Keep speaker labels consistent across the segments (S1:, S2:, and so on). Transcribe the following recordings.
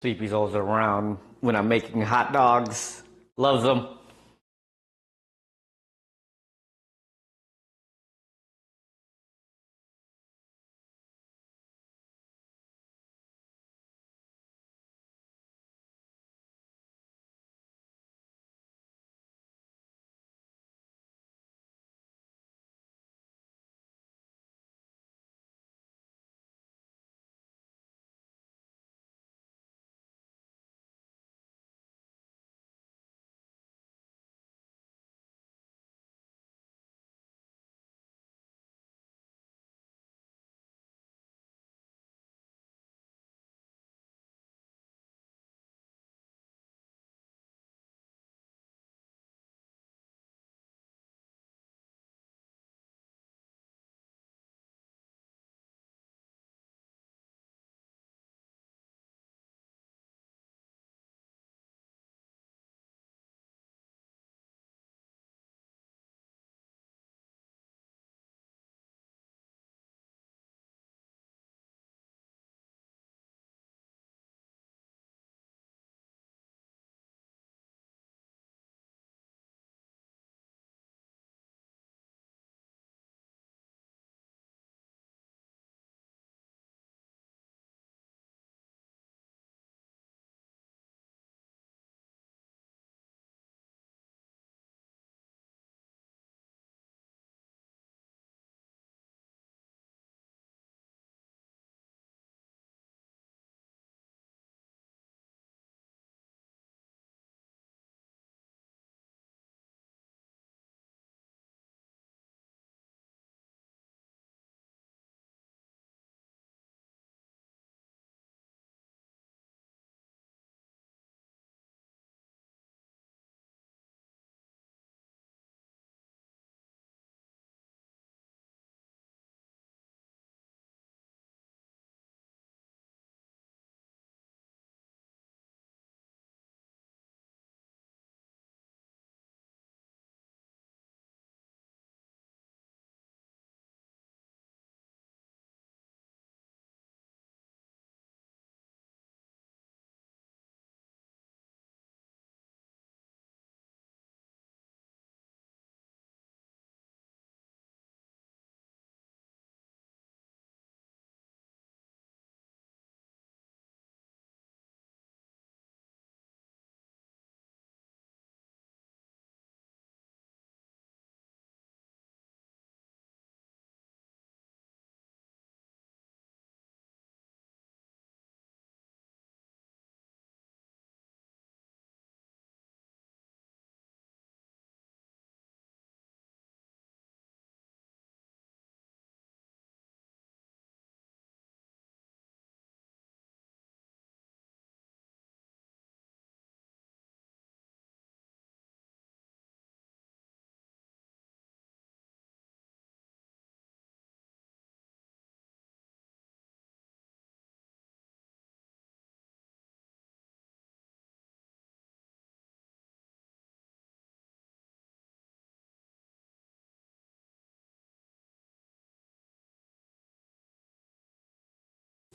S1: Sleepy's always around when I'm making hot dogs. Loves them.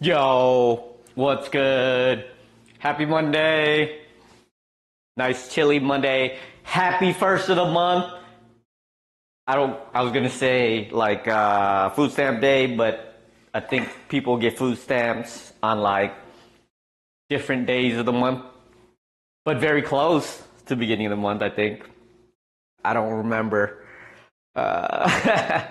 S1: Yo, what's good? Happy Monday. Nice chilly Monday. Happy first of the month. I was gonna say like food stamp day, but I think people get food stamps on like different days of the month. But very close to beginning of the month, I think. I don't remember. I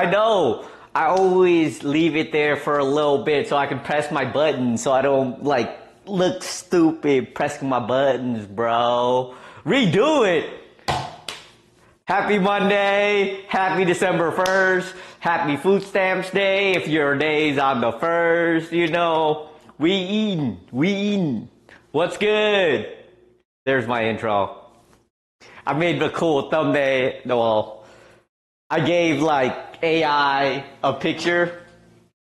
S1: know. I always leave it there for a little bit so I can press my buttons so I don't like look stupid pressing my buttons, bro. Redo it. Happy Monday. Happy December 1st. Happy Food Stamps Day. If your day's on the 1st, you know, we eatin'. We eatin'. What's good? There's my intro. I made the cool thumbnail. Well, I gave like AI a picture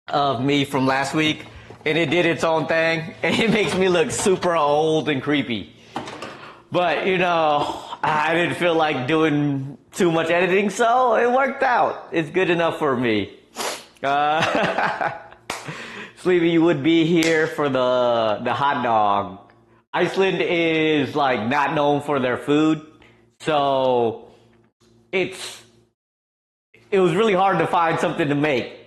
S1: of me from last week, and it did its own thing, and it makes me look super old and creepy. But, you know, I didn't feel like doing too much editing, so it worked out. It's good enough for me. Sleepy, you would be here for the hot dog. Iceland is like not known for their food, so it's it was really hard to find something to make.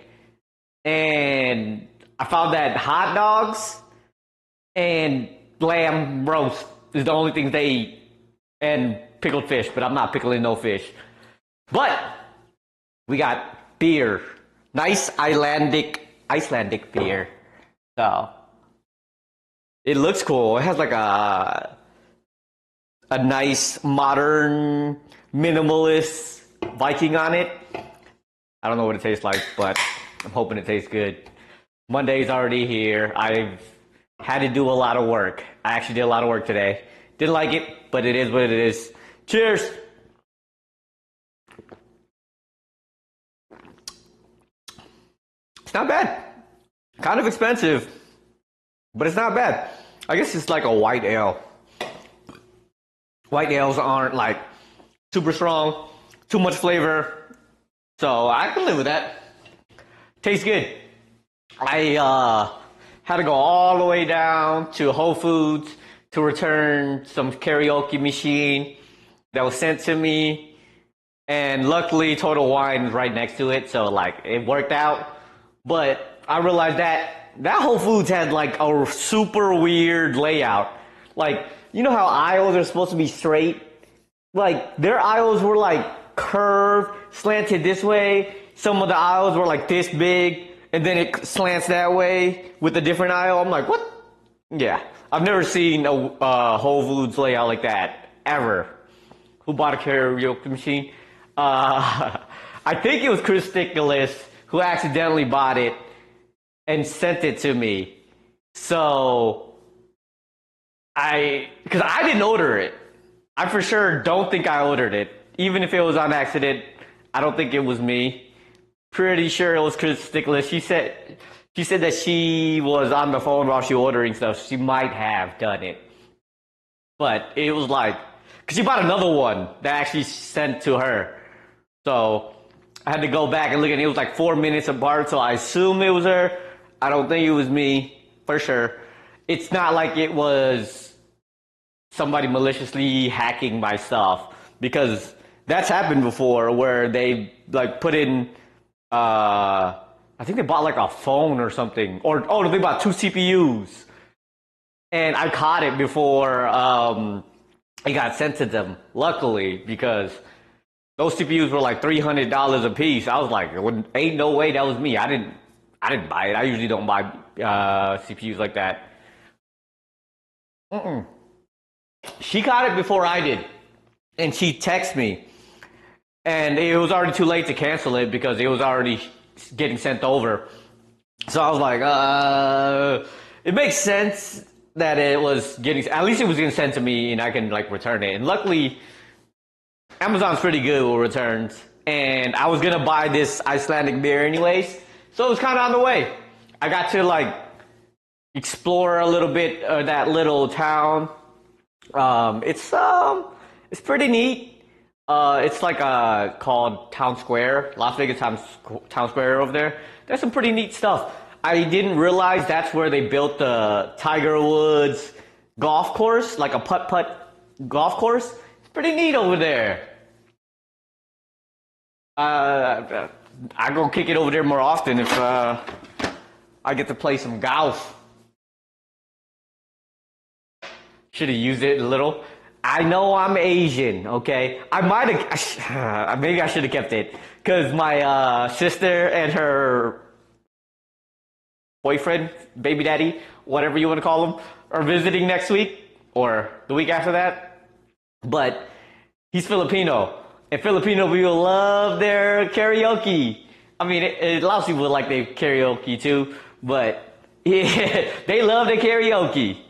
S1: And I found that hot dogs and lamb roast is the only things they eat, and pickled fish. But I'm not pickling no fish. But we got beer, nice Icelandic beer. So it looks cool. It has like a nice modern minimalist Viking on it. I don't know what it tastes like, but I'm hoping it tastes good. Monday's already here. I've had to do a lot of work. I actually did a lot of work today. Didn't like it, but it is what it is. Cheers! It's not bad. Kind of expensive, but it's not bad. I guess it's like a white ale. White ales aren't like super strong, too much flavor, so I can live with that. Tastes good. I had to go all the way down to Whole Foods to return some karaoke machine that was sent to me, and luckily Total Wine is right next to it, so like it worked out. But I realized that Whole Foods had like a super weird layout. Like, you know how aisles are supposed to be straight? Like, their aisles were like curved, slanted this way. Some of the aisles were like this big, and then it slants that way with a different aisle. I'm like, what? Yeah, I've never seen a Whole Foods layout like that, ever. Who bought a karaoke machine? I think it was Chris Nicholas who accidentally bought it and sent it to me. So, because I didn't order it. I for sure don't think I ordered it. Even if it was on accident, I don't think it was me. Pretty sure it was Chris Nicholas. She said that she was on the phone while she was ordering stuff. She might have done it. But it was like, because she bought another one that actually sent to her. So I had to go back and look at it. It was like 4 minutes apart, so I assume it was her. I don't think it was me, for sure. It's not like it was somebody maliciously hacking my stuff, because that's happened before where they like put in, I think they bought like a phone or something, or they bought 2 CPUs, and I caught it before it got sent to them. Luckily, because those CPUs were like $300 a piece. I was like, ain't no way that was me. I didn't buy it. I usually don't buy CPUs like that. She got it before I did, and she texted me, and it was already too late to cancel it because it was already getting sent over. So I was like, it makes sense that it was getting, at least it was getting sent to me and I can like return it. And luckily, Amazon's pretty good with returns, and I was gonna buy this Icelandic beer anyways, so it was kind of on the way. I got to like explore a little bit of that little town. It's pretty neat. It's like called Town Square, Las Vegas Town Square over there. There's some pretty neat stuff. I didn't realize that's where they built the Tiger Woods golf course, like a putt-putt golf course. It's pretty neat over there. I go kick it over there more often if I get to play some golf. Should have used it a little. I know I'm Asian, okay? I might have, maybe I should have kept it. Because my sister and her boyfriend, baby daddy, whatever you want to call him, are visiting next week or the week after that. But he's Filipino, and Filipino people love their karaoke. I mean, a lot of people like their karaoke too, but yeah, they love their karaoke.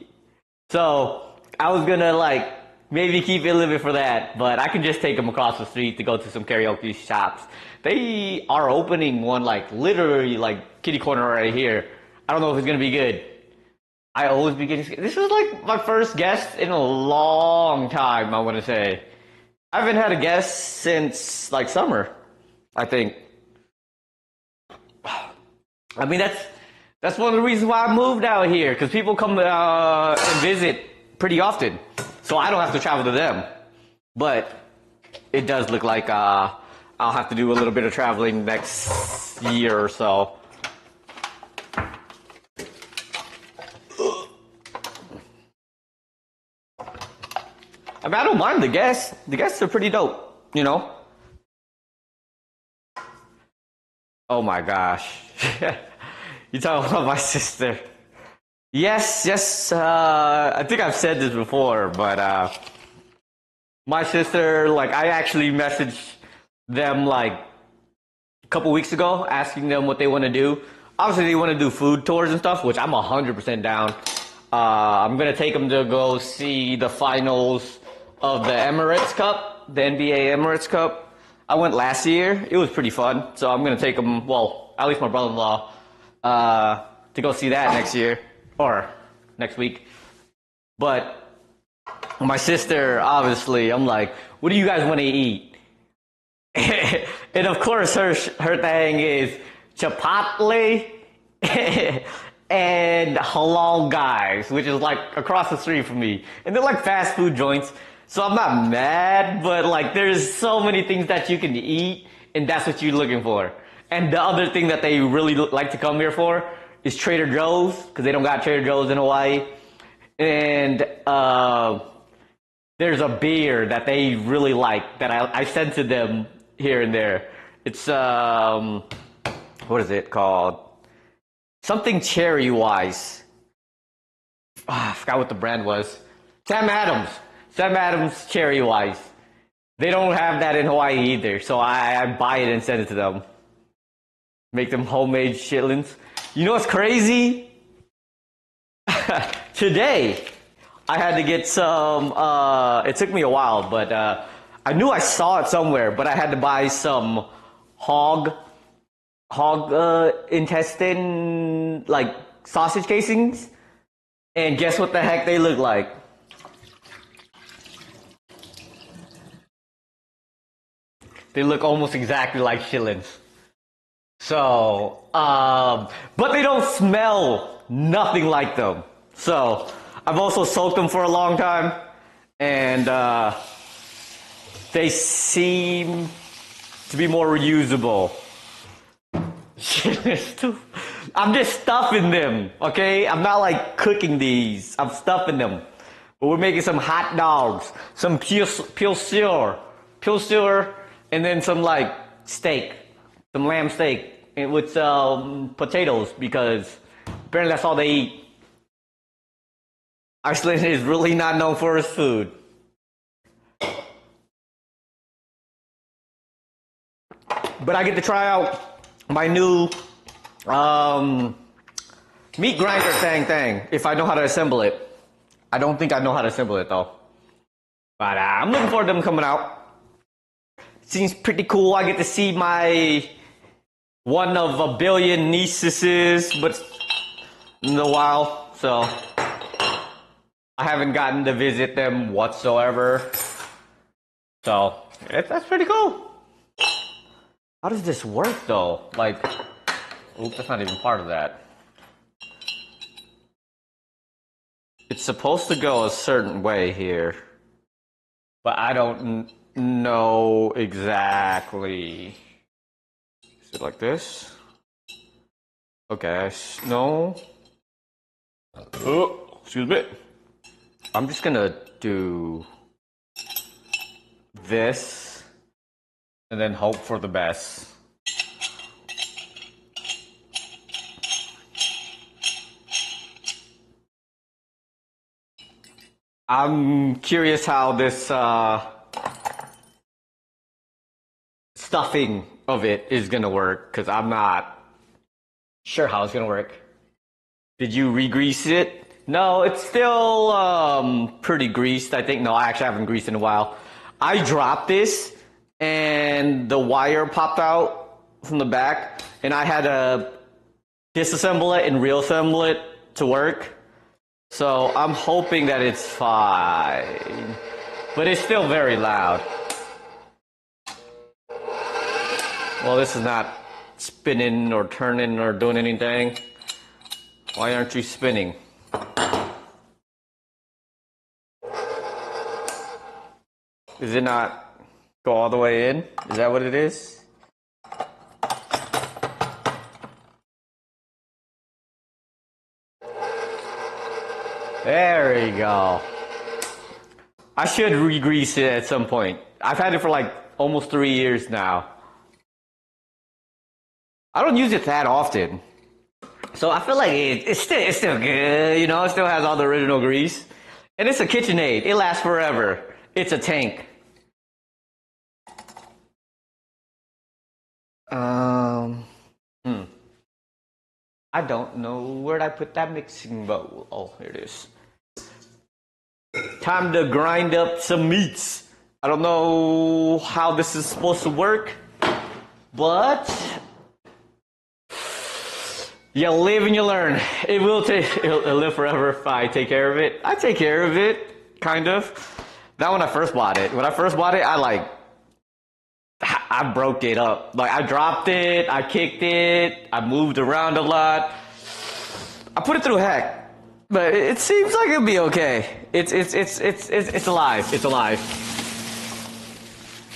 S1: So I was gonna like maybe keep it a little bit for that, but I can just take them across the street to go to some karaoke shops. They are opening one like literally like kitty corner right here. I don't know if it's gonna be good. I always be getting, this is like my first guest in a long time, I want to say. I haven't had a guest since like summer, I think. I mean, that's That's one of the reasons why I moved out here, because people come and visit pretty often, so I don't have to travel to them. But it does look like I'll have to do a little bit of traveling next year or so. I mean, I don't mind the guests. The guests are pretty dope, you know? Oh my gosh. You talking about my sister? Yes. I think I've said this before, but my sister, like, I actually messaged them like a couple weeks ago, asking them what they want to do. Obviously, they want to do food tours and stuff, which I'm 100% down. I'm gonna take them to go see the finals of the Emirates Cup, the NBA Emirates Cup. I went last year. It was pretty fun. So I'm gonna take them. Well, at least my brother-in-law. To go see that next year or next week. But my sister, obviously, I'm like, what do you guys want to eat? And of course, her thing is Chipotle and Halal Guys, which is like across the street from me. And they're like fast food joints. So I'm not mad, but like there's so many things that you can eat, and that's what you're looking for. And the other thing that they really like to come here for is Trader Joe's, because they don't got Trader Joe's in Hawaii. And there's a beer that they really like that I sent to them here and there. It's, what is it called? Something Cherry Wise. I forgot what the brand was. Sam Adams Cherry Wise. They don't have that in Hawaii either, so I buy it and send it to them. Make them homemade chitlins. You know what's crazy? Today, I had to get some, it took me a while, but I knew I saw it somewhere, but I had to buy some hog intestine, like sausage casings. And guess what the heck they look like? They look almost exactly like chitlins. So, but they don't smell nothing like them. So, I've also soaked them for a long time, and they seem to be more reusable. I'm just stuffing them, okay? I'm not like cooking these. I'm stuffing them. But we're making some hot dogs, some Pylsur, and then some like steak, some lamb steak with potatoes, because apparently that's all they eat. Iceland is really not known for its food. But I get to try out my new meat grinder thing, if I know how to assemble it. I don't think I know how to assemble it though. But I'm looking forward to them coming out. Seems pretty cool. I get to see my one of a billion nieces, but in a while, so I haven't gotten to visit them whatsoever. So that's pretty cool. How does this work though? Like, oops, that's not even part of that. It's supposed to go a certain way here, but I don't know exactly. Is it like this? Okay, no. Oh, excuse me. I'm just gonna do this and then hope for the best. I'm curious how this stuffing of it is gonna work, because I'm not sure how it's gonna work. Did you re-grease it? No, it's still pretty greased, I think. No, I actually haven't greased in a while. I dropped this and the wire popped out from the back, and I had to disassemble it and reassemble it to work. So I'm hoping that it's fine, but it's still very loud. Well, this is not spinning or turning or doing anything. Why aren't you spinning? Is it not go all the way in? Is that what it is? There you go. I should re-grease it at some point. I've had it for like almost 3 years now. I don't use it that often. So I feel like it's still good, you know, it still has all the original grease. And it's a KitchenAid. It lasts forever. It's a tank. I don't know where'd I put that mixing bowl. Oh, here it is. Time to grind up some meats. I don't know how this is supposed to work, but you live and you learn. It'll live forever if I take care of it. I take care of it, kind of. Not when I first bought it. When I first bought it, I broke it up. Like I dropped it, I kicked it, I moved around a lot. I put it through heck, but it seems like it'll be okay. It's alive. It's alive.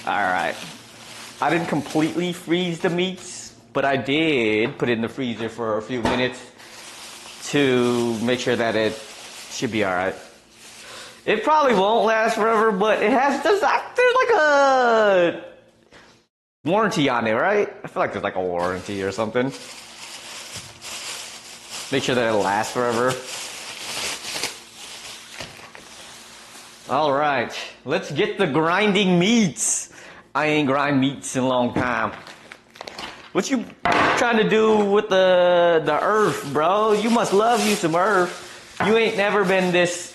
S1: All right. I didn't completely freeze the meats, but I did put it in the freezer for a few minutes to make sure that it should be all right. It probably won't last forever, but there's like a warranty on it, right? I feel like there's like a warranty or something. Make sure that it'll last forever. All right, let's get the grinding meats. I ain't grind meats in a long time. What you trying to do with the earth, bro? You must love you some earth. You ain't never been this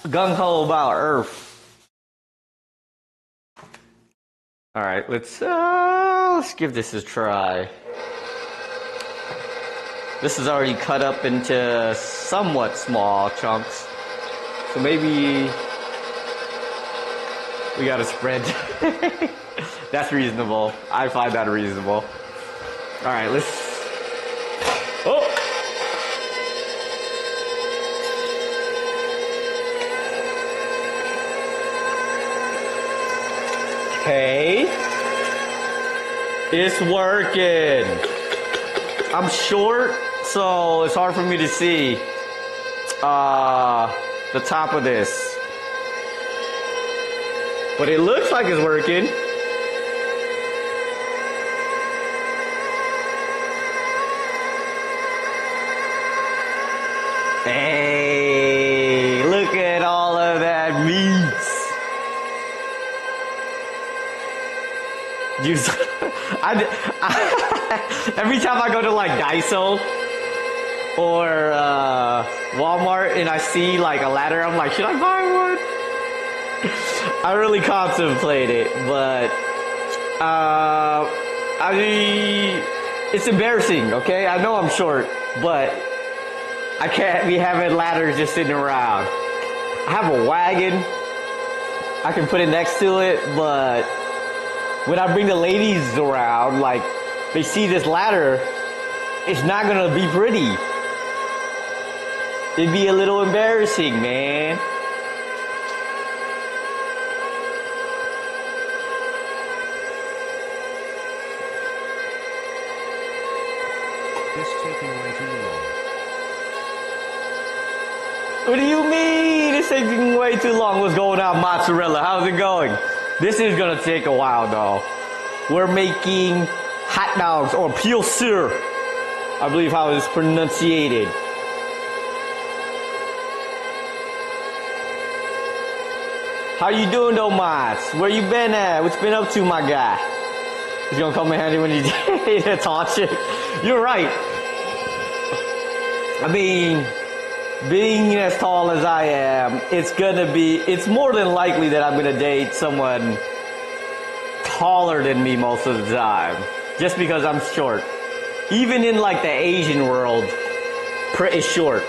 S1: gung-ho about earth. All right, let's give this a try. This is already cut up into somewhat small chunks, so maybe we gotta spread. That's reasonable. I find that reasonable. All right, let's. Oh. Okay, it's working. I'm short, so it's hard for me to see the top of this. But it looks like it's working. Hey, look at all of that meat. Every time I go to like Daiso or Walmart and I see like a ladder, I'm like, should I buy one? I really contemplate it, but I mean, it's embarrassing, okay? I know I'm short, but I can't be having ladders just sitting around. I have a wagon. I can put it next to it, but when I bring the ladies around, like, they see this ladder, it's not gonna be pretty. It'd be a little embarrassing, man.
S2: It's taking way too long.
S1: What do you mean? It's taking way too long. What's going on, mozzarella? How's it going? This is gonna take a while, though. We're making hot dogs, or Pylsur, I believe how it's pronunciated. How you doing, though, Mods? Where you been at? What you been up to, my guy? He's gonna come in handy when you talk shit. You're right. I mean, being as tall as I am, it's more than likely that I'm gonna date someone taller than me most of the time. Just because I'm short. Even in like the Asian world, pretty short.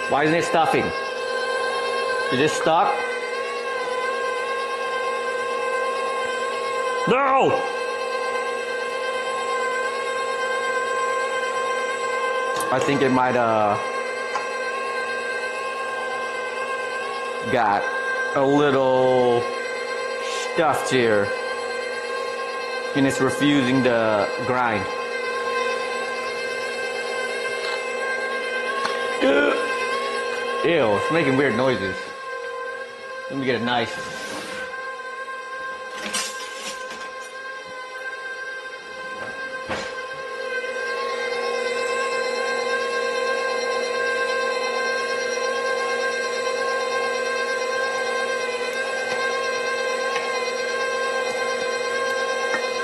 S1: Why isn't it stuffing? Is it stuck? No! I think it might got a little stuffed here, and it's refusing to grind. Ew, it's making weird noises. Let me get a knife.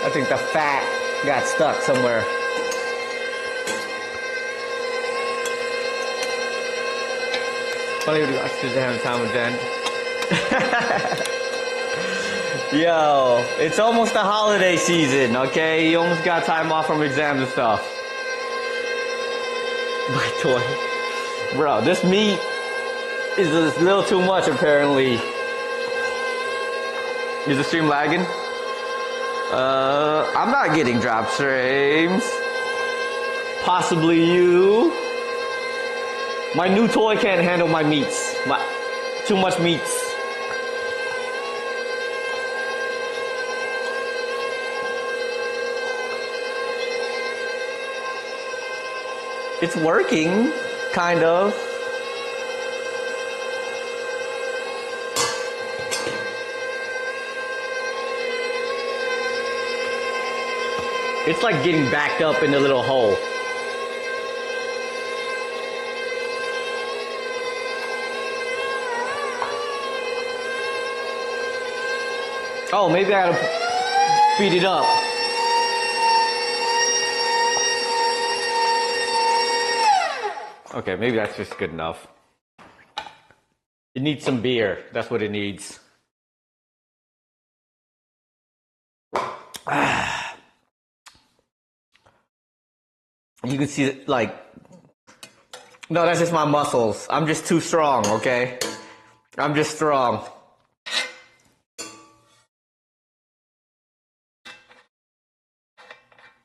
S1: I think the fat got stuck somewhere. Funny to watch this having time with Jen. Yo, it's almost the holiday season, okay? You almost got time off from exams and stuff. My toy. Bro, this meat is a little too much apparently. Is the stream lagging? I'm not getting drop streams. Possibly you. My new toy can't handle my meats. Too much meats. It's working, kind of. It's like getting backed up in a little hole. Oh, maybe I gotta speed it up. Okay, maybe that's just good enough. It needs some beer. That's what it needs. You can see, like, no, that's just my muscles. I'm just too strong, okay? I'm just strong.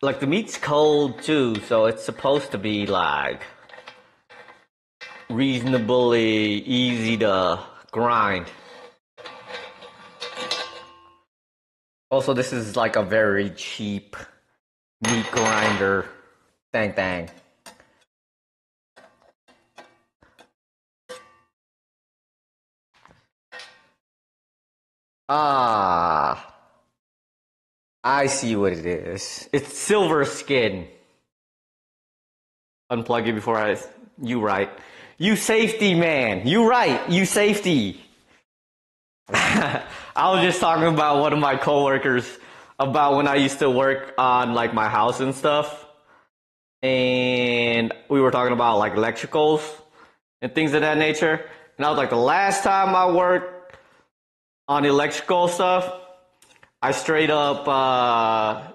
S1: Like, the meat's cold, too, so it's supposed to be, like, reasonably easy to grind. Also, this is, like, a very cheap meat grinder. Dang. Ah, I see what it is. It's silver skin. Unplug it before you right. You safety man. You right. You safety. I was just talking about one of my coworkers about when I used to work on like my house and stuff. And we were talking about like electricals and things of that nature. And I was like, the last time I worked on electrical stuff, I straight up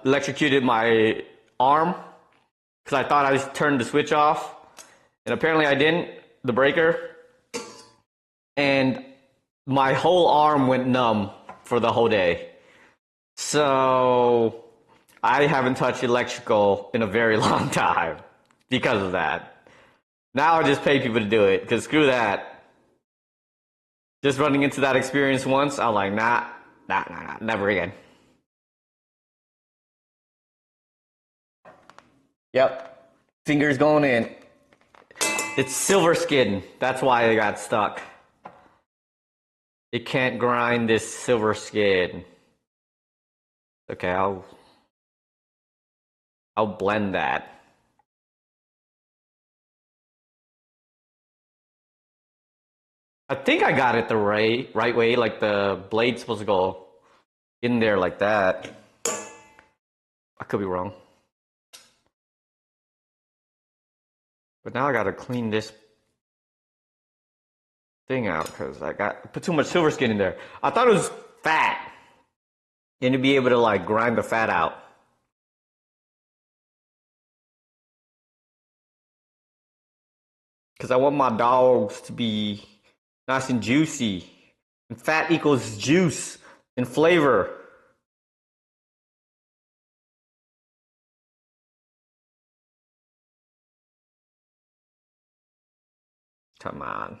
S1: electrocuted my arm because I thought I just turned the switch off. And apparently I didn't, the breaker. And my whole arm went numb for the whole day. So I haven't touched electrical in a very long time because of that. Now I just pay people to do it, because screw that. Just running into that experience once, I'm like, nah, never again. Yep, fingers going in. It's silver skin, that's why I got stuck. It can't grind this silver skin. Okay, I'll blend that. I think I got it the right way, like the blade's supposed to go in there like that. I could be wrong. But now I gotta clean this thing out because I put too much silver skin in there. I thought it was fat. And to be able to like grind the fat out. Because I want my dogs to be nice and juicy. And fat equals juice and flavor. Come on.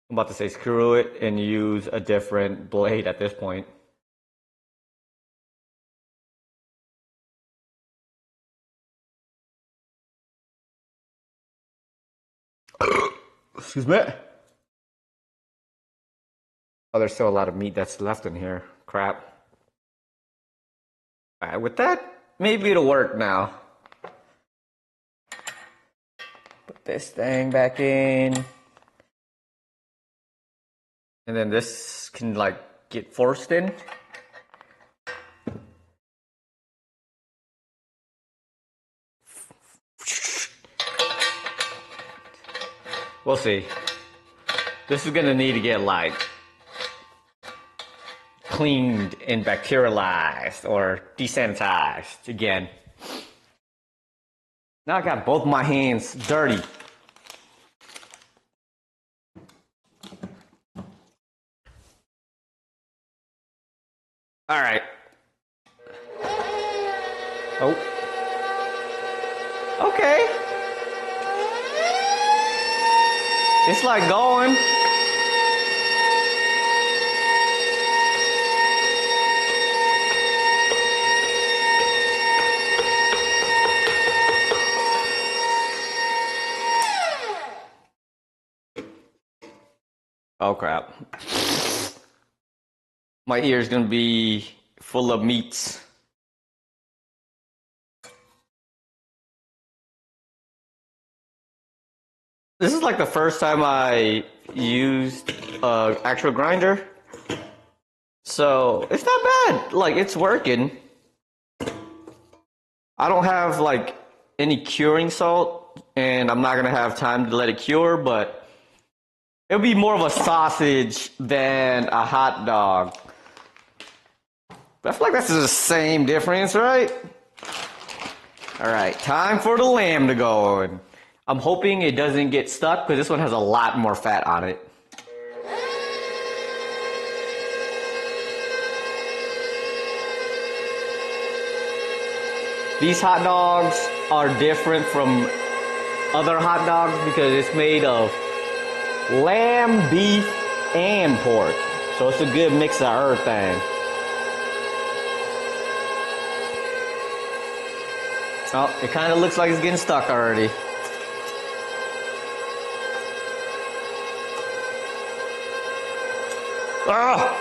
S1: I'm about to say screw it and use a different blade at this point. Excuse me. Oh, there's still a lot of meat that's left in here. Crap. Alright, with that, maybe it'll work now. Put this thing back in. And then this can like get forced in. We'll see. This is gonna need to get like cleaned and bacterialized or desanitized again. Now I got both my hands dirty. All right. Oh. Okay. It's like going. Oh crap. My ear's gonna be full of meats. This is like the first time I used an actual grinder. So it's not bad. Like it's working. I don't have like any curing salt and I'm not gonna have time to let it cure, but it'll be more of a sausage than a hot dog. But I feel like that's the same difference, right? All right, time for the lamb to go in. I'm hoping it doesn't get stuck because this one has a lot more fat on it. These hot dogs are different from other hot dogs because it's made of lamb, beef, and pork. So it's a good mix of everything. Oh, it kind of looks like it's getting stuck already. Ah!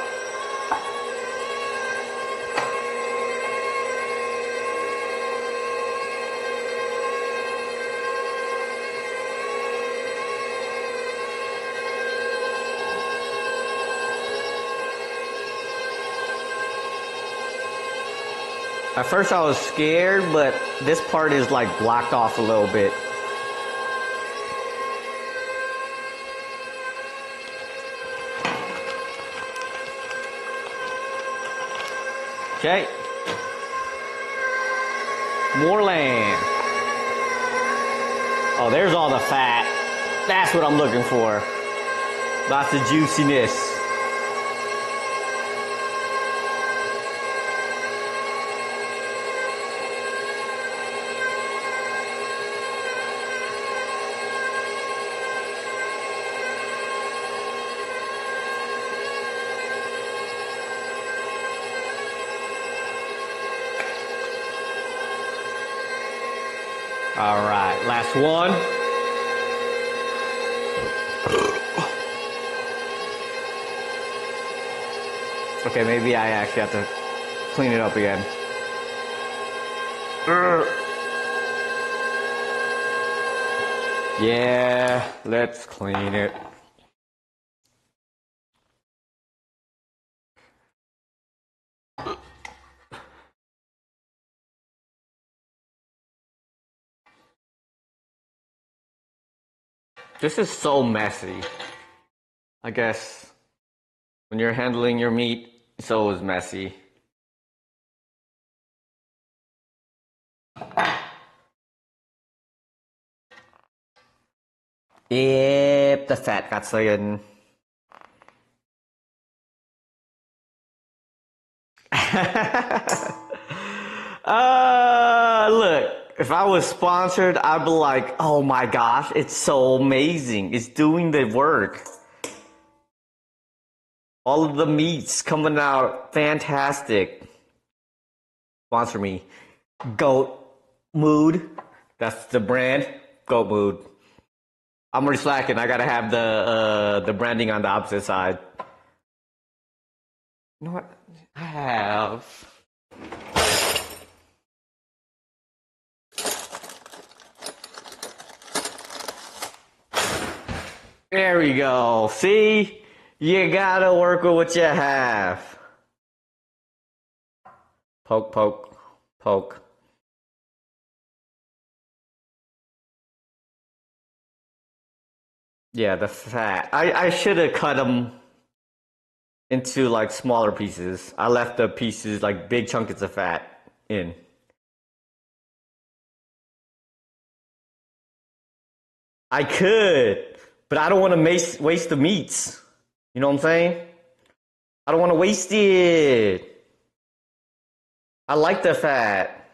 S1: At first I was scared, but this part is like blocked off a little bit. Okay. More lamb. Oh, there's all the fat. That's what I'm looking for. Lots of juiciness. All right, last one. Okay, maybe I actually have to clean it up again. Yeah, let's clean it. This is so messy. I guess when you're handling your meat, it's always messy. Yep, the fat got in. Look. If I was sponsored, I'd be like, oh my gosh, it's so amazing. It's doing the work. All of the meats coming out fantastic. Sponsor me. Goat Mood. That's the brand. Goat Mood. I'm already slacking. I gotta have the branding on the opposite side. You know what? I have. There we go. See? You gotta work with what you have. Poke, poke, poke. Yeah, the fat. I should have cut them into like smaller pieces. I left the pieces like big chunks of fat in. I could, but I don't want to waste the meats. You know what I'm saying? I don't want to waste it. I like the fat.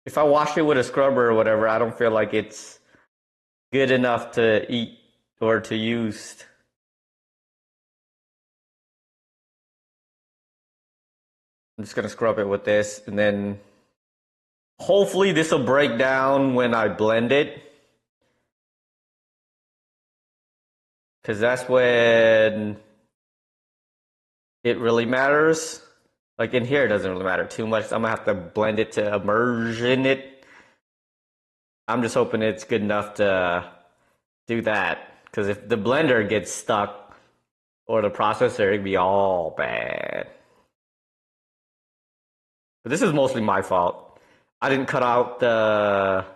S1: If I wash it with a scrubber or whatever, I don't feel like it's good enough to eat or to use. I'm just gonna scrub it with this, and then hopefully this will break down when I blend it. Because that's when it really matters. Like in here, it doesn't really matter too much. I'm gonna have to blend it to immersion it. I'm just hoping it's good enough to do that. Because if the blender gets stuck or the processor, it'd be all bad. But this is mostly my fault. I didn't cut out the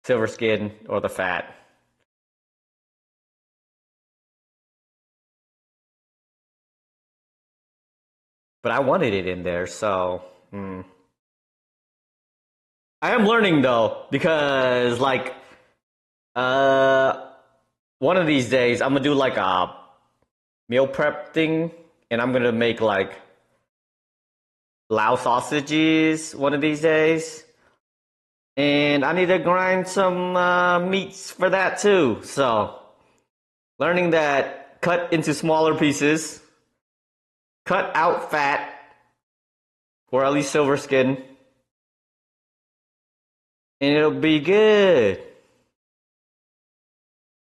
S1: silver skin or the fat. But I wanted it in there, so I am learning though, because like one of these days I'm gonna do like a meal prep thing, and I'm gonna make like Lao sausages one of these days. And I need to grind some meats for that too. So learning that cut into smaller pieces, cut out fat, or at least silver skin, and it'll be good.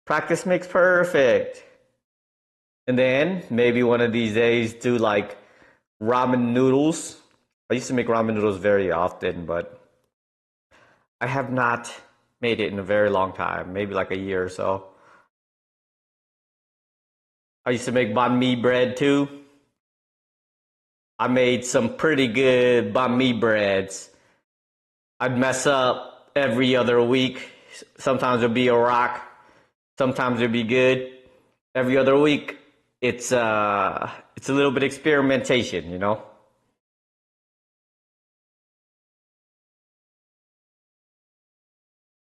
S1: Practice makes perfect. And then maybe one of these days do like ramen noodles. I used to make ramen noodles very often, but I have not made it in a very long time, maybe like a year or so. I used to make banh mi bread too. I made some pretty good banh mi breads. I'd mess up every other week. Sometimes it'd be a rock. Sometimes it'd be good. Every other week, it's a little bit experimentation, you know.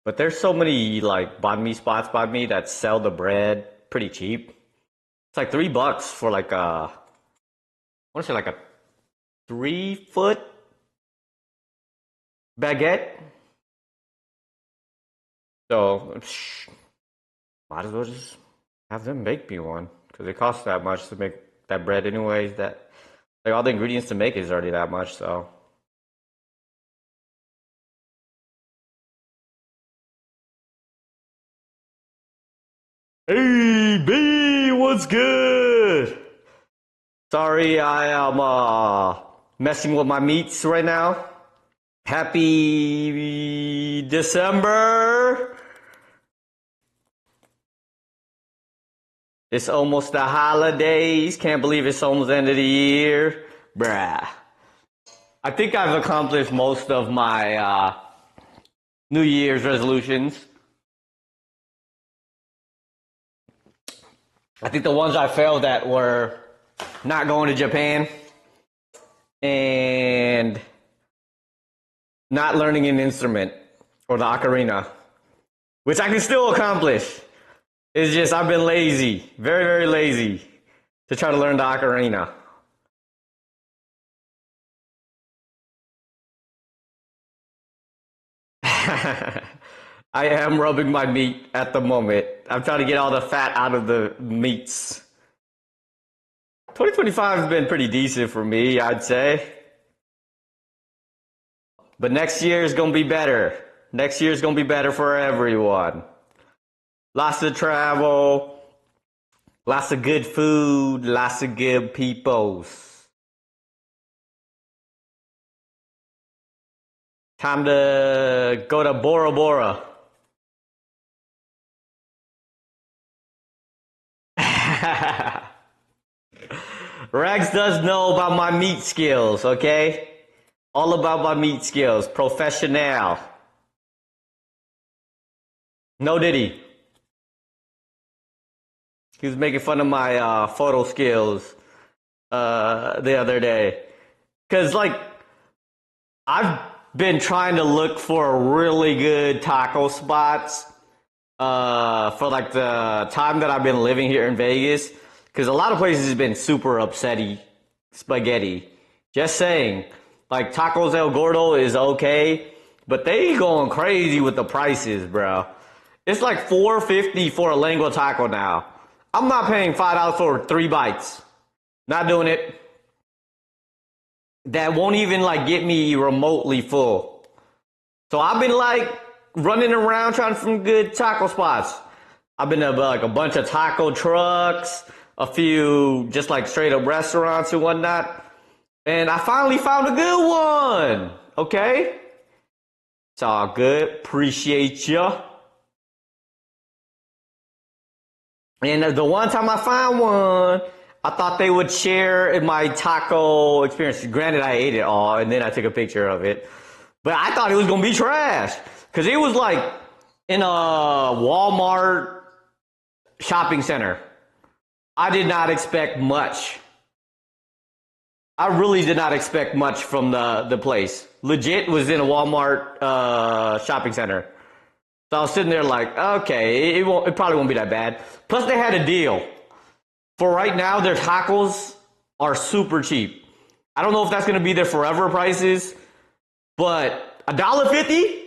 S1: But there's so many like banh mi spots by me that sell the bread pretty cheap. It's like $3 for like I want to say like a 3-foot baguette. So might as well just have them make me one, because it costs that much to make that bread anyways. That like all the ingredients to make is already that much. So hey B, what's good? Sorry, I am messing with my meats right now. Happy December. It's almost the holidays. Can't believe it's almost the end of the year. Bruh. I think I've accomplished most of my New Year's resolutions. I think the ones I failed at were not going to Japan and not learning an instrument or the ocarina, which I can still accomplish. It's just I've been lazy, very, very lazy to try to learn the ocarina. I am rubbing my meat at the moment. I'm trying to get all the fat out of the meats. 2025 has been pretty decent for me, I'd say. But next year is going to be better. Next year is going to be better for everyone. Lots of travel, lots of good food, lots of good peoples. Time to go to Bora Bora. Rex does know about my meat skills, okay? All about my meat skills. Professional. No diddy. He was making fun of my photo skills the other day. Because, like, I've been trying to look for really good taco spots for, like, the time that I've been living here in Vegas. Because a lot of places have been super upsetty spaghetti. Just saying. Like, Tacos El Gordo is okay, but they going crazy with the prices, bro. It's like $4.50 for a lengua taco now. I'm not paying $5 for 3 bites. Not doing it. That won't even, like, get me remotely full. So I've been, like, running around trying some good taco spots. I've been to, like, a bunch of taco trucks, a few just, like, straight up restaurants and whatnot. And I finally found a good one. Okay? It's all good. Appreciate ya. And the one time I found one, I thought they would share in my taco experience. Granted, I ate it all, and then I took a picture of it. But I thought it was going to be trash. Because it was like in a Walmart shopping center. I did not expect much. I really did not expect much from the place. Legit was in a Walmart shopping center. So I was sitting there like, okay, it probably won't be that bad. Plus they had a deal. For right now, their tacos are super cheap. I don't know if that's going to be their forever prices, but $1.50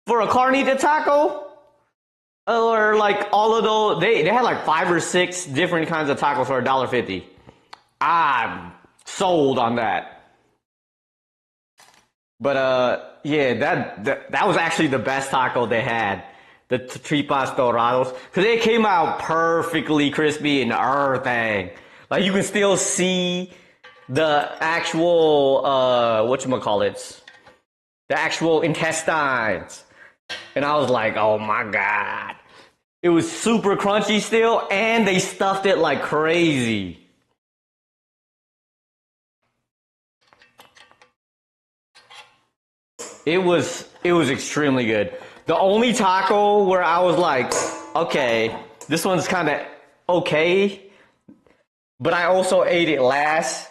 S1: for a carnita taco? Or like all of those, they had like 5 or 6 different kinds of tacos for $1.50. I'm sold on that. But yeah, that was actually the best taco they had, the tripas dorados, because they came out perfectly crispy and everything. Like you can still see the actual whatchamacallits, the actual intestines. And I was like, oh my god, it was super crunchy still, and they stuffed it like crazy. It was extremely good. The only taco where I was like, okay, this one's kind of okay, but I also ate it last,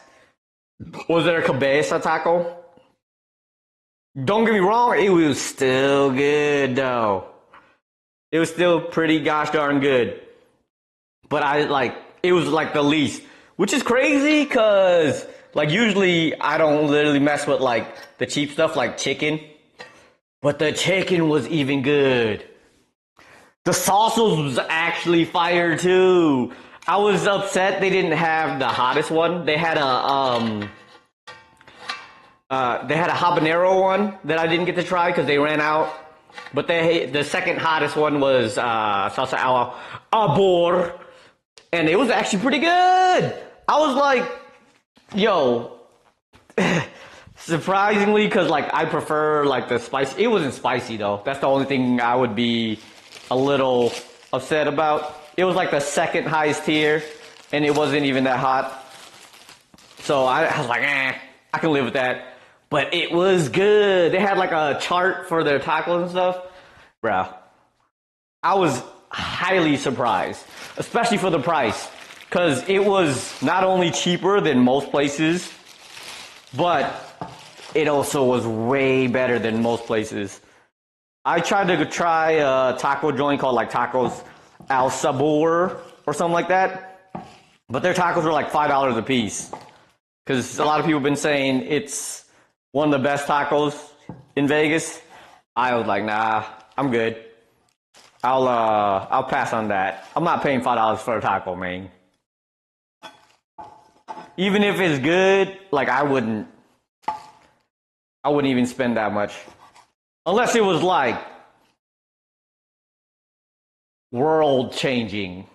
S1: was their cabeza taco. Don't get me wrong, it was still good though. It was still pretty gosh darn good. But it was like the least, which is crazy because like usually I don't literally mess with like the cheap stuff like chicken. But the chicken was even good. The salsa was actually fire too. I was upset they didn't have the hottest one. They had a habanero one that I didn't get to try because they ran out. But the second hottest one was salsa al abor, and it was actually pretty good. I was like, yo, surprisingly, because like I prefer like the spicy. It wasn't spicy though. That's the only thing I would be a little upset about. It was like the second highest tier, and it wasn't even that hot. So I was like, I can live with that. But it was good. They had like a chart for their tacos and stuff. Bro, I was highly surprised, especially for the price. Because it was not only cheaper than most places, but it also was way better than most places. I tried to try a taco joint called like Tacos Al Sabor or something like that. But their tacos were like $5 a piece. Because a lot of people have been saying it's one of the best tacos in Vegas. I was like, nah, I'm good. I'll pass on that. I'm not paying $5 for a taco, man. Even if it's good, like I wouldn't even spend that much. Unless it was like world changing,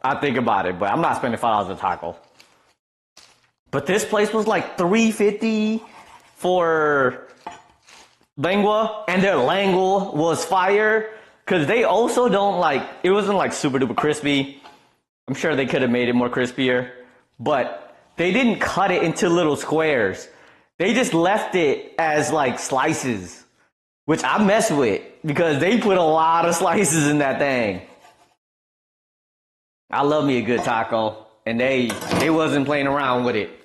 S1: I think about it, but I'm not spending $5 a taco. But this place was like $3.50 for lengua, and their lengua was fire because they also don't it wasn't like super duper crispy. I'm sure they could have made it more crispier, but they didn't cut it into little squares. They just left it as like slices, which I mess with because they put a lot of slices in that thing. I love me a good taco, and they wasn't playing around with it.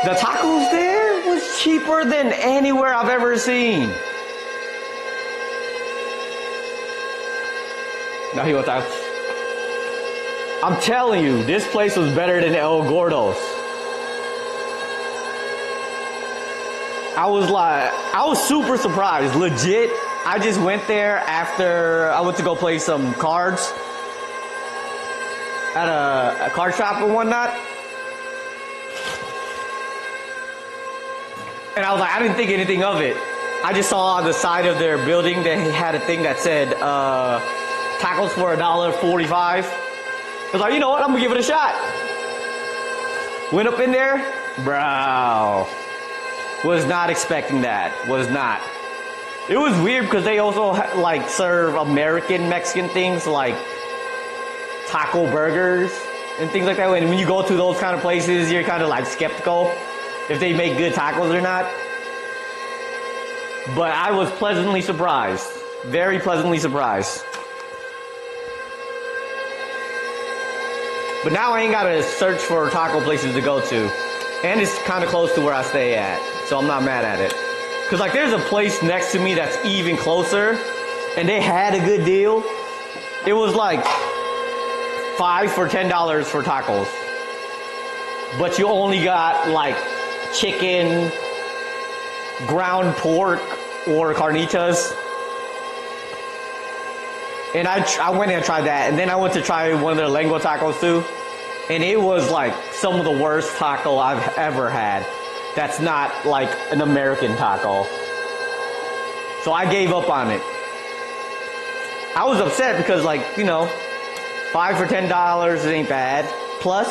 S1: The tacos there was cheaper than anywhere I've ever seen. Now he wants out. I'm telling you, this place was better than El Gordo's. I was super surprised, legit. I just went there after I went to go play some cards at a card shop and whatnot. And I was like, I didn't think anything of it. I just saw on the side of their building they had a thing that said tacos for $1.45. I was like, you know what? I'm gonna give it a shot. Went up in there, bro. Was not expecting that. Was not. It was weird because they also serve American Mexican things like taco burgers and things like that. And when you go to those kind of places, you're kind of skeptical if they make good tacos or not. But I was pleasantly surprised. Very pleasantly surprised. But now I ain't gotta search for taco places to go to. And it's kind of close to where I stay at. So I'm not mad at it. Cause there's a place next to me that's even closer. And they had a good deal. It was like 5 for $10 for tacos. But you only got chicken, ground pork, or carnitas. And I went and tried that. And then I went to try one of their lengua tacos too. And it was some of the worst taco I've ever had. That's not an American taco. So I gave up on it. I was upset because 5 for $10 ain't bad. Plus,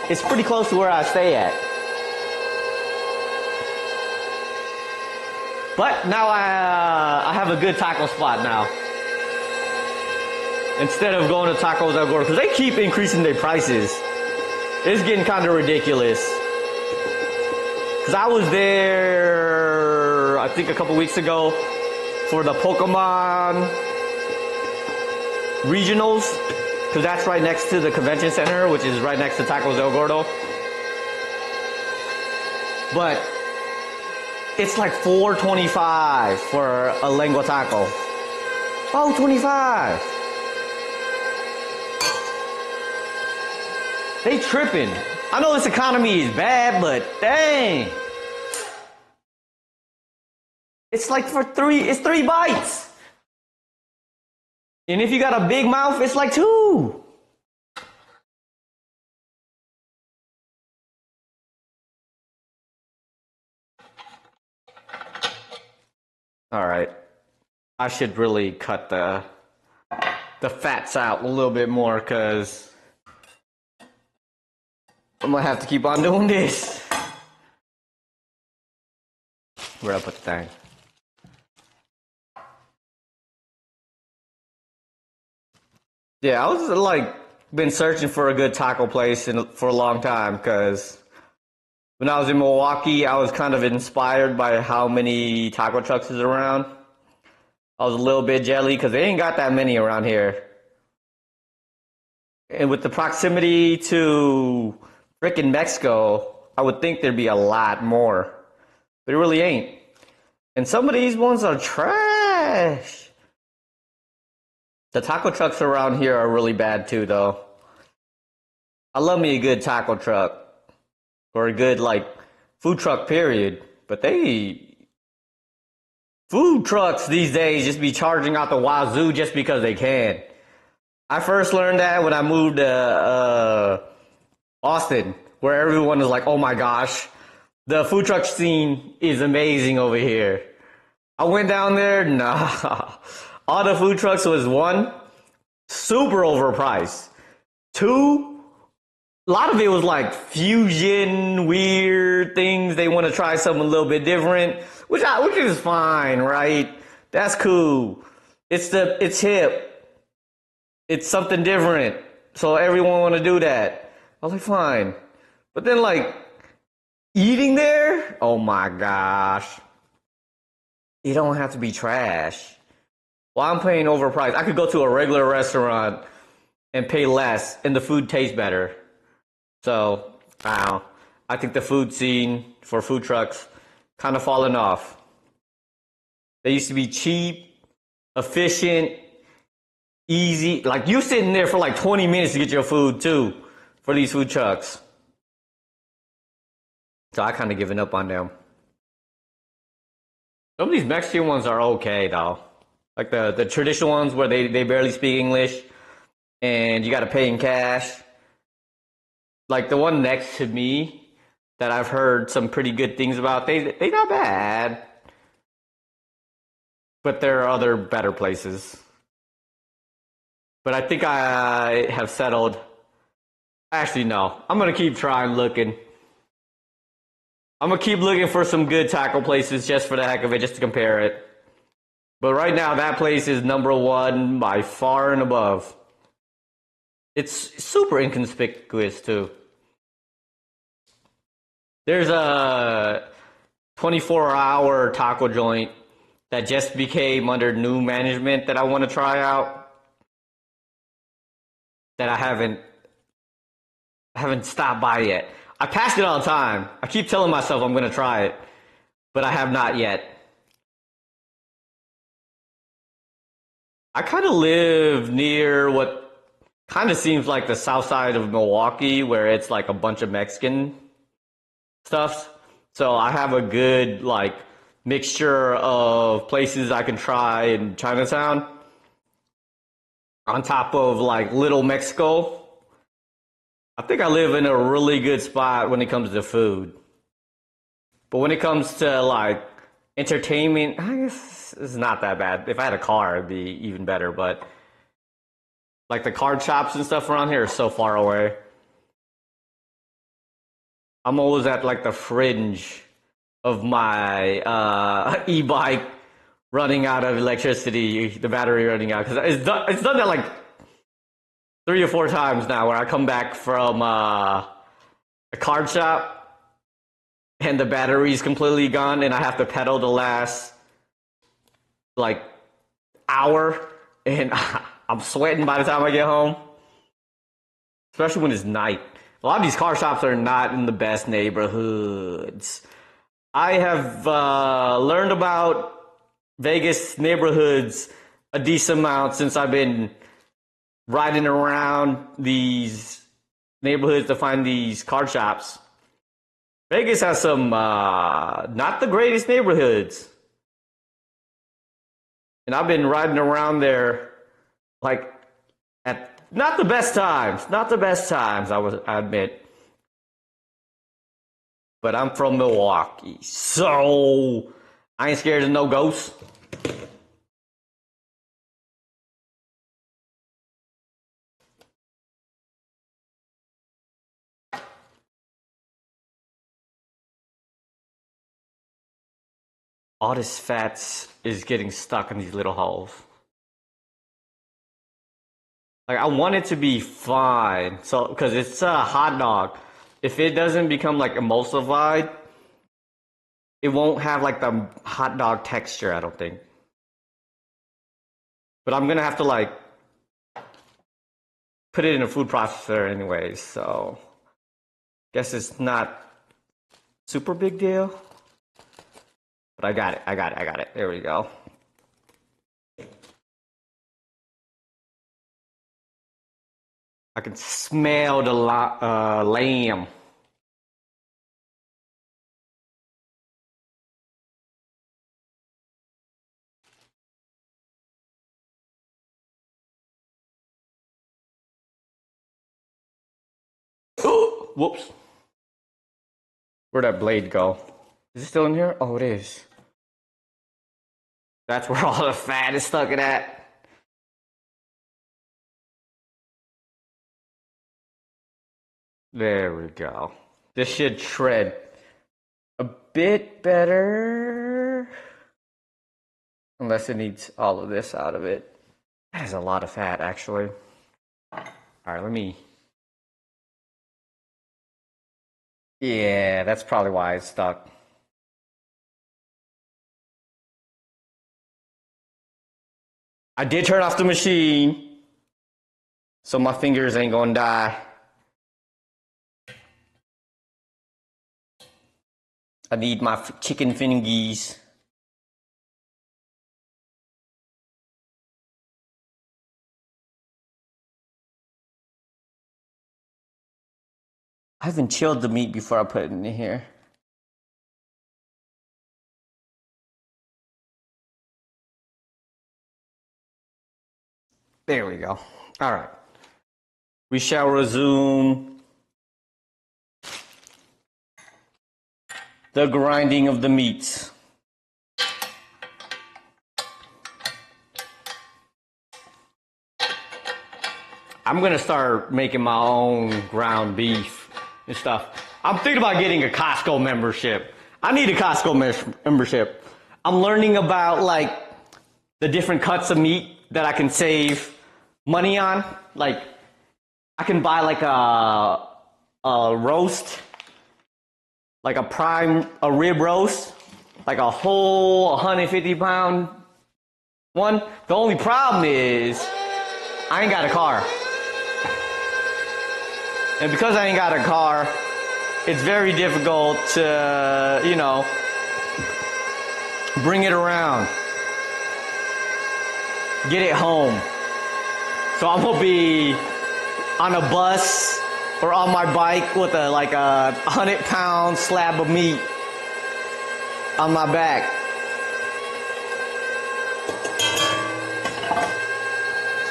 S1: it's pretty close to where I stay at. But now I have a good taco spot now. Instead of going to Tacos El Gordo, because they keep increasing their prices. It's getting kind of ridiculous. Because I was there, I think a couple weeks ago, for the Pokemon Regionals. Because that's right next to the convention center, which is right next to Tacos El Gordo. But it's $4.25 for a lengua taco. $4.25. They tripping. I know this economy is bad, but dang. It's it's 3 bites. And if you got a big mouth, it's 2. All right. I should really cut the fats out a little bit more because I'm gonna have to keep on doing this. Where'd I put the thing? Yeah, I was been searching for a good taco place for a long time because when I was in Milwaukee, I was kind of inspired by how many taco trucks is around. I was a little bit jelly because they ain't got that many around here. And with the proximity to frickin' Mexico, I would think there'd be a lot more. But it really ain't. And some of these ones are trash. The taco trucks around here are really bad too, though. I love me a good taco truck. or a good like food truck period. But food trucks these days just be charging out the wazoo just because they can. I first learned that when I moved to Austin, where everyone is like, "Oh my gosh, the food truck scene is amazing over here." I went down there, nah. All the food trucks was one, super overpriced. Two, a lot of it was like fusion, weird things. They want to try something a little bit different, which is fine, right? That's cool. It's hip. It's something different. So everyone want to do that. I was like, fine. But then like eating there, oh my gosh. You don't have to be trash. Well, I'm paying overpriced. I could go to a regular restaurant and pay less and the food tastes better. So, I don't know. I think the food scene for food trucks kind of fallen off. They used to be cheap, efficient, easy. Like you sitting there for like 20 minutes to get your food too for these food trucks. So I kind of given up on them. Some of these Mexican ones are okay though. Like the traditional ones where they barely speak English and you got to pay in cash. Like the one next to me that I've heard some pretty good things about. They not bad. But there are other better places. But I think I have settled. Actually, no. I'm going to keep trying looking. I'm going to keep looking for some good taco places just for the heck of it, just to compare it. But right now, that place is number one by far and above. It's super inconspicuous, too. There's a 24-hour taco joint that just became under new management that I want to try out. That I haven't stopped by yet. I pass it all the time. I keep telling myself I'm going to try it, but I have not yet. I kind of live near what kind of seems like the south side of Milwaukee, where it's like a bunch of Mexican stuff. So I have a good like mixture of places I can try in Chinatown. On top of like Little Mexico. I think I live in a really good spot when it comes to food. But when it comes to like entertainment, I guess it's not that bad. If I had a car, it'd be even better. But like the card shops and stuff around here are so far away. I'm always at like the fringe of my e-bike running out of electricity, the battery running out. Because it's done that like 3 or 4 times now where I come back from a card shop and the battery's completely gone and I have to pedal the last like hour and I'm sweating by the time I get home. Especially when it's night. A lot of these car shops are not in the best neighborhoods. I have learned about Vegas neighborhoods a decent amount since I've been riding around these neighborhoods to find these car shops. Vegas has some not the greatest neighborhoods. And I've been riding around there like at not the best times. Not the best times, I admit. But I'm from Milwaukee, so I ain't scared of no ghosts. All this fat is getting stuck in these little holes. Like I want it to be fine, so because it's a hot dog. If it doesn't become like emulsified, it won't have like the hot dog texture, I don't think. But I'm gonna have to like put it in a food processor anyways, so guess it's not super big deal. But I got it. There we go. I can smell the lamb. whoops. Where'd that blade go? Is it still in here? Oh, it is. That's where all the fat is stuck in at. There we go. This should shred a bit better. Unless it needs all of this out of it. That is a lot of fat, actually. Alright, let me... Yeah, that's probably why it's stuck. I did turn off the machine, so my fingers ain't gonna die. I need my chicken fingies. I haven't chilled the meat before I put it in here. There we go. All right. We shall resume the grinding of the meats. I'm gonna start making my own ground beef and stuff. I'm thinking about getting a Costco membership. I need a Costco membership. I'm learning about like the different cuts of meat that I can save money on. Like I can buy like a roast, like a rib roast, like a whole 150-pound one. The only problem is I ain't got a car. And because I ain't got a car, it's very difficult to, you know, bring it around, get it home. So I'm gonna be on a bus or on my bike with a 100-pound slab of meat on my back.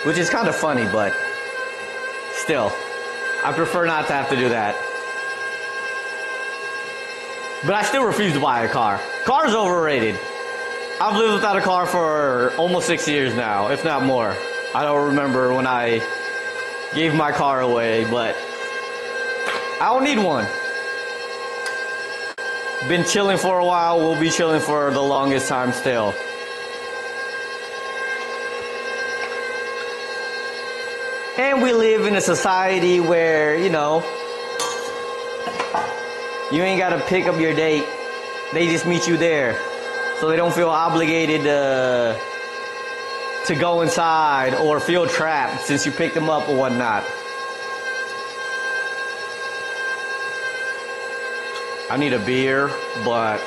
S1: Which is kind of funny, but still, I prefer not to have to do that. But I still refuse to buy a car. Car's overrated. I've lived without a car for almost 6 years now, if not more. I don't remember when I gave my car away, but I don't need one. Been chilling for a while, we'll be chilling for the longest time still. And we live in a society where, you know, you ain't gotta pick up your date. They just meet you there. So they don't feel obligated to go inside or feel trapped since you picked them up or whatnot. I need a beer, but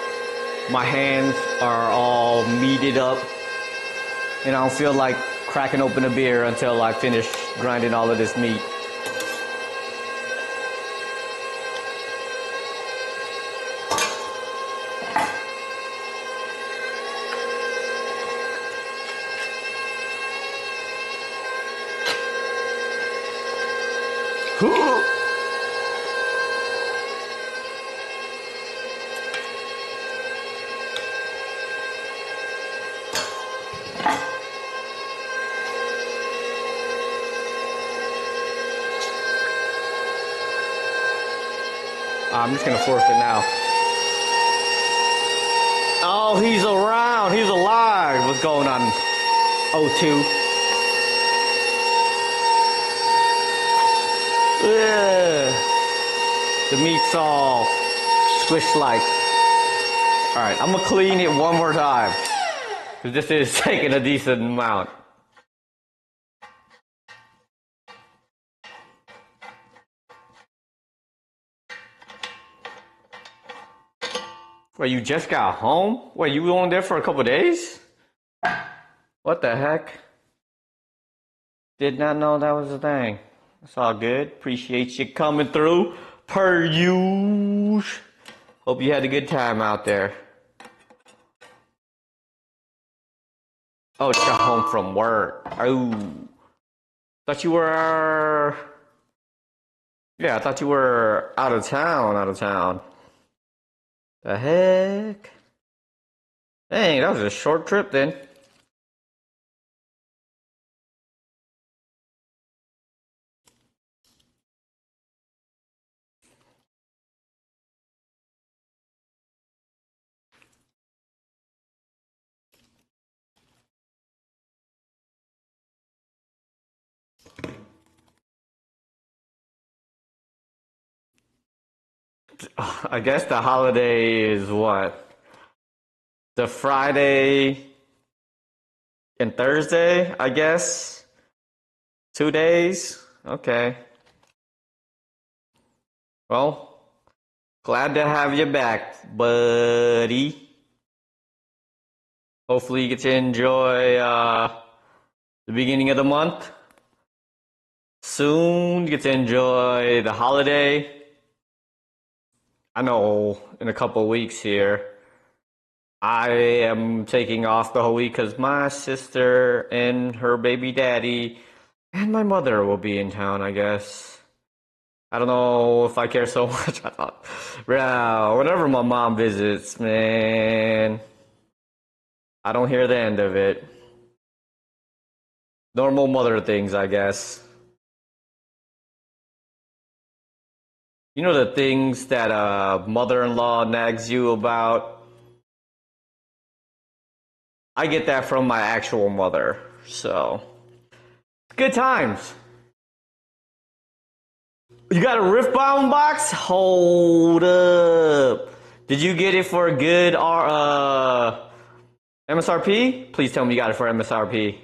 S1: my hands are all meated up. And I don't feel like cracking open a beer until I finish grinding all of this meat. I'm just gonna force it now. Oh, he's around. He's alive. What's going on? O2. Ugh. The meat's all squished like. All right, I'm gonna clean it one more time. Cause this is taking a decent amount. Wait, you just got home? Wait, you were on there for a couple days? What the heck? Did not know that was a thing. It's all good. Appreciate you coming through. Per usual. Hope you had a good time out there. Oh, just got home from work. Oh. Thought you were Yeah, I thought you were out of town, out of town. The heck? Dang, that was a short trip then. I guess the holiday is what? The Friday and Thursday, I guess? 2 days? Okay. Well, glad to have you back, buddy. Hopefully you get to enjoy the beginning of the month. Soon you get to enjoy the holiday. I know in a couple of weeks here, I am taking off the whole week because my sister and her baby daddy and my mother will be in town, I guess. I don't know if I care so much. I thought, bro, whenever my mom visits, man, I don't hear the end of it. Normal mother things, I guess. You know the things that a mother-in-law nags you about? I get that from my actual mother, so good times. You got a Riftbound box? Hold up. Did you get it for a good MSRP? Please tell me you got it for MSRP.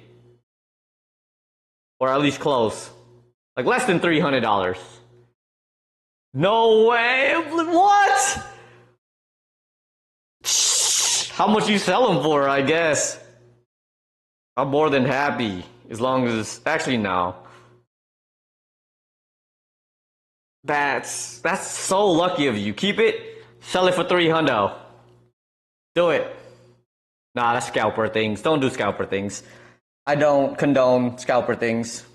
S1: Or at least close. Like less than $300. No way! What? How much you sell them for, I guess? I'm more than happy. As long as... Actually, no. That's so lucky of you. Keep it. Sell it for $300. Do it. Nah, that's scalper things. Don't do scalper things. I don't condone scalper things.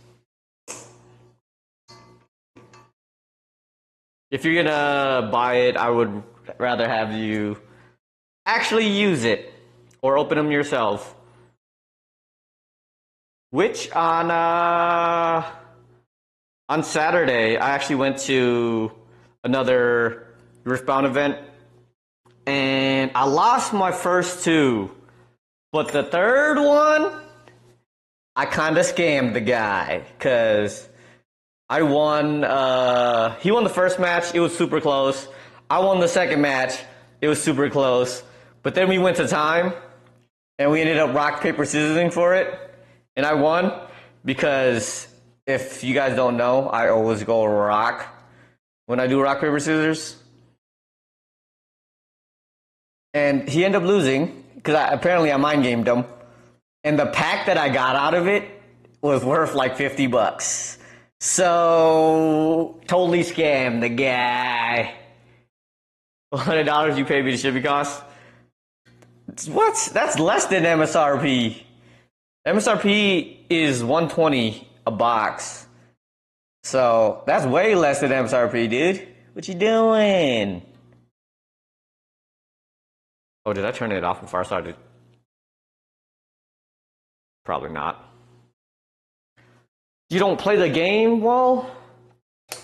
S1: If you're gonna buy it, I would rather have you actually use it or open them yourself. Which on Saturday, I actually went to another Riftbound event, and I lost my first two. But the third one, I kind of scammed the guy, because I won, he won the first match, it was super close. I won the second match, it was super close. But then we went to time, and we ended up rock, paper, scissoring for it, and I won, because if you guys don't know, I always go rock when I do rock, paper, scissors. And he ended up losing, because apparently I mind gamed him. And the pack that I got out of it was worth like $50. So, totally scammed the guy. $100 you paid me the shipping costs? What? That's less than MSRP. MSRP is $120 a box. So, that's way less than MSRP, dude. What you doing? Oh, did I turn it off before I started? Probably not. You don't play the game? Well,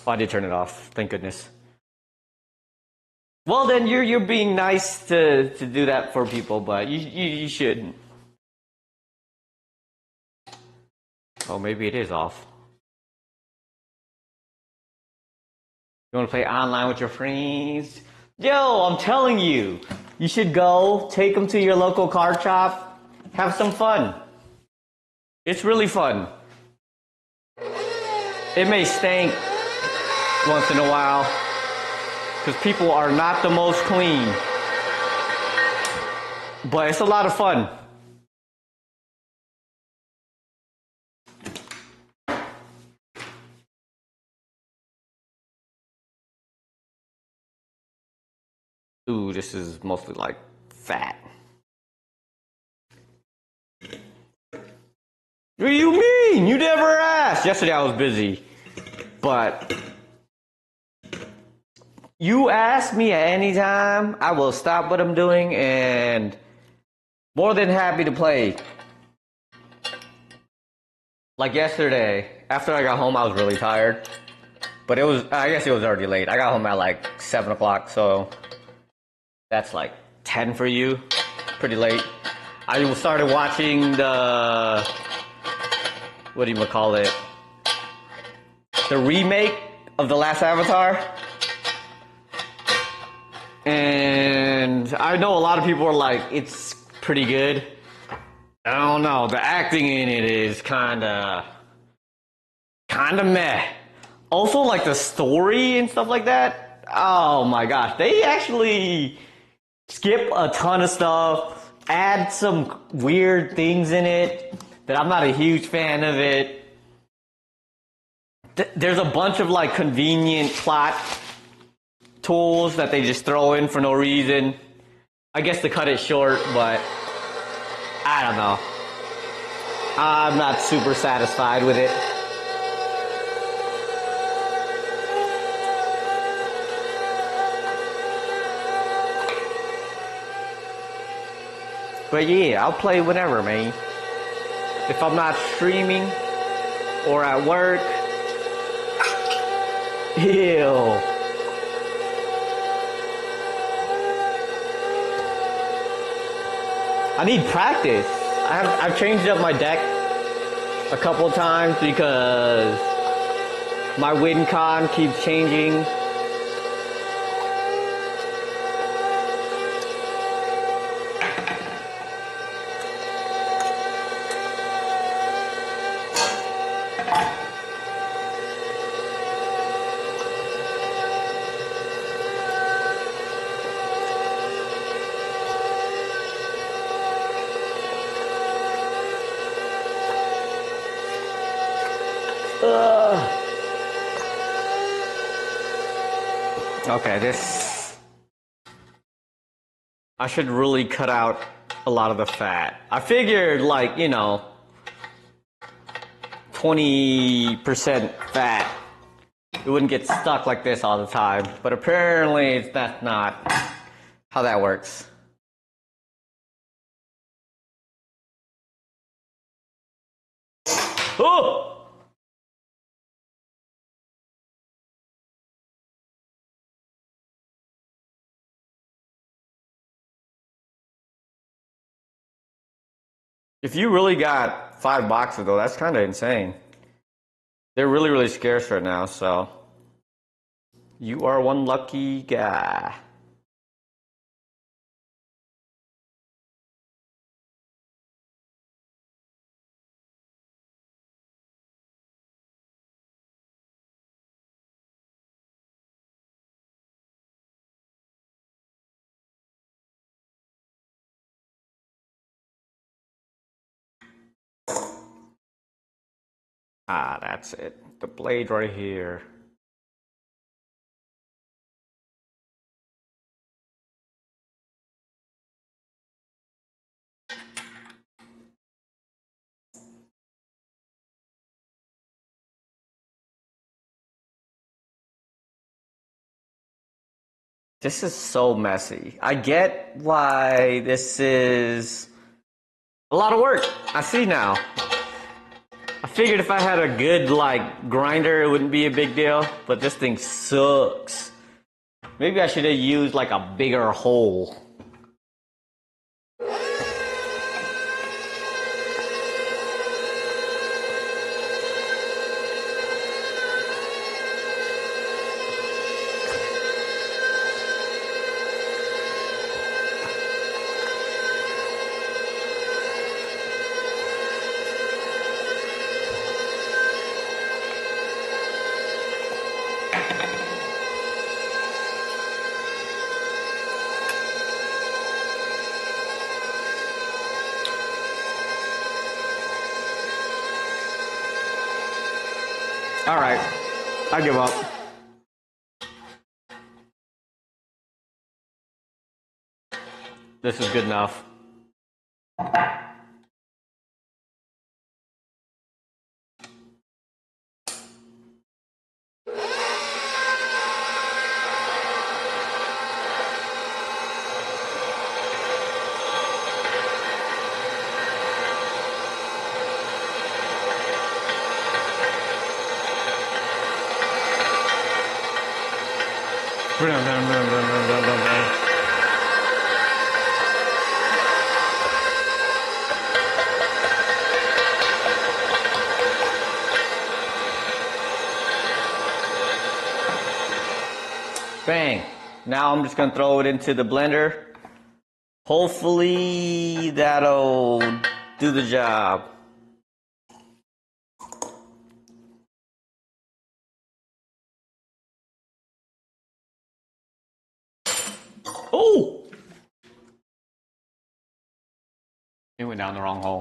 S1: oh, I did turn it off. Thank goodness. Well, then you're being nice to do that for people, but you shouldn't. Oh, maybe it is off. You want to play online with your friends? Yo, I'm telling you, you should go, take them to your local card shop, have some fun. It's really fun. It may stink once in a while, because people are not the most clean. But it's a lot of fun. Ooh, this is mostly like fat. What do you mean? You never asked. Yesterday I was busy. But You ask me at any time, I will stop what I'm doing and more than happy to play. Like yesterday, after I got home, I was really tired. But I guess it was already late. I got home at like 7 o'clock, so that's like 10 for you. Pretty late. I started watching what do you call it? The remake of The Last Avatar. And I know a lot of people are like, it's pretty good. I don't know. The acting in it is kinda meh. Also, like the story and stuff like that. Oh my gosh, they actually skip a ton of stuff, add some weird things in it that I'm not a huge fan of it. There's a bunch of like convenient plot tools that they just throw in for no reason. I guess to cut it short, but I don't know. I'm not super satisfied with it. But yeah, I'll play whenever, man. If I'm not streaming or at work. Ew. I need practice. I've changed up my deck a couple of times because my win con keeps changing. Okay, I should really cut out a lot of the fat. I figured, like, 20% fat. It wouldn't get stuck like this all the time. But apparently, that's not how that works. Oh! If you really got 5 boxes, though, that's kind of insane. They're really, really scarce right now, so you are one lucky guy. Ah, that's it. The blade right here. This is so messy. I get why this is a lot of work. I see now. I figured if I had a good, like, grinder, it wouldn't be a big deal, but this thing sucks. Maybe I should have used, like, a bigger hole. All right, I give up. This is good enough. Bang. Now I'm just gonna throw it into the blender. Hopefully that'll do the job. Oh! It went down the wrong hole.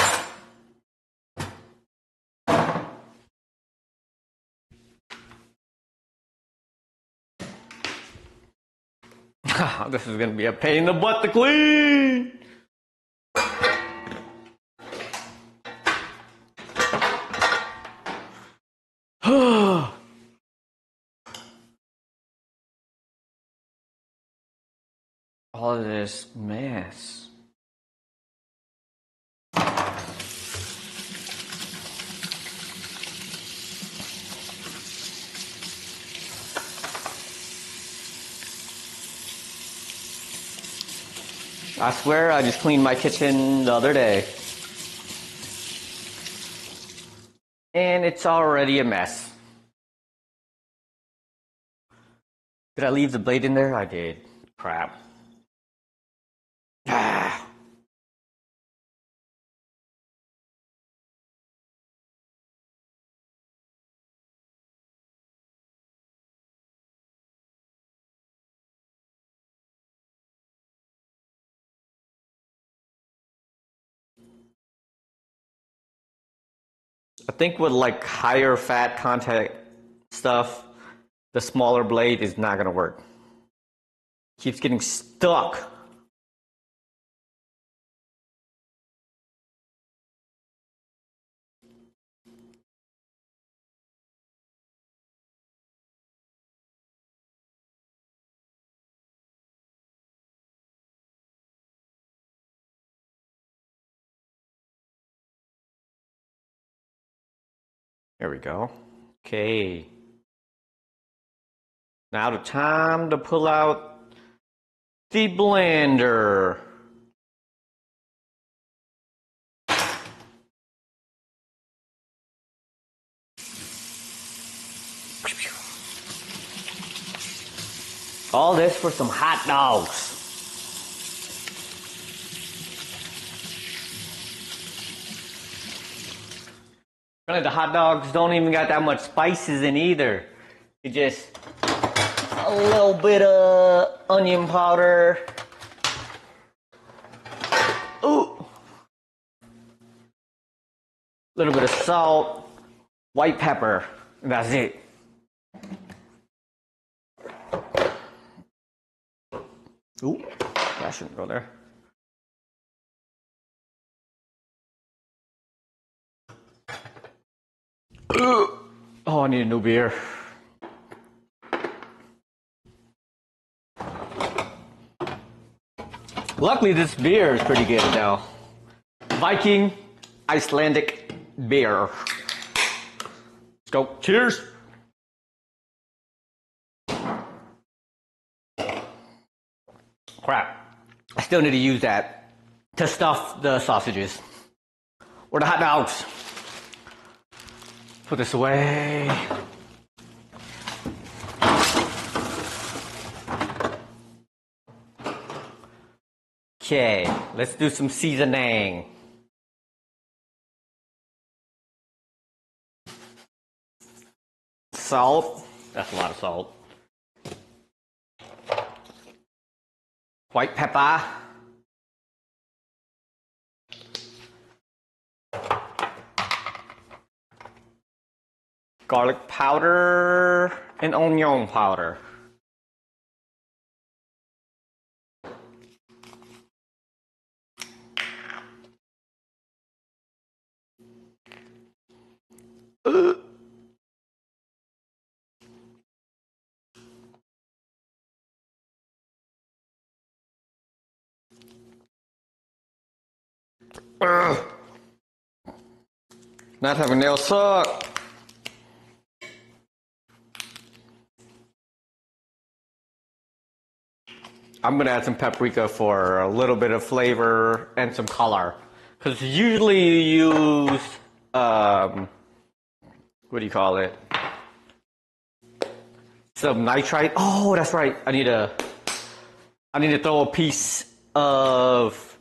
S1: This is gonna be a pain in the butt to clean. All of this mess. I swear I just cleaned my kitchen the other day. And it's already a mess. Did I leave the blade in there? I did. Crap. Ah. I think with like higher fat content stuff, the smaller blade is not gonna work. Keeps getting stuck. There we go. Okay. Now the time to pull out the blender. All this for some hot dogs. Really, the hot dogs don't even got that much spices in either. You just a little bit of onion powder. Ooh. A little bit of salt, white pepper, and that's it. Ooh, that shouldn't go there. Oh, I need a new beer. Luckily, this beer is pretty good now. Viking Icelandic beer. Let's go. Cheers. Crap. I still need to use that to stuff the sausages or the hot dogs. Put this away. Okay, let's do some seasoning. Salt. That's a lot of salt. White pepper. Garlic powder and onion powder. Not having nails suck. I'm gonna add some paprika for a little bit of flavor and some color. Because usually you use, what do you call it? Some nitrite. Oh, that's right. I need to throw a piece of,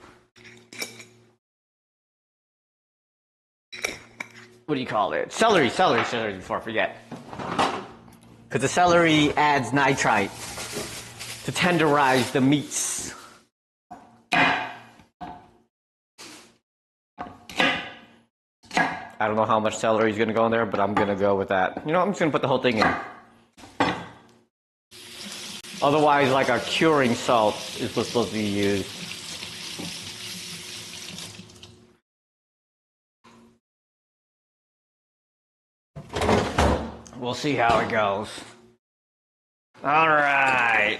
S1: what do you call it? Celery before I forget. Because the celery adds nitrite to tenderize the meats. I don't know how much celery is gonna go in there, but I'm gonna go with that. You know, I'm just gonna put the whole thing in. Otherwise, like a curing salt is what's supposed to be used. We'll see how it goes. All right.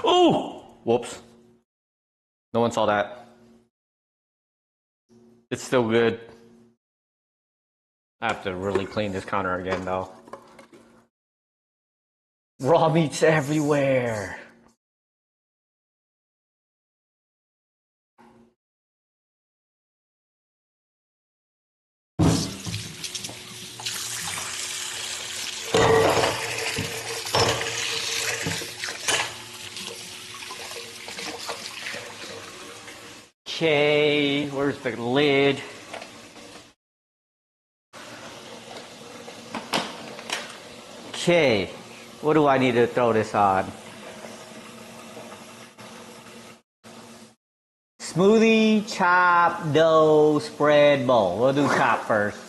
S1: Ooh! Whoops. No one saw that. It's still good. I have to really clean this counter again, though. Raw meats everywhere. Okay, where's the lid? Okay, what do I need to throw this on? Smoothie, chop, dough, spread, bowl. We'll do chop first.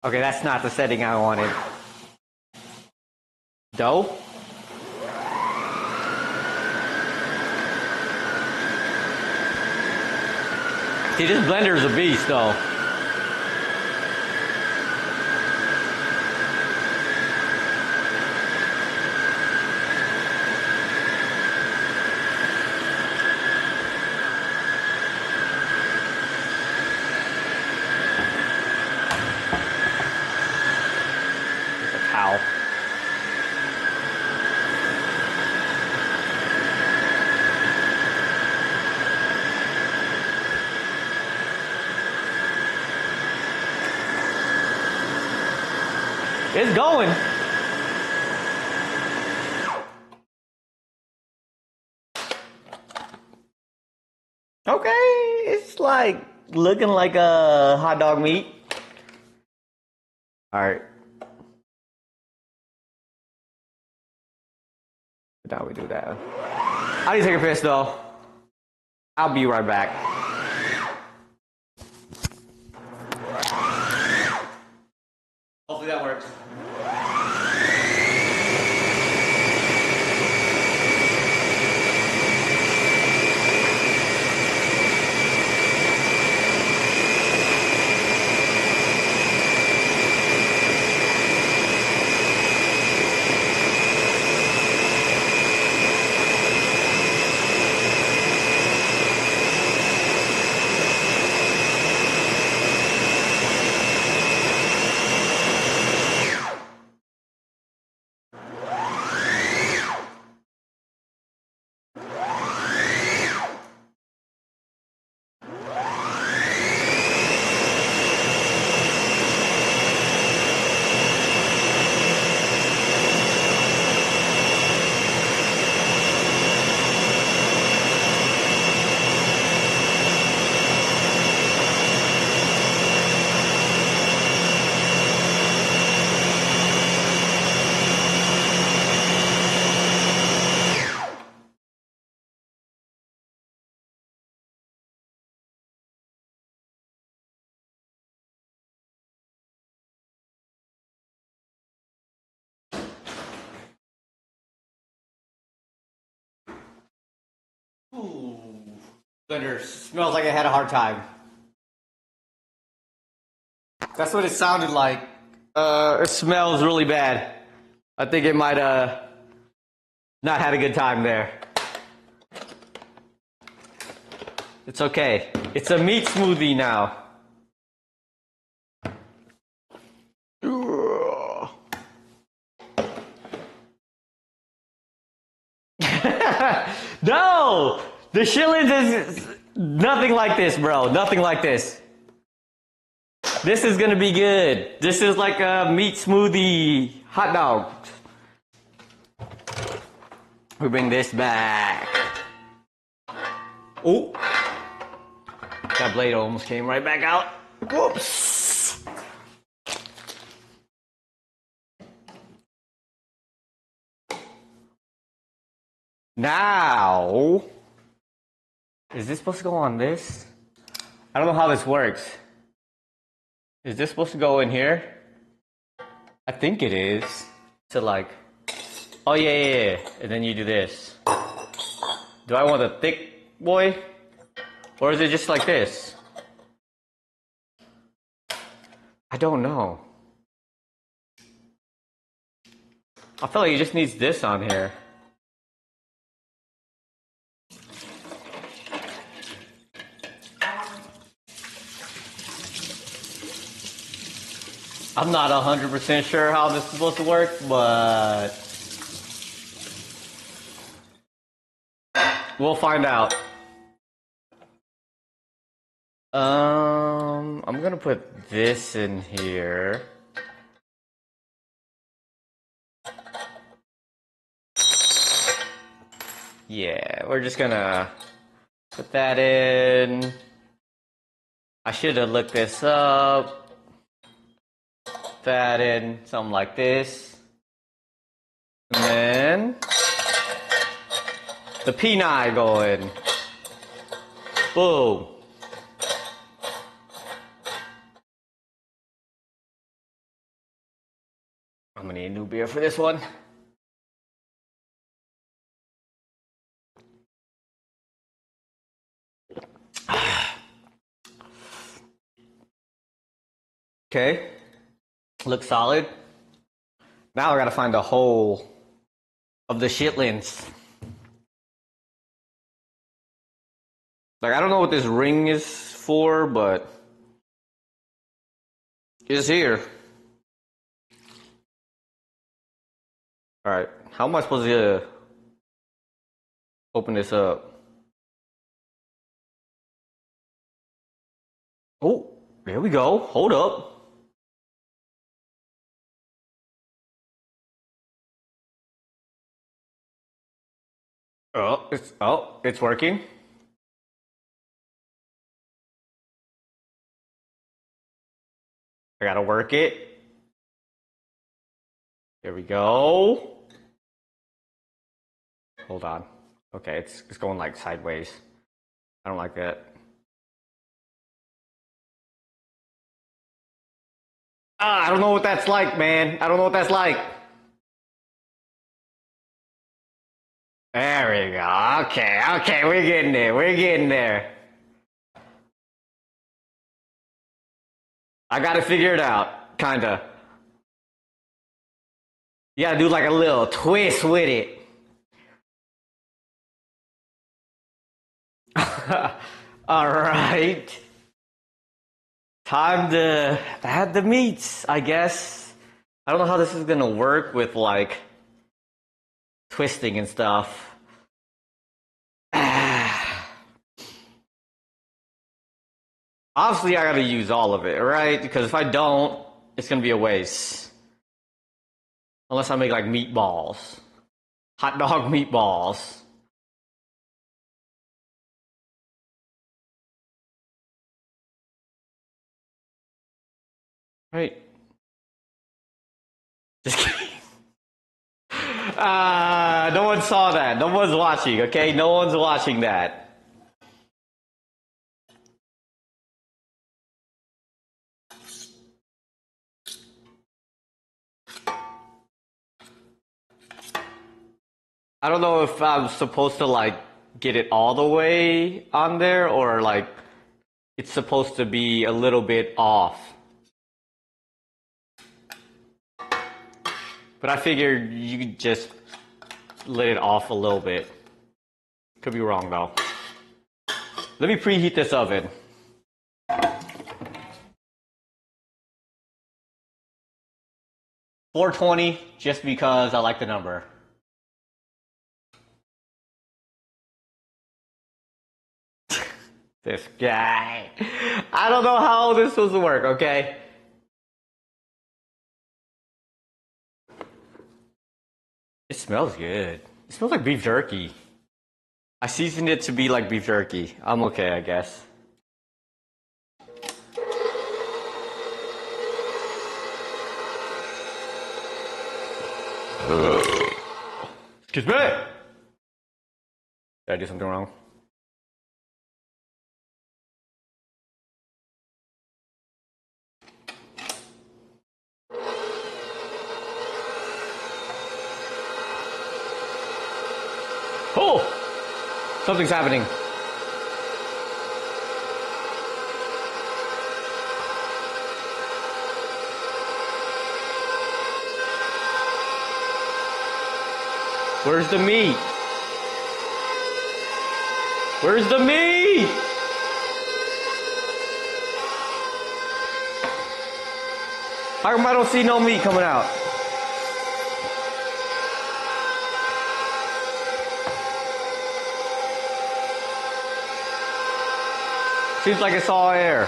S1: Okay, that's not the setting I wanted. Dough? See, this blender is a beast, though. Ow. It's going. Okay, it's like looking like a hot dog meat. All right. Now we do that. I need to take a piss though. I'll be right back. Hopefully that works. Ooh, blender smells like it had a hard time. That's what it sounded like. It smells really bad. I think it might not had a good time there. It's okay. It's a meat smoothie now. The shillings is nothing like this, bro. Nothing like this. This is gonna be good. This is like a meat smoothie hot dog. We bring this back. Oh, that blade almost came right back out. Whoops. Now, is this supposed to go on this? I don't know how this works. Is this supposed to go in here? I think it is. So like, oh yeah. And then you do this. Do I want a thick boy? Or is it just like this? I don't know. I feel like it just needs this on here. I'm not 100% sure how this is supposed to work, but we'll find out. I'm gonna put this in here. Yeah, we're just gonna put that in. I should have looked this up. That in, something like this. And then the peni going. Boom. I'm gonna need a new beer for this one. Okay. Looks solid. Now I gotta find the hole of the shitlins. Like, I don't know what this ring is for, but it's here. Alright, how am I supposed to open this up? Oh, there we go. Hold up. It's working. I gotta work it. There we go. Hold on. Okay, it's going like sideways. I don't like that. I don't know what that's like, man. I don't know what that's like. There we go. Okay, we're getting there. We're getting there. I gotta figure it out, kinda. You gotta do like a little twist with it. Alright. Time to add the meats, I guess. I don't know how this is gonna work with like twisting and stuff. Obviously, I gotta use all of it, right? Because if I don't, it's gonna be a waste. Unless I make like meatballs. Hot dog meatballs. Right. Just kidding. No one saw that. No one's watching, okay? No one's watching that. I don't know if I'm supposed to like get it all the way on there or like it's supposed to be a little bit off. But I figured you could just let it off a little bit. Could be wrong though. Let me preheat this oven. 420, just because I like the number. This guy. I don't know how this was supposed to work, okay? It smells good. It smells like beef jerky. I seasoned it to be like beef jerky. I'm okay, I guess. Excuse me! Did I do something wrong? Oh! Something's happening. Where's the meat? Where's the meat? How come I don't see no meat coming out? Seems like it's all air.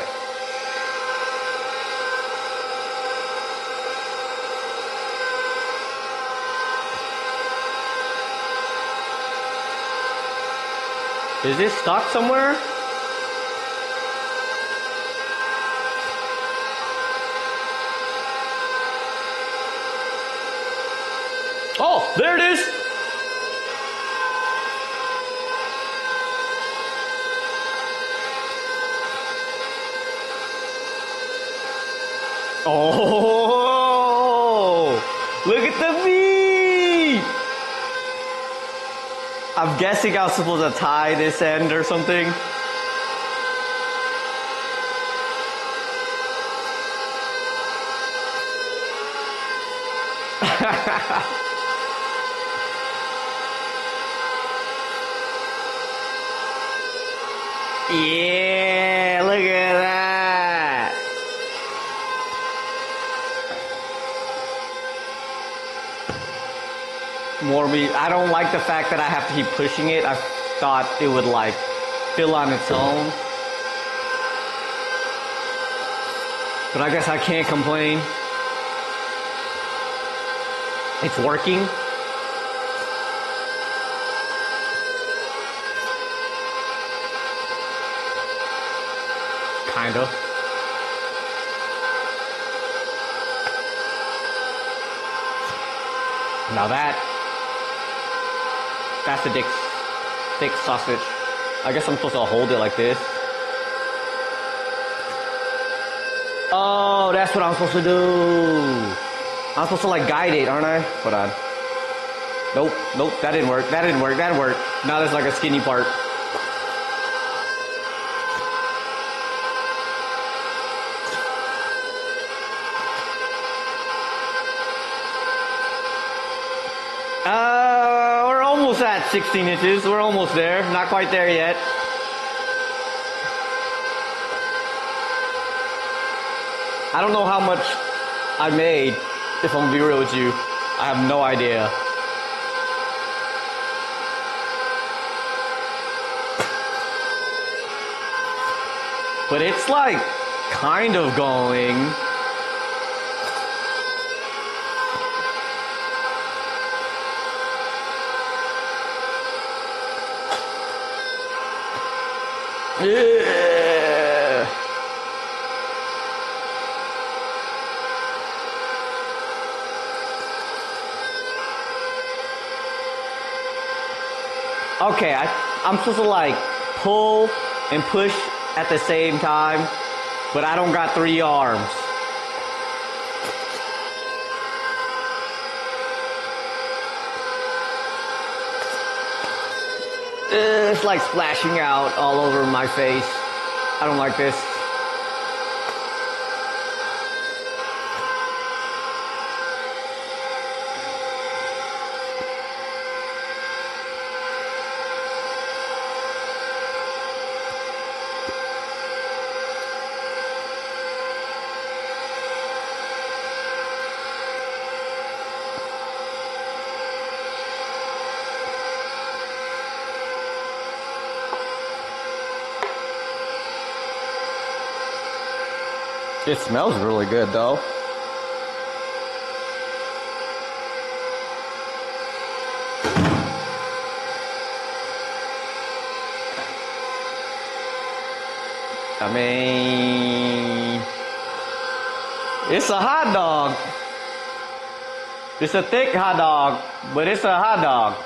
S1: Is this stuck somewhere? Oh, there it is! Oh, look at the meat! I'm guessing I was supposed to tie this end or something. Yeah, look at that. More meat. I don't like the fact that I have to keep pushing it. I thought it would like fill on its own. But I guess I can't complain. It's working. Kind of. Now that's the thick sausage. I guess I'm supposed to hold it like this. Oh, that's what I'm supposed to do. I'm supposed to like guide it, aren't I? Hold on. Nope, that didn't work. That didn't work. Now there's like a skinny part. We're almost at 16 inches. We're almost there. Not quite there yet. I don't know how much I made, if I'm gonna be real with you. I have no idea. But it's like kind of going. Yeah. Okay, I'm supposed to like pull and push at the same time, but I don't got 3 arms. It's like splashing out all over my face. I don't like this. It smells really good though. I mean, it's a hot dog. It's a thick hot dog, but it's a hot dog.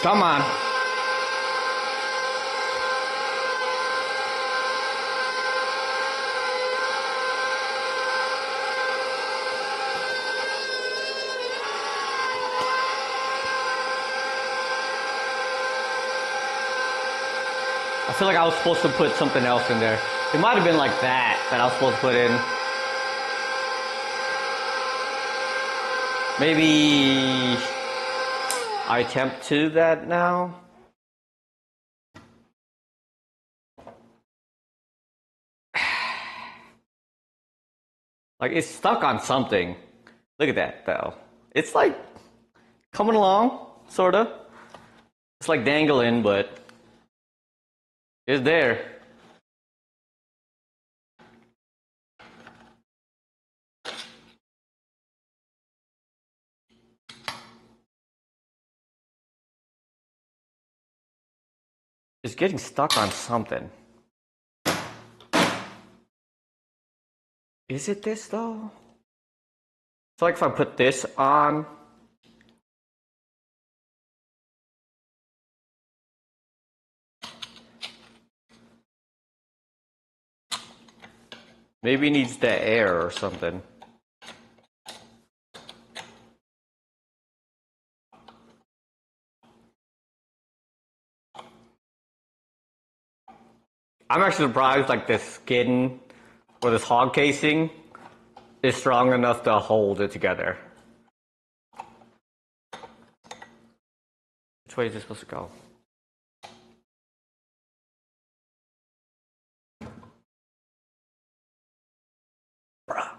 S1: Come on. I feel like I was supposed to put something else in there. It might have been like that I was supposed to put in. Maybe I attempt to that now. Like it's stuck on something. Look at that though. It's like coming along, sorta. It's like dangling, but it's there. It's getting stuck on something. Is it this though? It's like if I put this on. Maybe it needs the air or something. I'm actually surprised like the skin or this hog casing is strong enough to hold it together. Which way is this supposed to go? Bruh.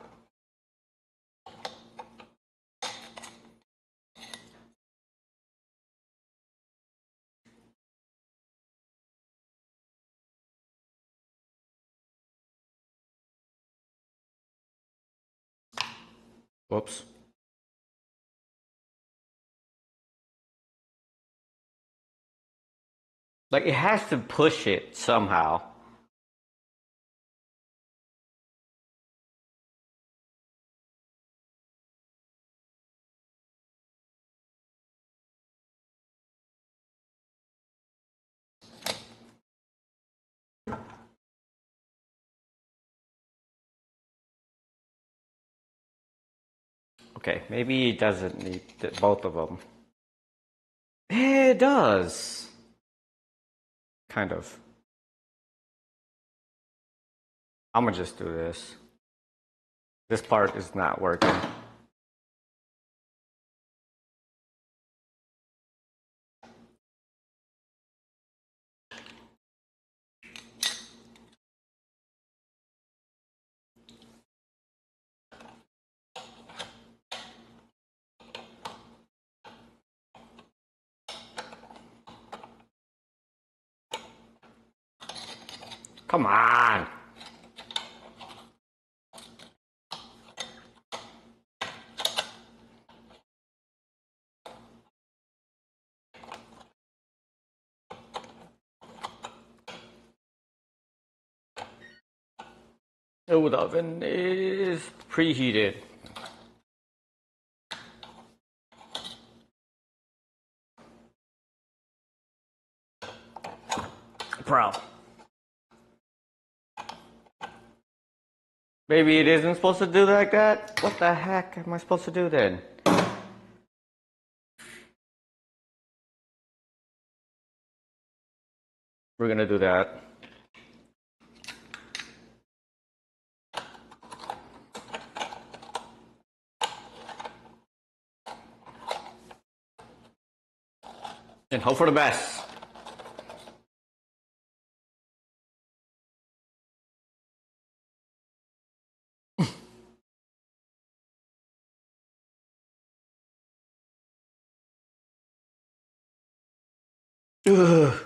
S1: Whoops. Like it has to push it somehow. Okay, maybe it doesn't need both of them. It does. Kind of. I'm gonna just do this. This part is not working. Come on. Oh, the oven is preheated. Bro. Maybe it isn't supposed to do like that? What the heck am I supposed to do then? We're gonna do that. And hope for the best. Ugh.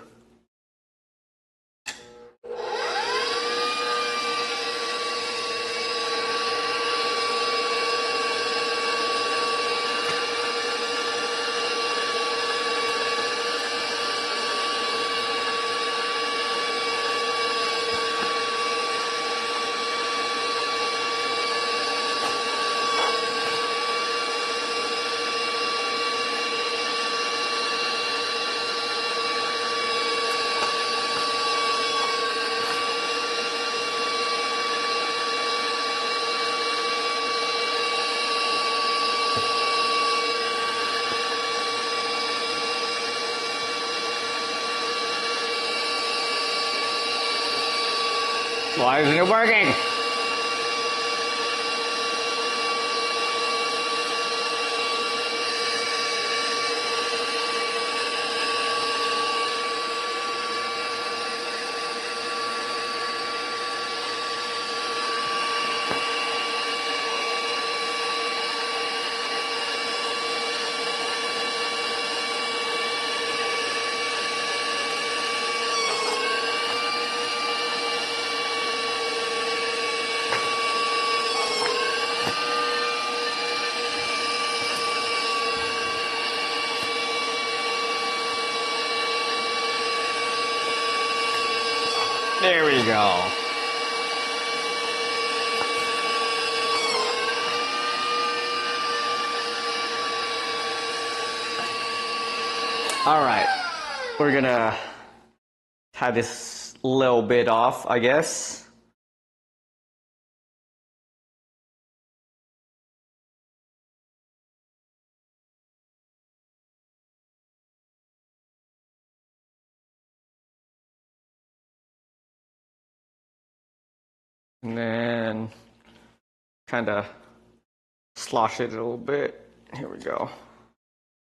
S1: Why isn't it working? There we go. All right, we're gonna have this little bit off, I guess. And then kind of slosh it a little bit. Here we go.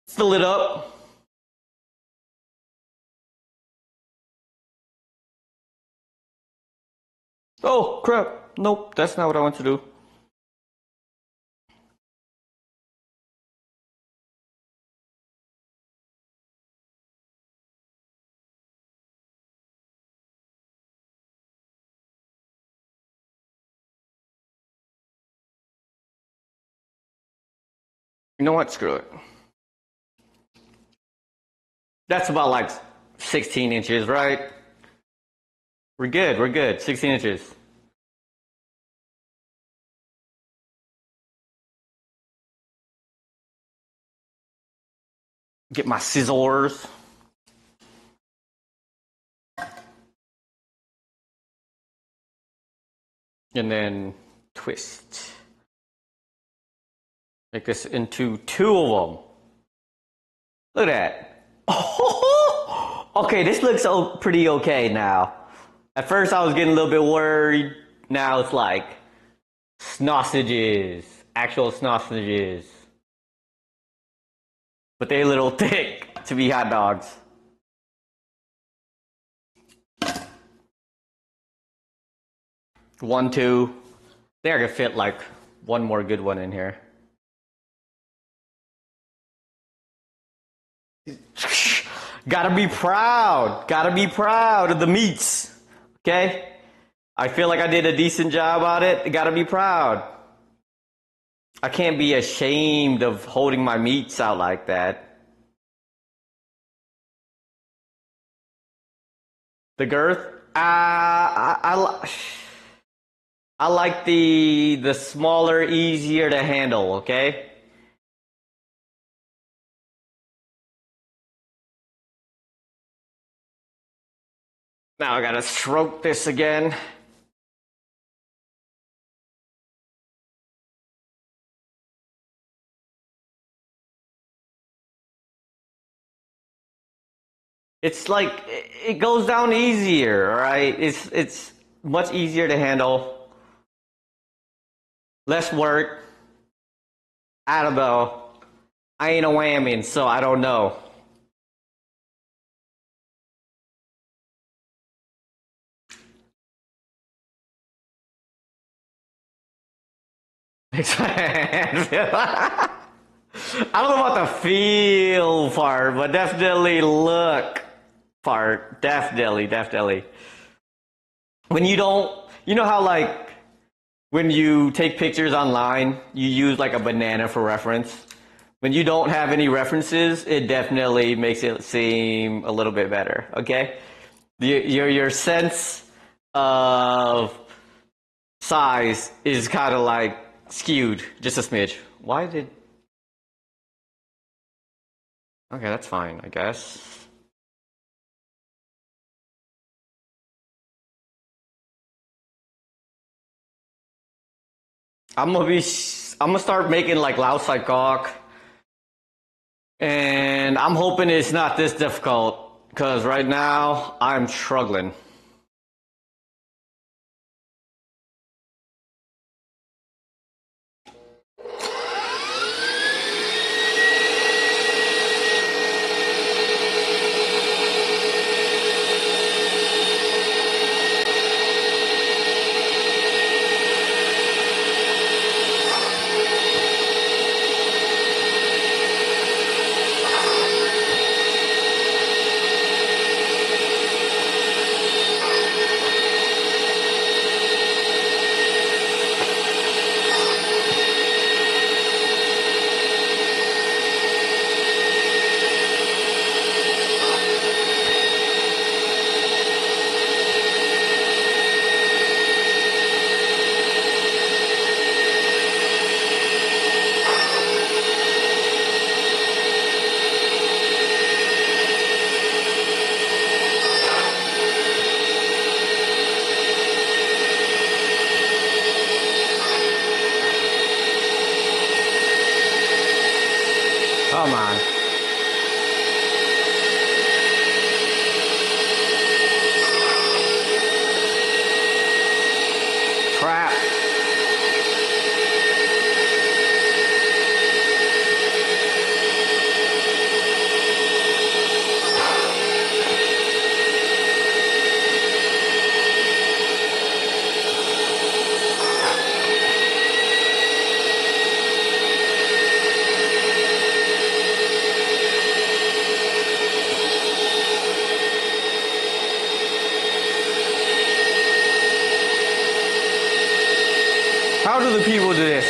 S1: Fill it up. Oh, crap. Nope, that's not what I want to do. You know what? Screw it. That's about like 16 inches, right? We're good, we're good. 16 inches. Get my scissors. And then twist. Make this into 2 of them. Look at that. Oh, okay, this looks pretty okay now. At first I was getting a little bit worried. Now it's like sausages, actual sausages. But they're a little thick to be hot dogs. One, two. I think I could fit like one more good one in here. Gotta be proud. Gotta be proud of the meats. Okay? I feel like I did a decent job on it. Gotta be proud. I can't be ashamed of holding my meats out like that. The girth? I like the smaller, easier to handle, okay? Now I gotta stroke this again. It's like it goes down easier, right? It's much easier to handle. Less work. I don't know. I ain't a whamming, so I don't know. I don't know about the feel part, but definitely look. part. Definitely, definitely. When you don't, you know how like when you take pictures online, you use like a banana for reference. When you don't have any references, it definitely makes it seem a little bit better. Okay, your sense of size is kind of like skewed, just a smidge. Why did? Okay, that's fine, I guess. I'm gonna start making like Lao Sai Kok, and I'm hoping it's not this difficult because right now I'm struggling. Come on. Crap. How do the people do this?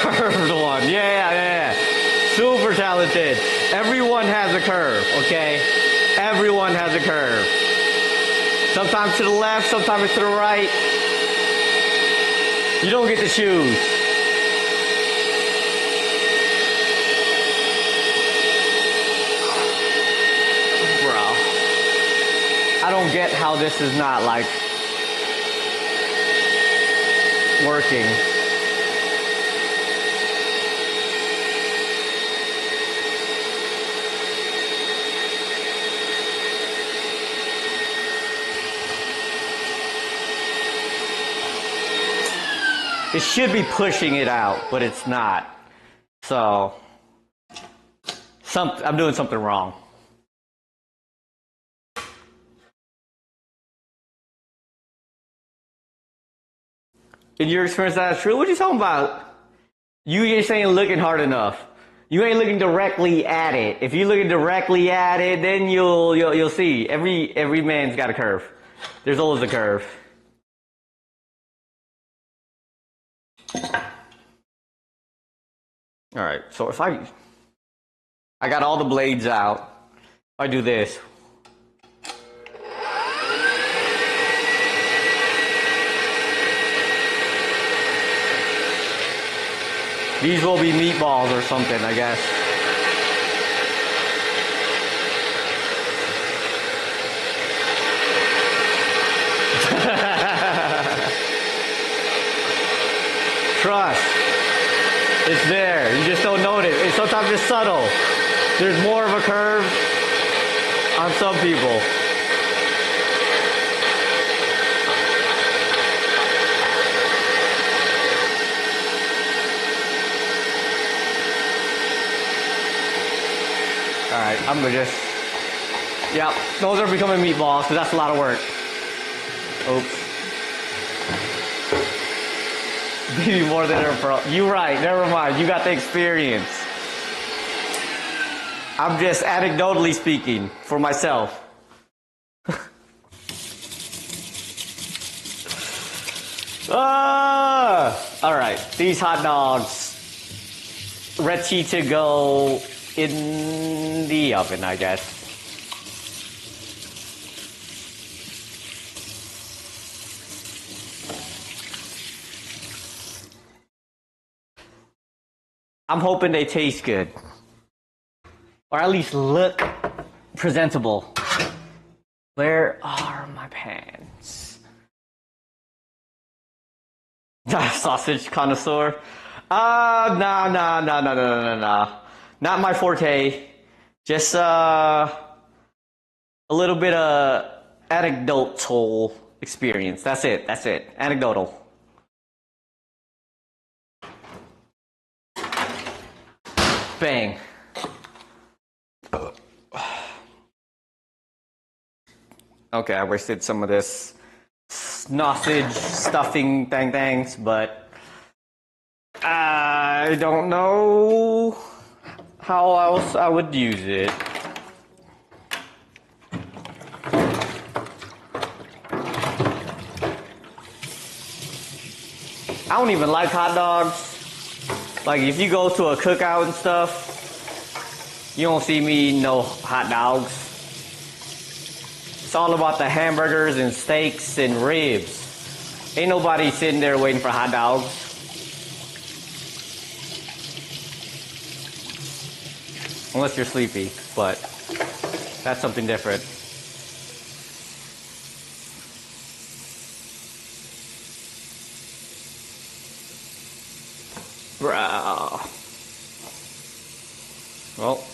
S1: Curved one. Yeah. Super talented. Everyone has a curve, okay? Everyone has a curve. Sometimes to the left, sometimes to the right. You don't get to choose. Bro. I don't get how this is not like working. It should be pushing it out, but it's not. So, I'm doing something wrong. In your experience, that's true. What are you talking about? You ain't saying looking hard enough. You ain't looking directly at it. If you're looking directly at it, then you'll see. Every man's got a curve. There's always a curve. All right. So if I got all the blades out. If I do this. These will be meatballs or something, I guess. Trust. It's there. You just don't notice. It's sometimes it's subtle. There's more of a curve on some people. Alright, I'm gonna just... Yeah, those are becoming meatballs, because that's a lot of work. Oops. Maybe more than a pro. You're right, never mind. You got the experience. I'm just anecdotally speaking for myself. Alright, these hot dogs. Ready to go in the oven, I guess. I'm hoping they taste good. Or at least look presentable. Where are my pants? Sausage connoisseur? Nah. Not my forte. Just a little bit of anecdotal experience. That's it. Anecdotal. Bang. Okay, I wasted some of this sausage stuffing thangs, but I don't know how else I would use it. I don't even like hot dogs. Like, if you go to a cookout and stuff, you don't see me eating no hot dogs. It's all about the hamburgers and steaks and ribs. Ain't nobody sitting there waiting for hot dogs. Unless you're sleepy, but that's something different. Bro. Well.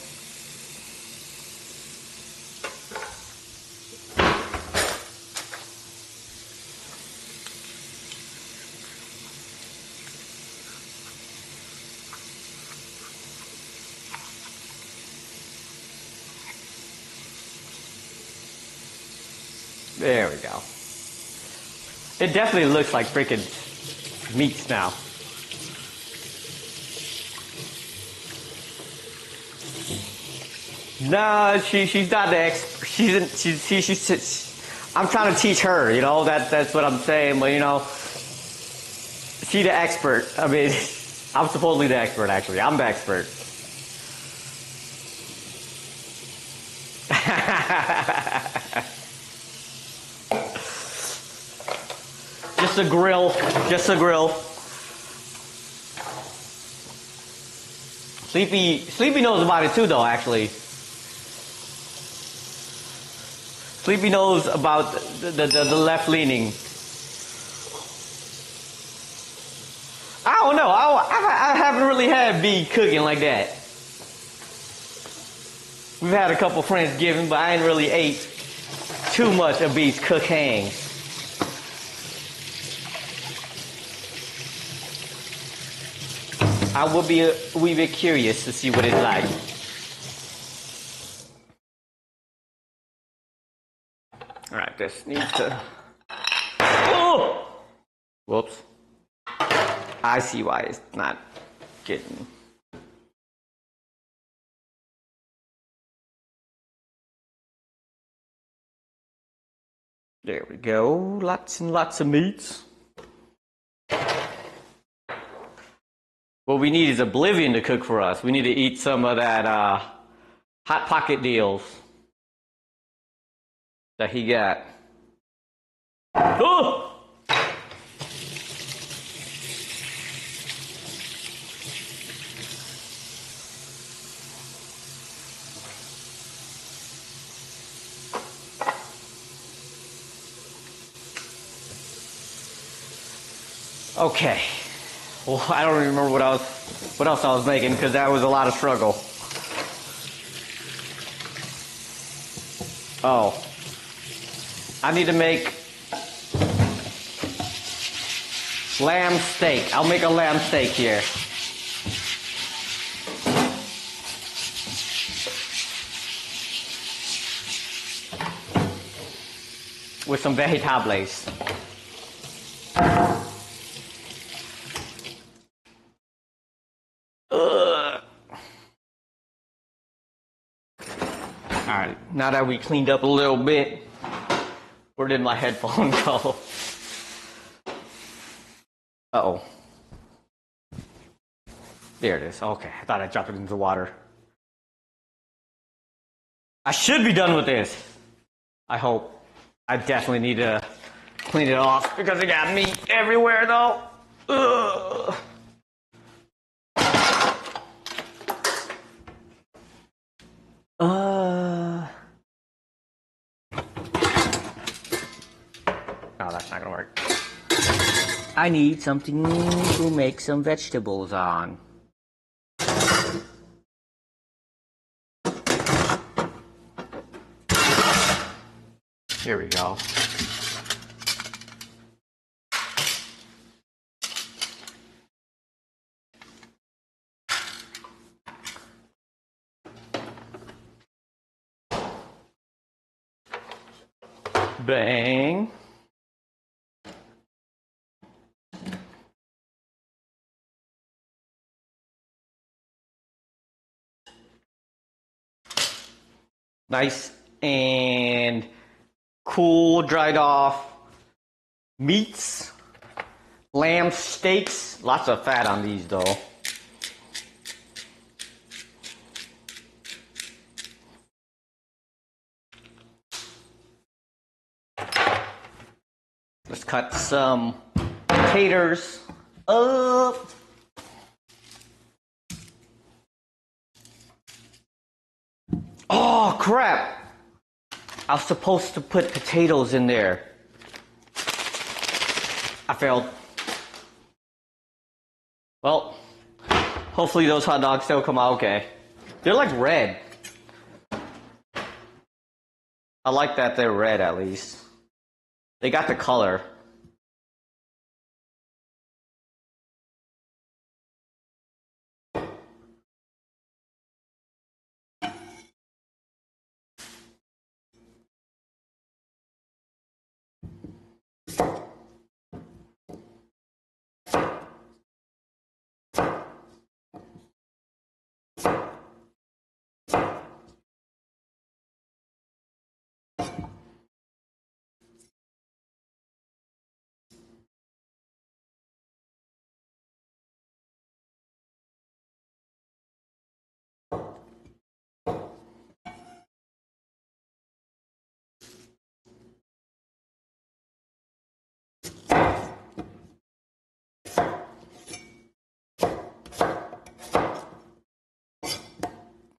S1: There we go. It definitely looks like freaking meats now. No, she's not the expert. I'm trying to teach her, you know, that's what I'm saying, but you know, she's the expert. I mean, I'm supposedly the expert, actually. I'm the expert. Just a grill. Sleepy knows about it too, though, actually. Sleepy knows about the left leaning. I don't know. I haven't really had B cooking like that. We've had a couple Friendsgiving, but I ain't really ate too much of B's cooking. I would be a wee bit curious to see what it's like. Alright, this needs to... Oh! Whoops. I see why it's not getting... There we go. Lots and lots of meats. What we need is Oblivion to cook for us. We need to eat some of that Hot Pocket deals that he got. Oh! Okay. Well, I don't remember what else I was making because that was a lot of struggle. Oh. I need to make lamb steak. I'll make a lamb steak here. With some vegetables. Alright, now that we cleaned up a little bit, where did my headphone go? Uh-oh. There it is. Okay, I thought I dropped it into the water. I should be done with this. I hope. I definitely need to clean it off because it got meat everywhere though. Ugh. No, that's not gonna work. I need something to make some vegetables on. Here we go. Bang. Nice and cool, dried off meats, lamb steaks. Lots of fat on these though. Let's cut some potatoes up. Oh crap! I was supposed to put potatoes in there. I failed. Well, hopefully those hot dogs still come out okay. They're like red. I like that they're red at least. They got the color.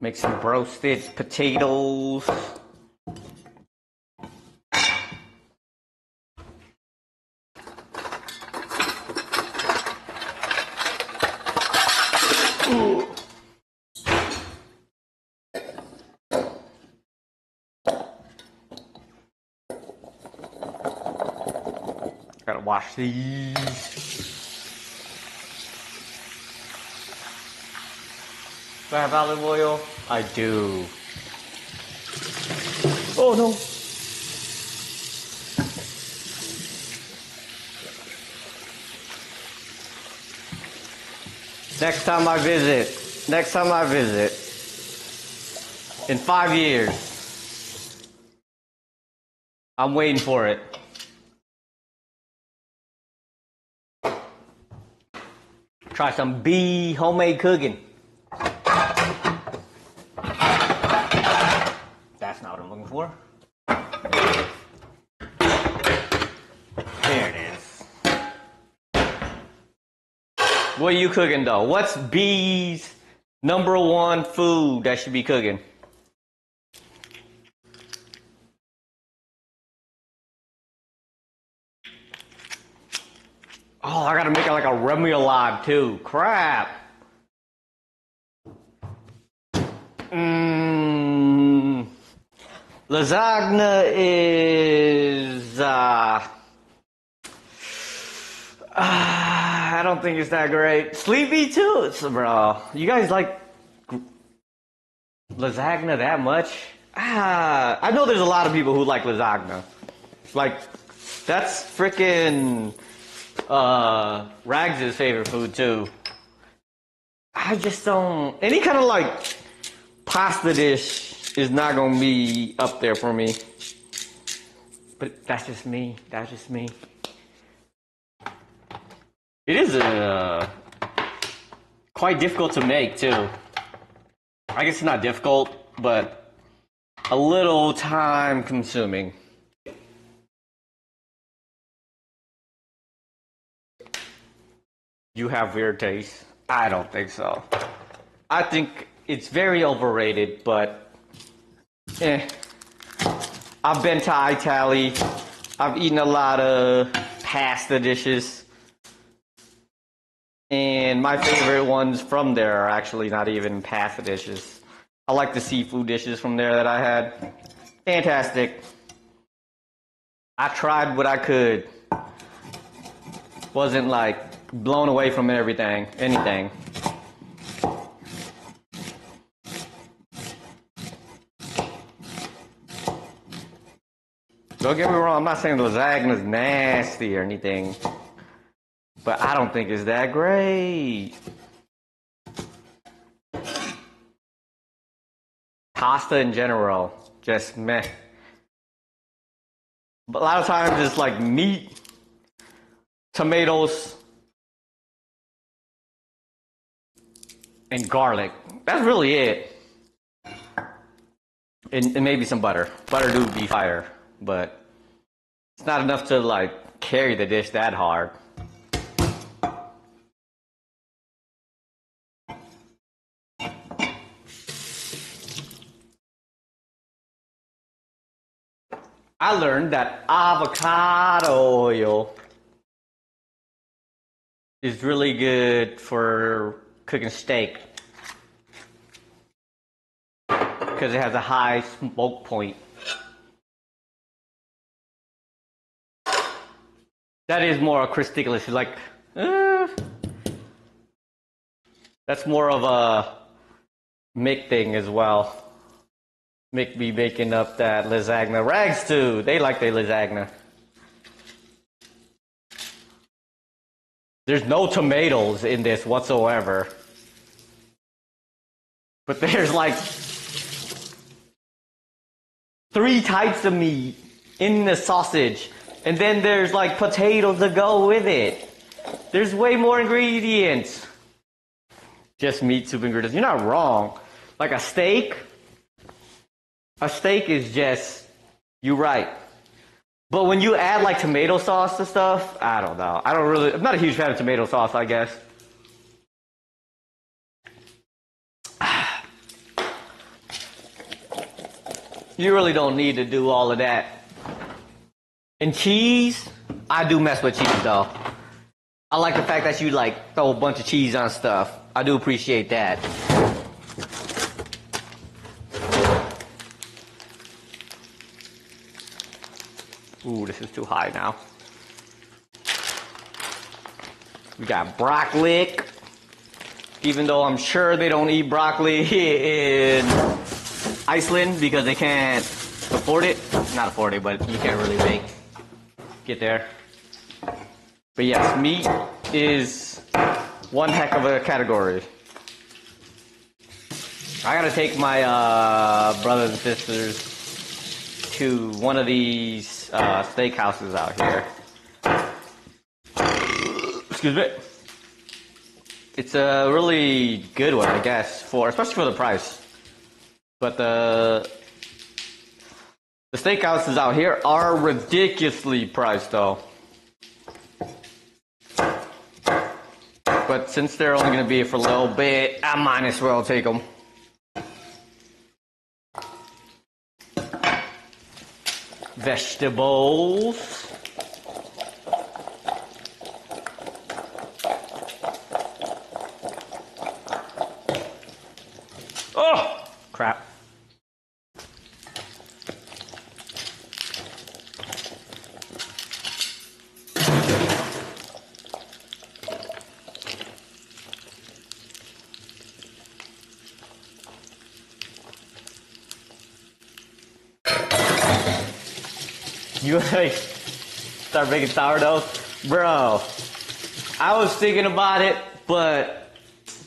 S1: Make some roasted potatoes. Ooh. Gotta wash these. Do I have olive oil? I do. Oh no. Next time I visit, in 5 years, I'm waiting for it. Try some homemade cooking. That's not what I'm looking for. There it is. What are you cooking though? What's B's #1 food that should be cooking? Oh, I gotta make it like a remoulade too. Crap. Lasagna is I don't think it's that great. Sleepy too, bro. You guys like lasagna that much? I know there's a lot of people who like lasagna. Like, that's freaking Rags' favorite food too. I just don't. Any kind of like pasta dish is not gonna be up there for me. But that's just me. That's just me. It is quite difficult to make too. I guess it's not difficult, but a little time consuming. You have weird taste? I don't think so. I think it's very overrated, but I've been to Italy. I've eaten a lot of pasta dishes. And my favorite ones from there are actually not even pasta dishes. I like the seafood dishes from there that I had. Fantastic. I tried what I could. Wasn't like blown away from anything. Don't get me wrong, I'm not saying lasagna's nasty or anything, but I don't think it's that great. Pasta in general, just meh. But a lot of times it's like meat, tomatoes, and garlic. That's really it. And maybe some butter. Butter do be fire, but it's not enough to like carry the dish that hard. I learned that avocado oil is really good for cooking steak because it has a high smoke point. That is more a Christiculous, like, that's more of a Mick thing as well. Mick be making up that lasagna. Rags too, they like their lasagna. There's no tomatoes in this whatsoever. But there's like 3 types of meat in the sausage. And then there's like potatoes to go with it. There's way more ingredients. Just meat, soup, ingredients. You're not wrong. Like a steak is just, you're right. But when you add like tomato sauce to stuff, I don't know. I'm not a huge fan of tomato sauce, I guess. You really don't need to do all of that. And cheese, I do mess with cheese though. I like the fact that you like throw a bunch of cheese on stuff. I do appreciate that. Ooh, this is too high now. We got broccoli. even though I'm sure they don't eat broccoli in Iceland because they can't afford it. Not afford it, but you can't really get there. But yes, meat is one heck of a category. I gotta take my brothers and sisters to one of these steakhouses out here. Excuse me. It's a really good one, I guess, especially for the price. But the steakhouses out here are ridiculously priced, though. But since they're only going to be here for a little bit, I might as well take them. Vegetables. Oh, crap. You like start making sourdough? Bro, I was thinking about it, but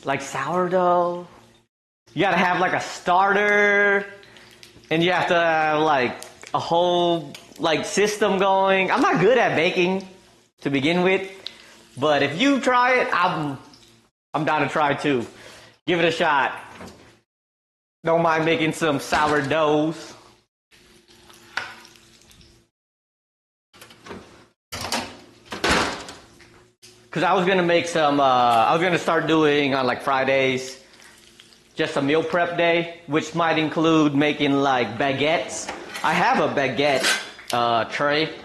S1: like sourdough, you gotta have like a starter, and you have to have like a whole like system going. I'm not good at baking to begin with, but if you try it, I'm down to try too. Give it a shot. Don't mind making some sourdoughs. Because I was going to make some, I was going to start doing on like Fridays, just a meal prep day, which might include making like baguettes. I have a baguette tray,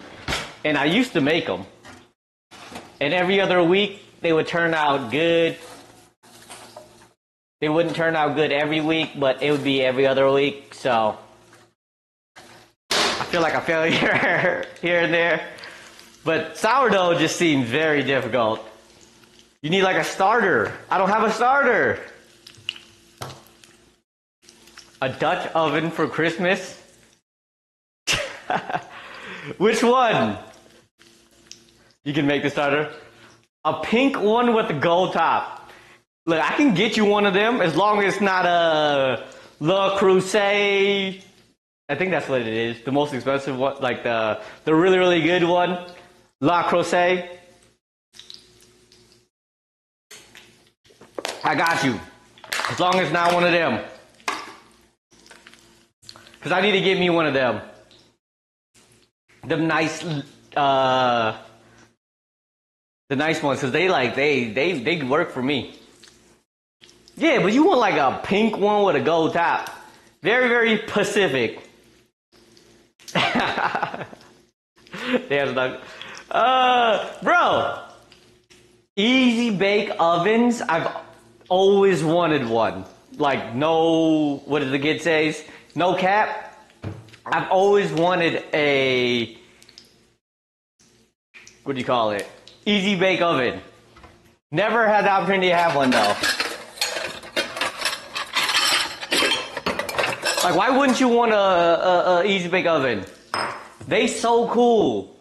S1: and I used to make them. And every other week, they would turn out good. They wouldn't turn out good every week, but it would be every other week, so I feel like a failure here and there. But sourdough just seems very difficult. You need like a starter. I don't have a starter. A Dutch oven for Christmas? Which one? You can make the starter. A pink one with the gold top. Look, I can get you one of them as long as it's not a Le Creuset. I think that's what it is. The most expensive one, like the really, really good one. La Creuset. I got you. As long as it's not one of them. Because I need to get me one of them. Them nice, the nice ones. Because they work for me. Yeah, but you want like a pink one with a gold top. Very, very Pacific. There's like... bro, easy bake ovens. I've always wanted one. Like no, what does the kid say? No cap. I've always wanted a, what do you call it? Easy bake oven. Never had the opportunity to have one though. Like why wouldn't you want a easy bake oven? They so cool.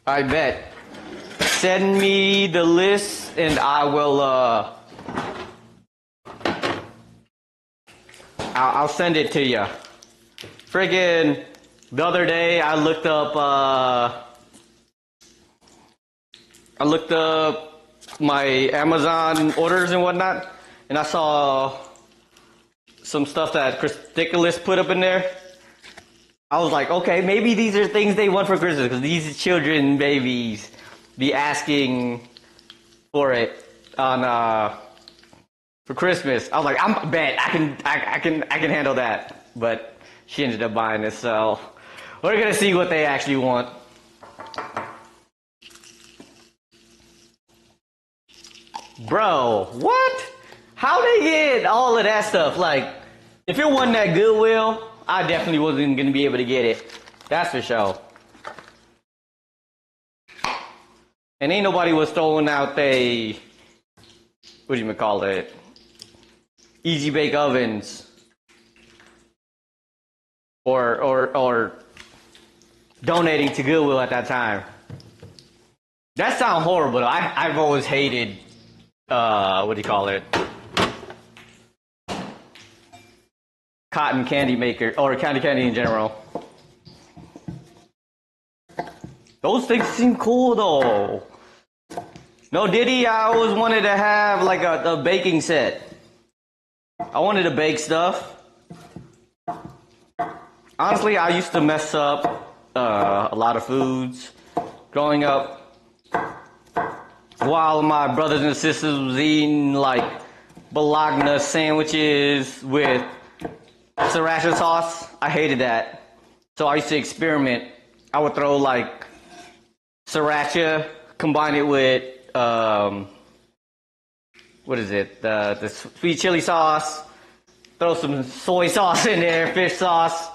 S1: I bet. Send me the list and I will, I'll send it to you. Friggin' the other day I looked up my Amazon orders and whatnot, and I saw some stuff that Chris Nicholas put up in there. I was like, okay, maybe these are things they want for Christmas, because these children, babies, be asking for it on for Christmas. I was like, I bet I can handle that. But she ended up buying it, so we're gonna see what they actually want. Bro, what? How they get all of that stuff? Like, if it wasn't that Goodwill, I definitely wasn't going to be able to get it. That's for sure. And ain't nobody was throwing out what what do you call it? Easy bake ovens. Or donating to Goodwill at that time. That sounds horrible. I've always hated what do you call it? Cotton candy maker or candy in general. Those things seem cool though. No, Diddy, I always wanted to have like a baking set. I wanted to bake stuff. Honestly, I used to mess up a lot of foods growing up. While my brothers and sisters was eating like bologna sandwiches with sriracha sauce, I hated that. So I used to experiment. I would throw like sriracha, combine it with what is it? The sweet chili sauce. Throw some soy sauce in there, fish sauce.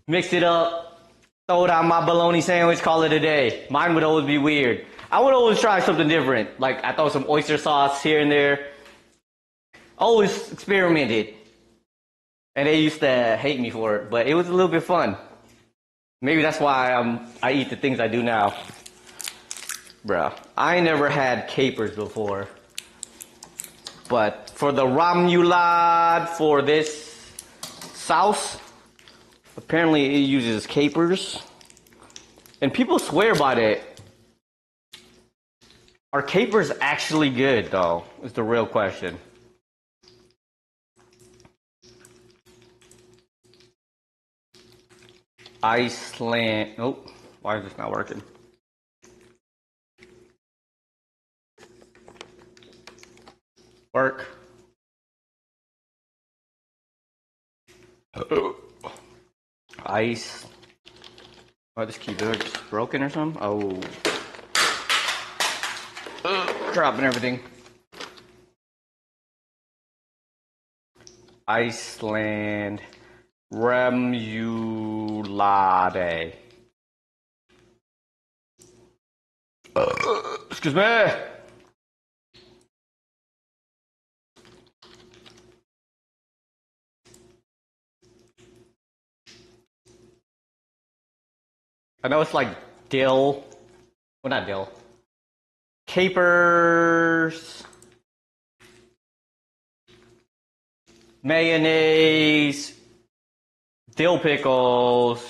S1: Mix it up. Throw it on my bologna sandwich. Call it a day. Mine would always be weird. I would always try something different. Like I throw some oyster sauce here and there. Always experimented. And they used to hate me for it, but it was a little bit fun. Maybe that's why I eat the things I do now. Bruh, I never had capers before. But for the ramulad, for this sauce, apparently it uses capers. And people swear by it. Are capers actually good, though? Is the real question. Iceland. Nope. Why is this not working? Work. Ice. Oh, this keyboard's broken or something? Oh. Dropping everything. Iceland Remulade. Excuse me. I know it's like dill. Well, not dill. Capers. Mayonnaise. Dill pickles.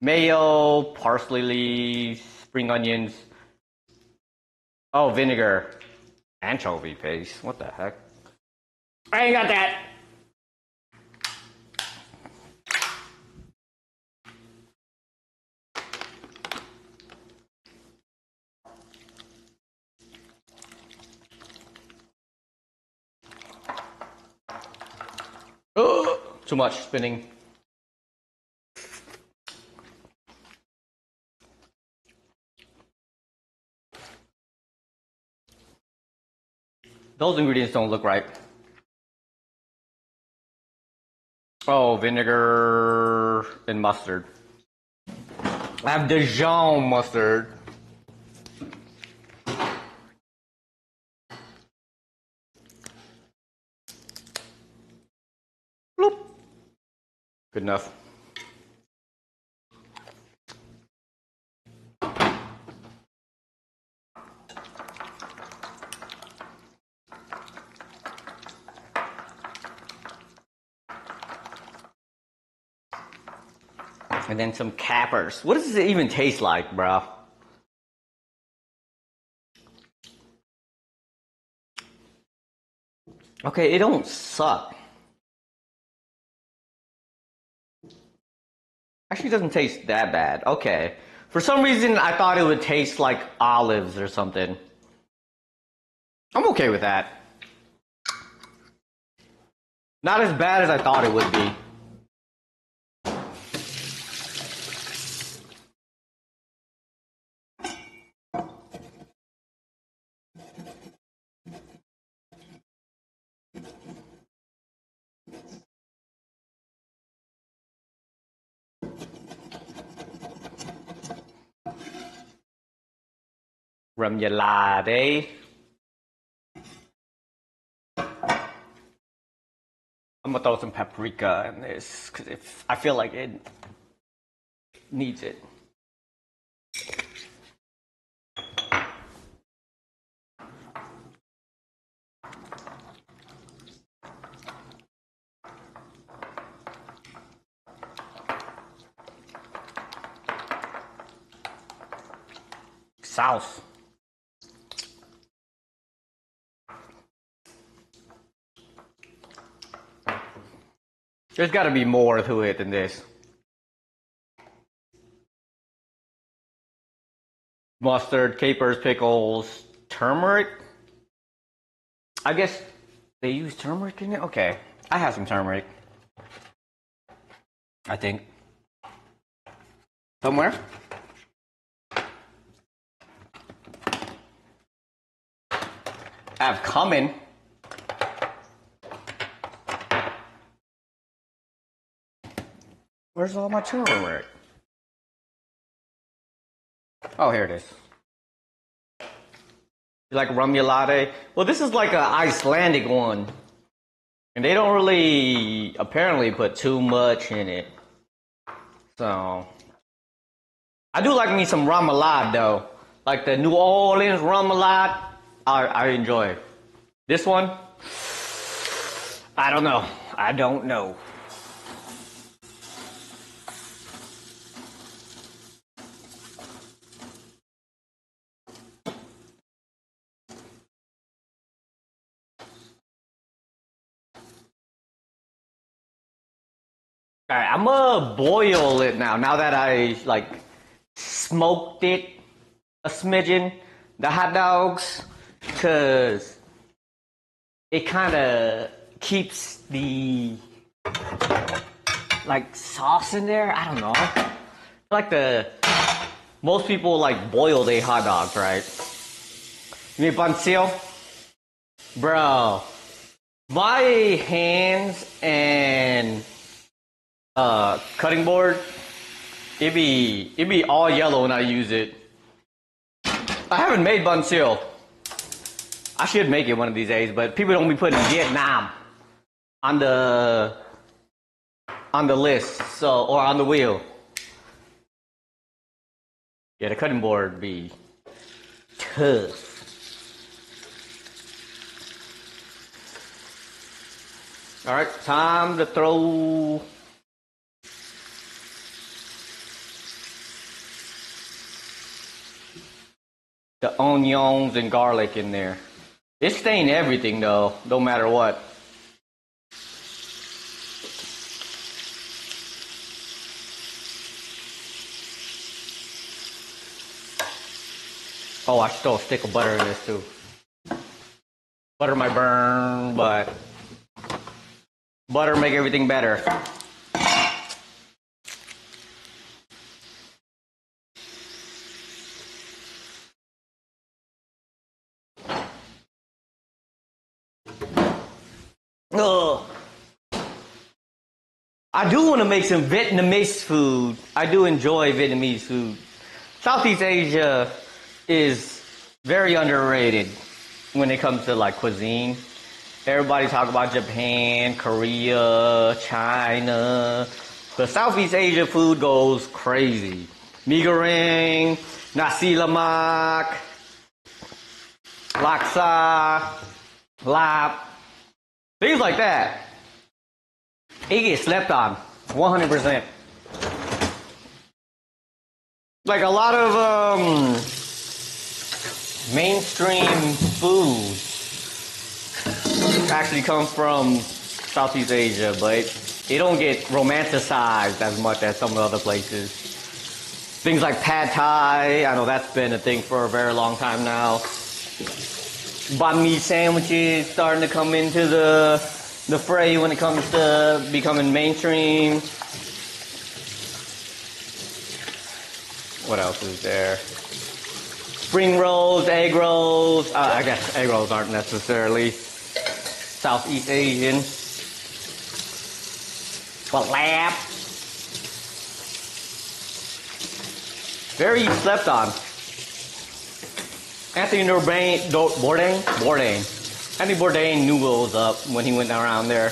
S1: Mayo. Parsley leaves. Spring onions. Oh, vinegar. Anchovy paste. What the heck? I ain't got that. Too much spinning. Those ingredients don't look right. Oh, vinegar and mustard. I have Dijon mustard. Bloop. Good enough. And then some capers. What does it even taste like, bro? Okay, it don't suck. Actually, it doesn't taste that bad. Okay. For some reason, I thought it would taste like olives or something. I'm okay with that. Not as bad as I thought it would be. Remoulade. I'm gonna throw some paprika in this because I feel like it needs it. Sauce. There's got to be more to it than this. Mustard, capers, pickles, turmeric. I guess they use turmeric in it? Okay. I have some turmeric. I think. Somewhere? I have cumin. Where's all my turmeric? Oh, here it is. You like remoulade? Well, this is like an Icelandic one. And they don't really apparently put too much in it. So I do like me some remoulade though. Like the New Orleans remoulade. I enjoy. This one? I don't know. I don't know. Alright, I'm gonna boil it now. Now that I like smoked it a smidgen, the hot dogs, cause it kind of keeps the like sauce in there. I don't know. Like most people like boil their hot dogs, right? You mean pancil? Bro, my hands and cutting board, it be all yellow when I use it. I haven't made pancil. I should make it one of these days, but people don't be putting Vietnam on the list, so or on the wheel. Yeah, the cutting board be tough. All right, time to throw the onions and garlic in there. It stain everything though, no matter what. Oh, I should throw a stick of butter in this too. Butter might burn, but butter make everything better. Ugh. I do want to make some Vietnamese food. I do enjoy Vietnamese food. Southeast Asia is very underrated when it comes to like cuisine. Everybody talk about Japan, Korea, China. But Southeast Asia food goes crazy. Mee goreng, nasi lemak, laksa, lap, things like that. It gets slept on, 100%. Like a lot of mainstream food actually comes from Southeast Asia, but it don't get romanticized as much as some of the other places. Things like pad thai, I know that's been a thing for a very long time now. Banh mi sandwiches starting to come into the fray when it comes to becoming mainstream. What else is there? Spring rolls, egg rolls. I guess egg rolls aren't necessarily Southeast Asian. But lap. Very slept on. Anthony Bourdain. Anthony Bourdain knew what was up when he went around there.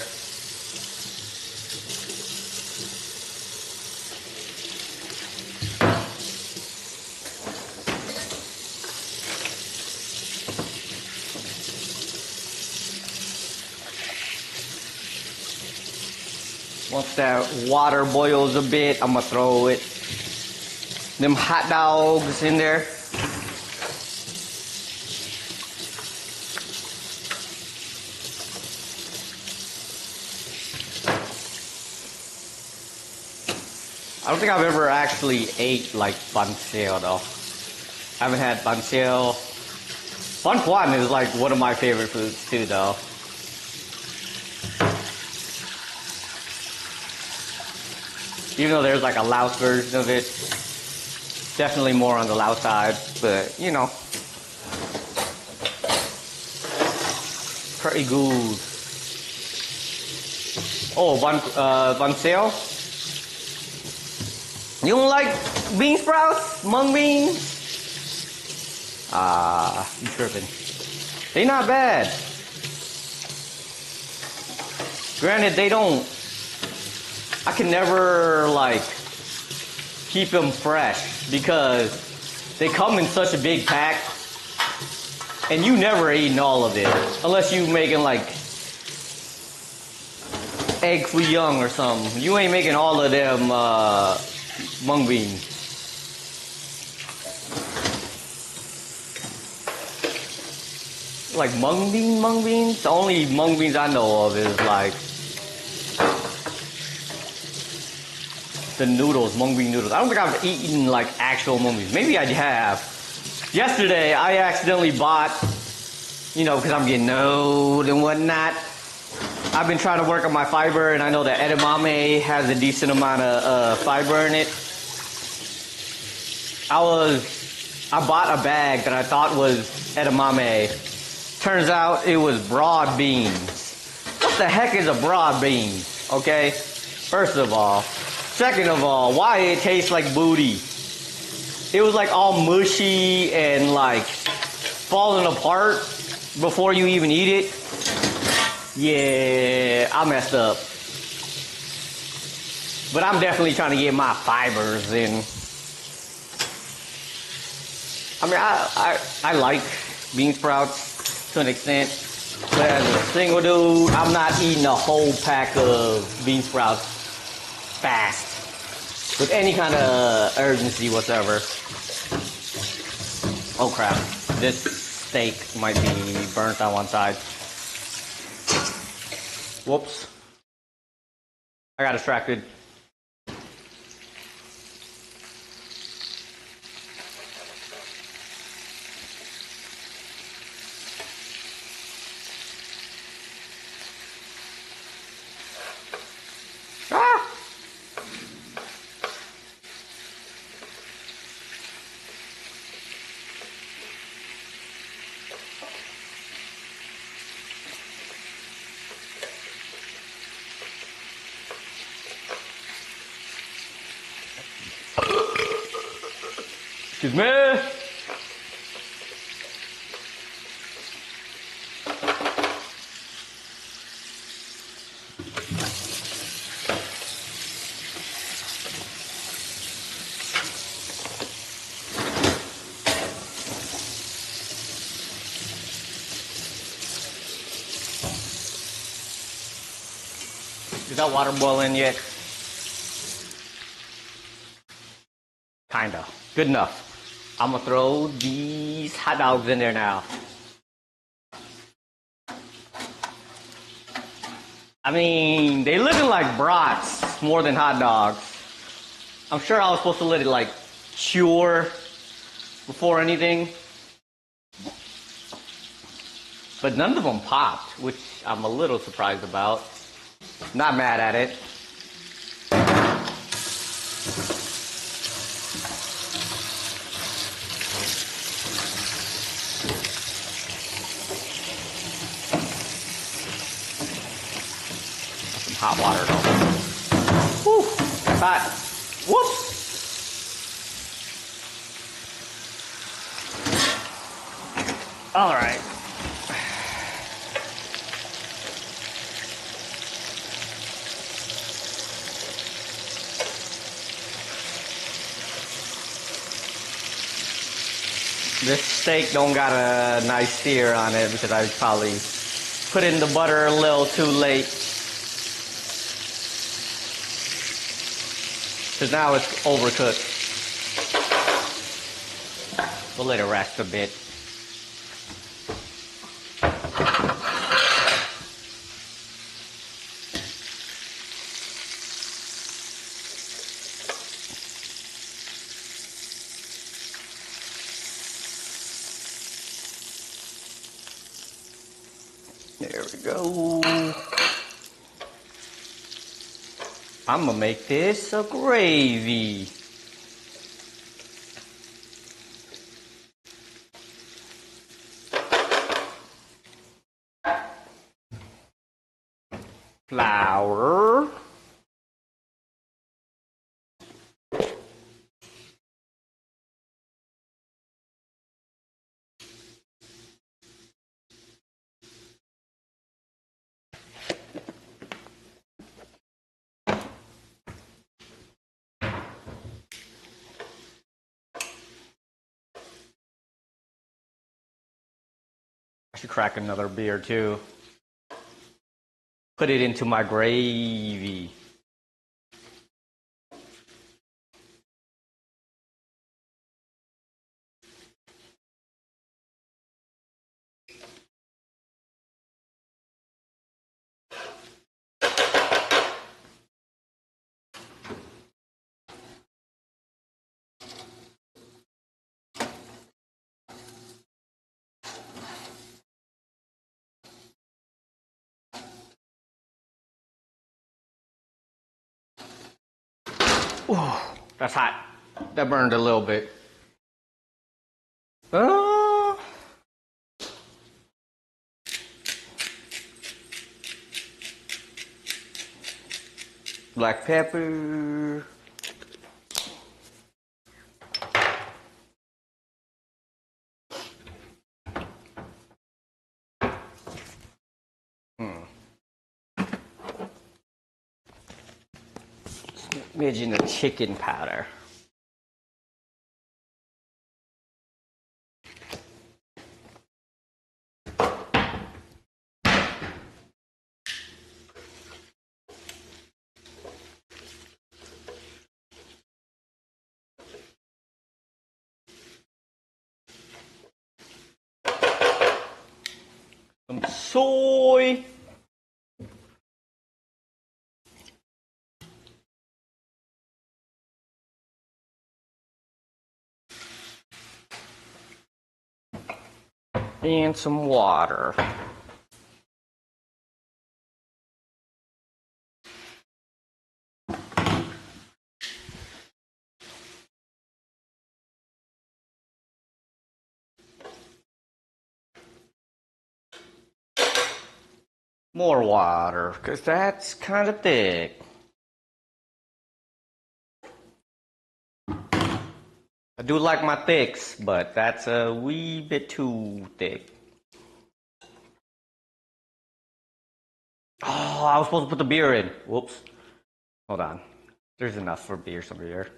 S1: Once that water boils a bit, I'm gonna throw it. Them hot dogs in there. I don't think I've ever actually ate like panceo though. I haven't had panceo. Bun Quan is like one of my favorite foods too though. Even though there's like a Laos version of it. Definitely more on the Laos side, but you know. Pretty good. Oh, panceo? You don't like bean sprouts? Mung beans? You tripping. They not bad. Granted, they don't. I can never like keep them fresh because they come in such a big pack, and you never eating all of it unless you making like egg foo young or something. You ain't making all of them mung beans. Like mung beans? The only mung beans I know of is like the noodles, mung bean noodles. I don't think I've eaten like actual mung beans. Maybe I have. Yesterday I accidentally bought, you know, because I'm getting old and whatnot. I've been trying to work on my fiber, and I know that edamame has a decent amount of fiber in it. I bought a bag that I thought was edamame. Turns out it was broad beans. What the heck is a broad bean? Okay, first of all. Second of all, why it tastes like booty? It was like all mushy and like falling apart before you even eat it. Yeah, I messed up. But I'm definitely trying to get my fibers in. I mean, I like bean sprouts to an extent, but as a single dude, I'm not eating a whole pack of bean sprouts fast with any kind of urgency whatsoever. Oh crap, this steak might be burnt on one side. Whoops. I got distracted. Ah! Excuse me. Is that water boiling yet? Kinda. Good enough. I'm gonna throw these hot dogs in there now. I mean, they looking like brats more than hot dogs. I'm sure I was supposed to let it like cure before anything. But none of them popped, which I'm a little surprised about. Not mad at it. Some hot water though. Whew, that's hot. Whoops. All right. This steak don't got a nice sear on it because I probably put in the butter a little too late. Because now it's overcooked. We'll let it rest a bit. There we go. I'm gonna make this a gravy. Flour. I should crack another beer too. Put it into my gravy. Ooh, that's hot. That burned a little bit. Black pepper. Imagine the chicken powder. Some soy. And some water. More water, because that's kind of thick. I do like my thicks, but that's a wee bit too thick. Oh, I was supposed to put the beer in. Whoops. Hold on. There's enough for beer over here.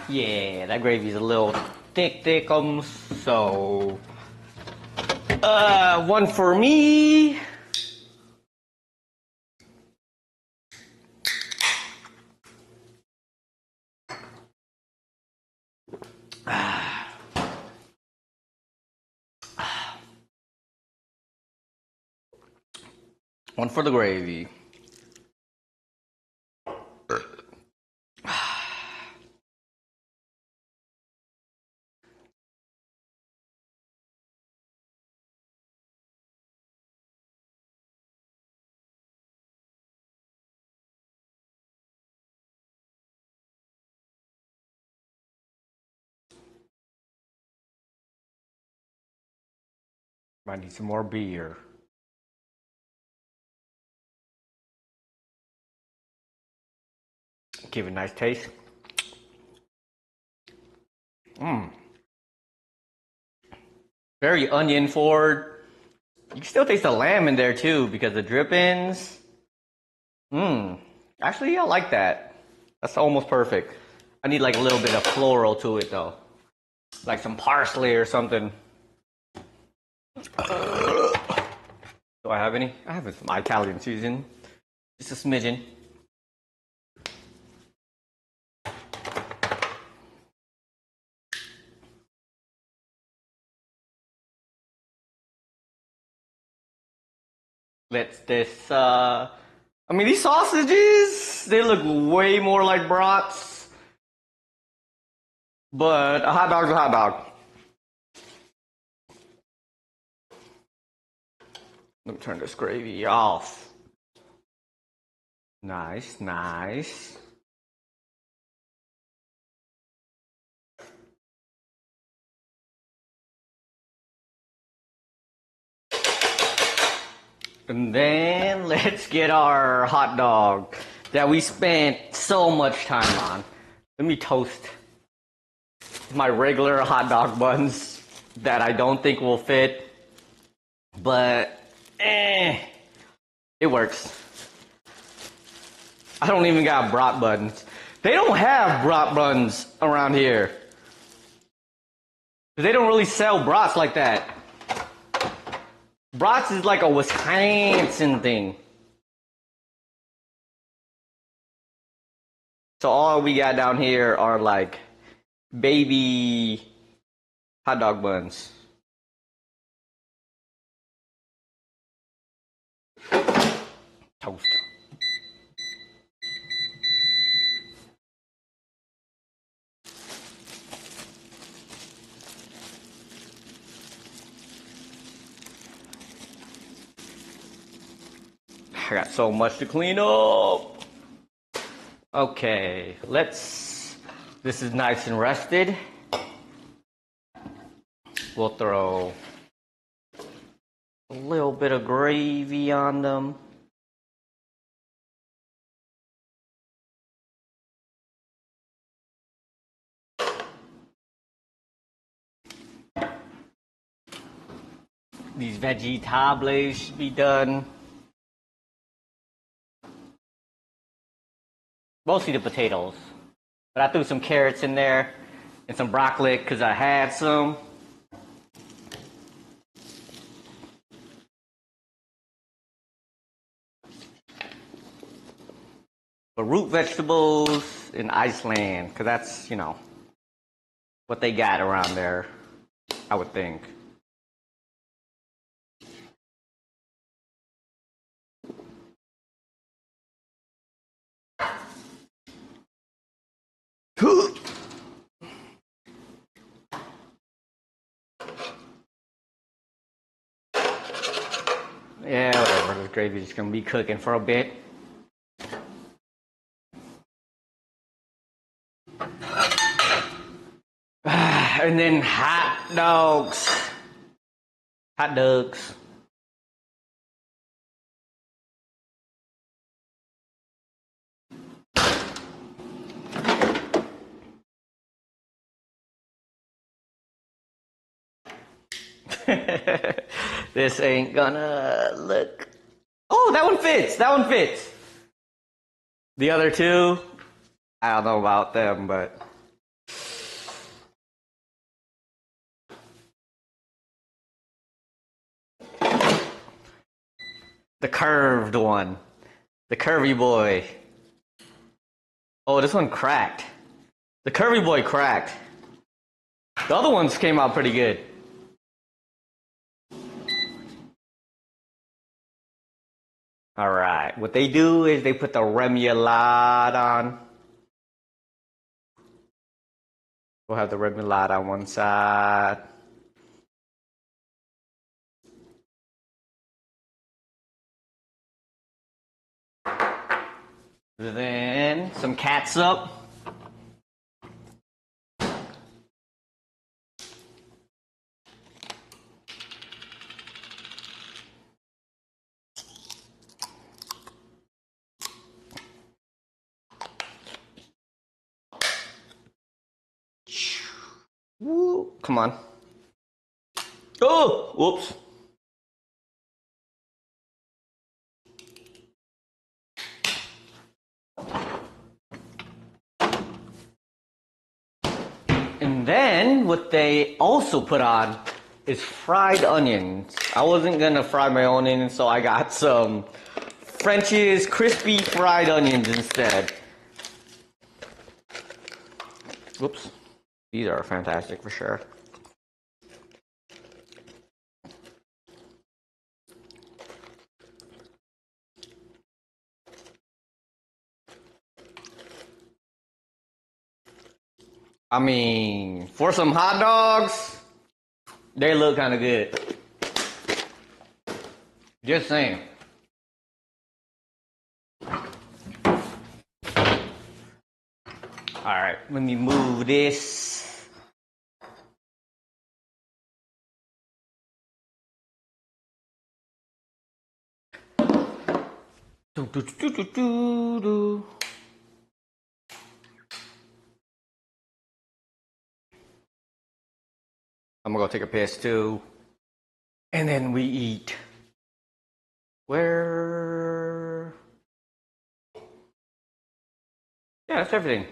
S1: Yeah, that gravy's a little thick, so one for me. One for the gravy. Might need some more beer. Give it a nice taste. Mmm. Very onion forward. You can still taste the lamb in there too because the drippings. Mmm. Actually, I like that. That's almost perfect. I need like a little bit of floral to it though. Like some parsley or something. Do I have any? I have some Italian seasoning. Just a smidgen. Let's this, I mean, these sausages, they look way more like brats. But a hot dog's a hot dog. Let me turn this gravy off. Nice, nice. And then let's get our hot dog that we spent so much time on. Let me toast my regular hot dog buns that I don't think will fit, but it works. I don't even got brat buns. They don't have brat buns around here. They don't really sell brats like that. Brats is like a Wisconsin thing. So all we got down here are like baby hot dog buns. Toast. I got so much to clean up. Okay, this is nice and rested. We'll throw a little bit of gravy on them. These vegetables should be done. Mostly the potatoes. But I threw some carrots in there and some broccoli because I had some. But root vegetables in Iceland, because that's, you know, what they got around there, I would think. Yeah, whatever. This gravy's just gonna be cooking for a bit. And then hot dogs. Hot dogs. This ain't gonna look. Oh, that one fits. That one fits. The other two, I don't know about them, but. The curved one. The curvy boy. Oh, this one cracked. The curvy boy cracked. The other ones came out pretty good. All right. What they do is they put the remoulade on. We'll have the remoulade on one side. Then some catsup. Come on. Oh, whoops. And then what they also put on is fried onions. I wasn't gonna fry my own onions, so I got some French's crispy fried onions instead. Whoops. These are fantastic for sure. I mean, for some hot dogs, they look kind of good. Just saying. All right, let me move this. Do, do, do, do, do, do. I'm gonna go take a piss too. And then we eat. Where? Yeah, that's everything.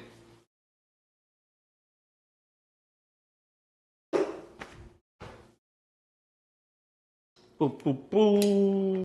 S1: Boop, boop, boop.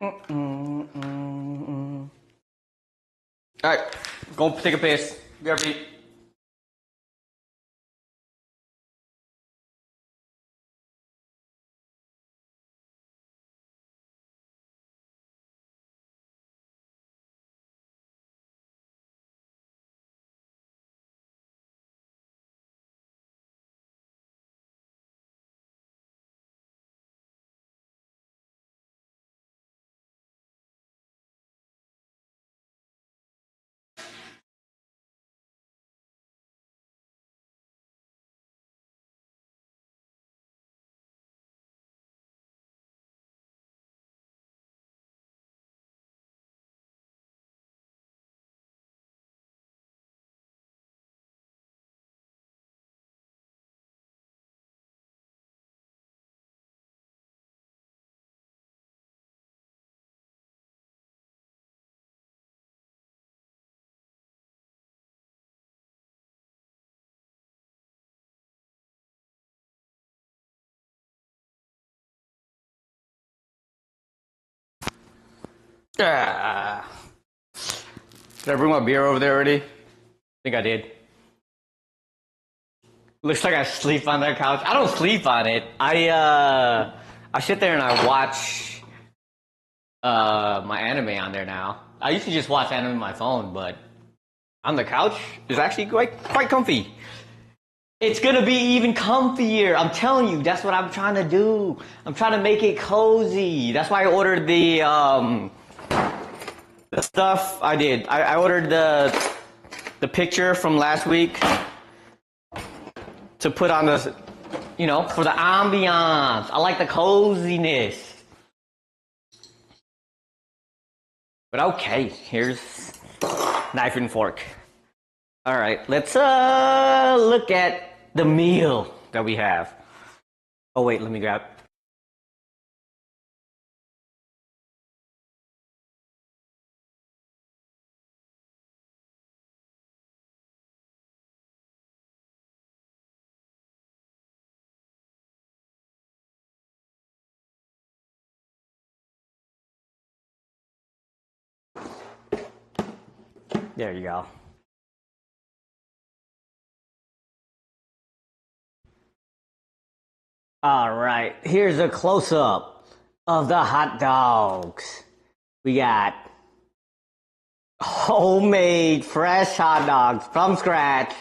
S1: All right, go take a piss. Get ready. Ah. Did I bring my beer over there already? I think I did. Looks like I sleep on that couch. I don't sleep on it. I sit there and I watch my anime on there now. I used to just watch anime on my phone, but on the couch is actually quite comfy. It's gonna be even comfier. I'm telling you, that's what I'm trying to do. I'm trying to make it cozy. That's why I ordered the stuff I did. I ordered the picture from last week to put on the, you know, for the ambiance. I like the coziness. But okay, here's knife and fork. All right, let's look at the meal that we have. Oh wait, let me grab. There you go. All right, here's a close-up of the hot dogs. We got homemade fresh hot dogs from scratch.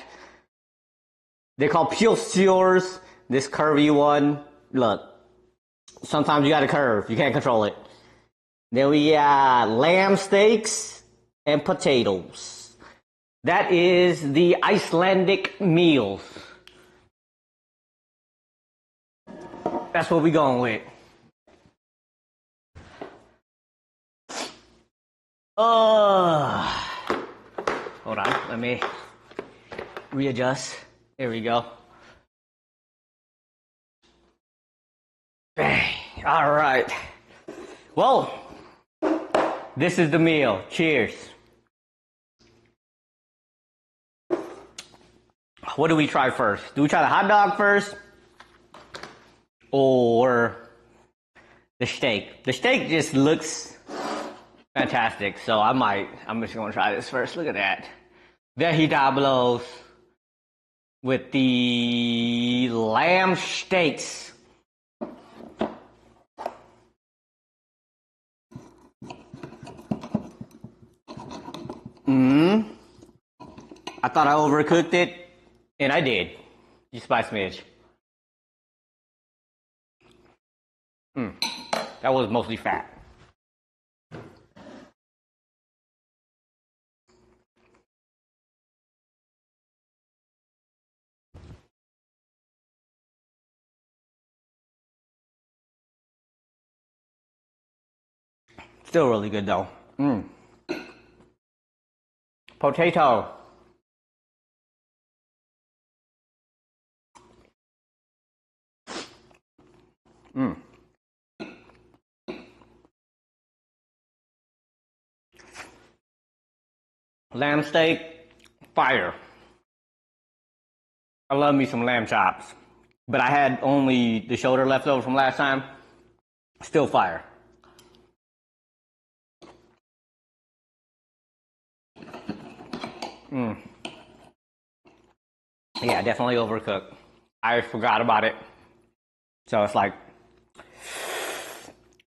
S1: They're called Pylsurs. This curvy one. Look, sometimes you gotta curve. You can't control it. Then we got lamb steaks and potatoes. That is the Icelandic meals. That's what we going with. Hold on, let me readjust. There we go. Bang. All right. Well, this is the meal. Cheers. What do we try first? Do we try the hot dog first? Or the steak? The steak just looks fantastic, so I'm just gonna try this first. Look at that. Vegetables with the lamb steaks. I thought I overcooked it, and I did. Just by a smidge. That was mostly fat. Still really good though. Potato. Lamb steak, fire. I love me some lamb chops, but I had only the shoulder left over from last time. Still fire. Yeah, definitely overcooked. I forgot about it. So it's like,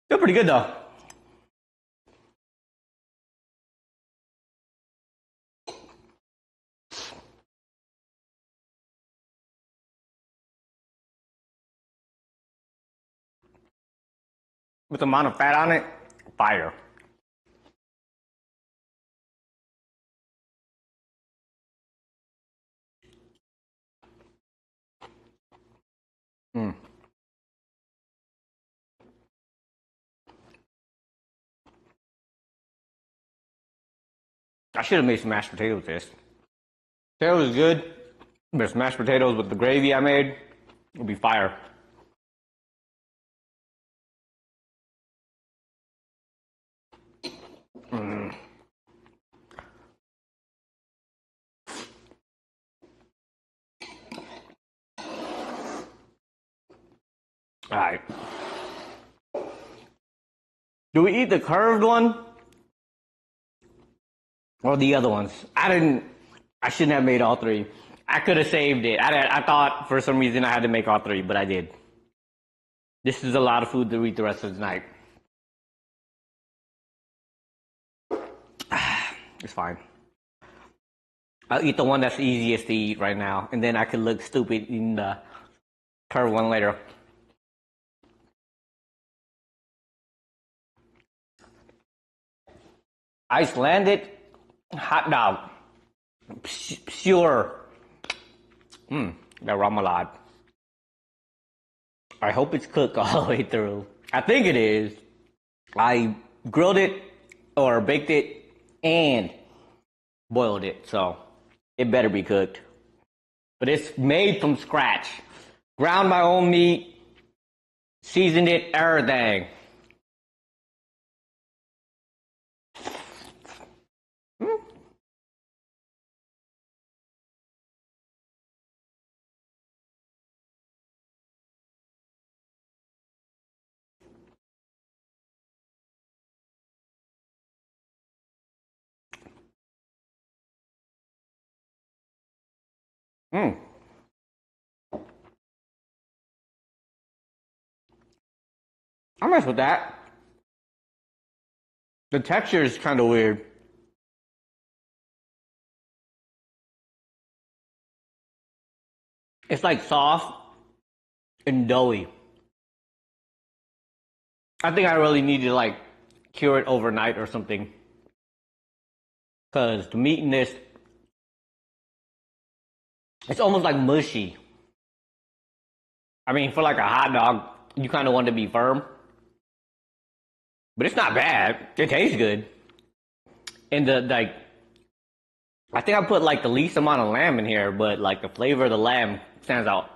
S1: still pretty good though. With the amount of fat on it, fire. I should have made some mashed potatoes with this. Potatoes is good, but mashed potatoes with the gravy I made would be fire. All right. Do we eat the curved one or the other ones? I shouldn't have made all three. I could have saved it. I thought for some reason I had to make all three, but I did. This is a lot of food to eat the rest of the night. It's fine. I'll eat the one that's easiest to eat right now, and then I could look stupid in the curved one later. Icelandic hot dog. Pure. That remoulade. I hope it's cooked all the way through. I think it is. I grilled it or baked it and boiled it, so it better be cooked. But it's made from scratch. Ground my own meat, seasoned it, everything. I mess with that. The texture is kind of weird. It's like soft and doughy. I think I really need to like cure it overnight or something. Cause the meat in this, it's almost like mushy. I mean, for like a hot dog, you kind of want it to be firm. But it's not bad. It tastes good. And the like, I think I put like the least amount of lamb in here, but like the flavor of the lamb stands out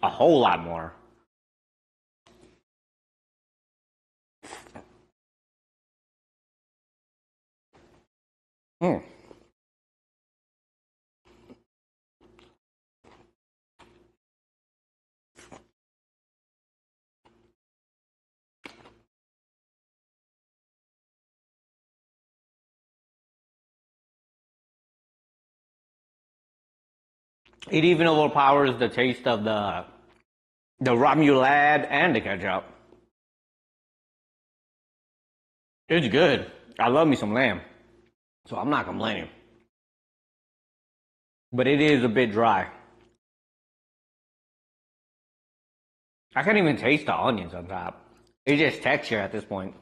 S1: a whole lot more. Mm. It even overpowers the taste of the remoulade and the ketchup. It's good. I love me some lamb, so I'm not complaining. But it is a bit dry. I can't even taste the onions on top. It's just texture at this point.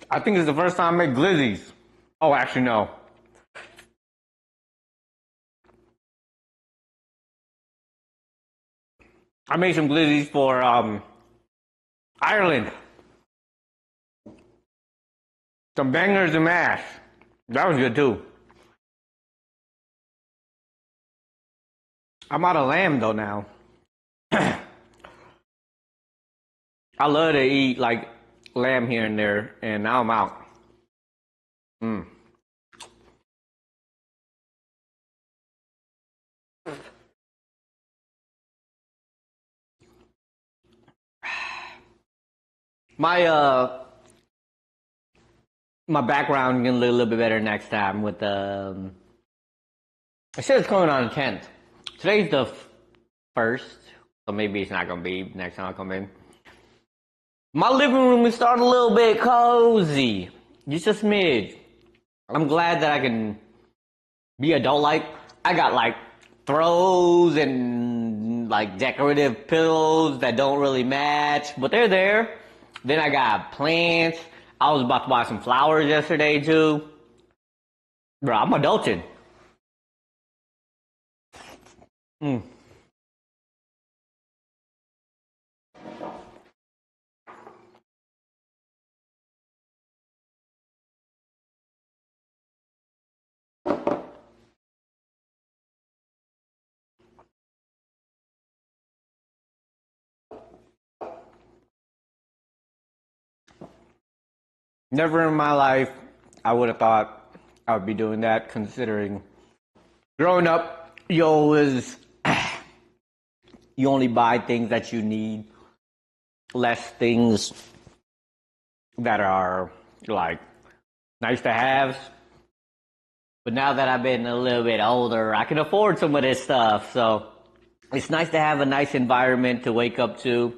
S1: I think it's the first time I made glizzies. Oh, actually, no. I made some glizzies for Ireland. Some bangers and mash. That was good too. I'm out of lamb though now. I love to eat like lamb here and there, and now I'm out. Mm. My my background gonna look a little bit better next time with the. I said it's coming on the 10th. Today's the first, so maybe it's not gonna be next time I come in. My living room is starting a little bit cozy, just a smidge. I'm glad that I can be adult-like. I got like throws and like decorative pillows that don't really match, but they're there. Then I got plants. I was about to buy some flowers yesterday too. Bro, I'm adulting. Mm. Never in my life I would have thought I would be doing that, considering growing up, you always you only buy things that you need, less things that are like nice to have. But now that I've been a little bit older, I can afford some of this stuff. So it's nice to have a nice environment to wake up to.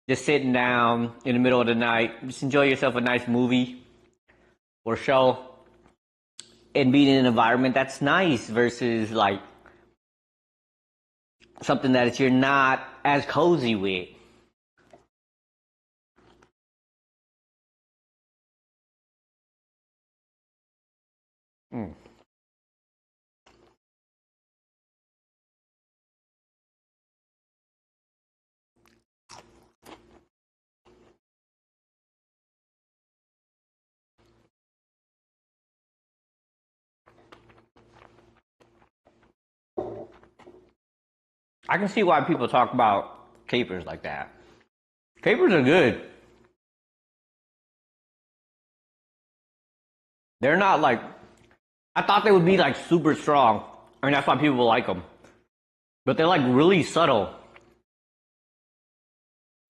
S1: Just sitting down in the middle of the night, just enjoy yourself a nice movie or show, and being in an environment that's nice versus like something that you're not as cozy with. Mm. I can see why people talk about capers like that. Capers are good. They're not like I thought they would be like super strong, and that's why people like them. But they're like really subtle.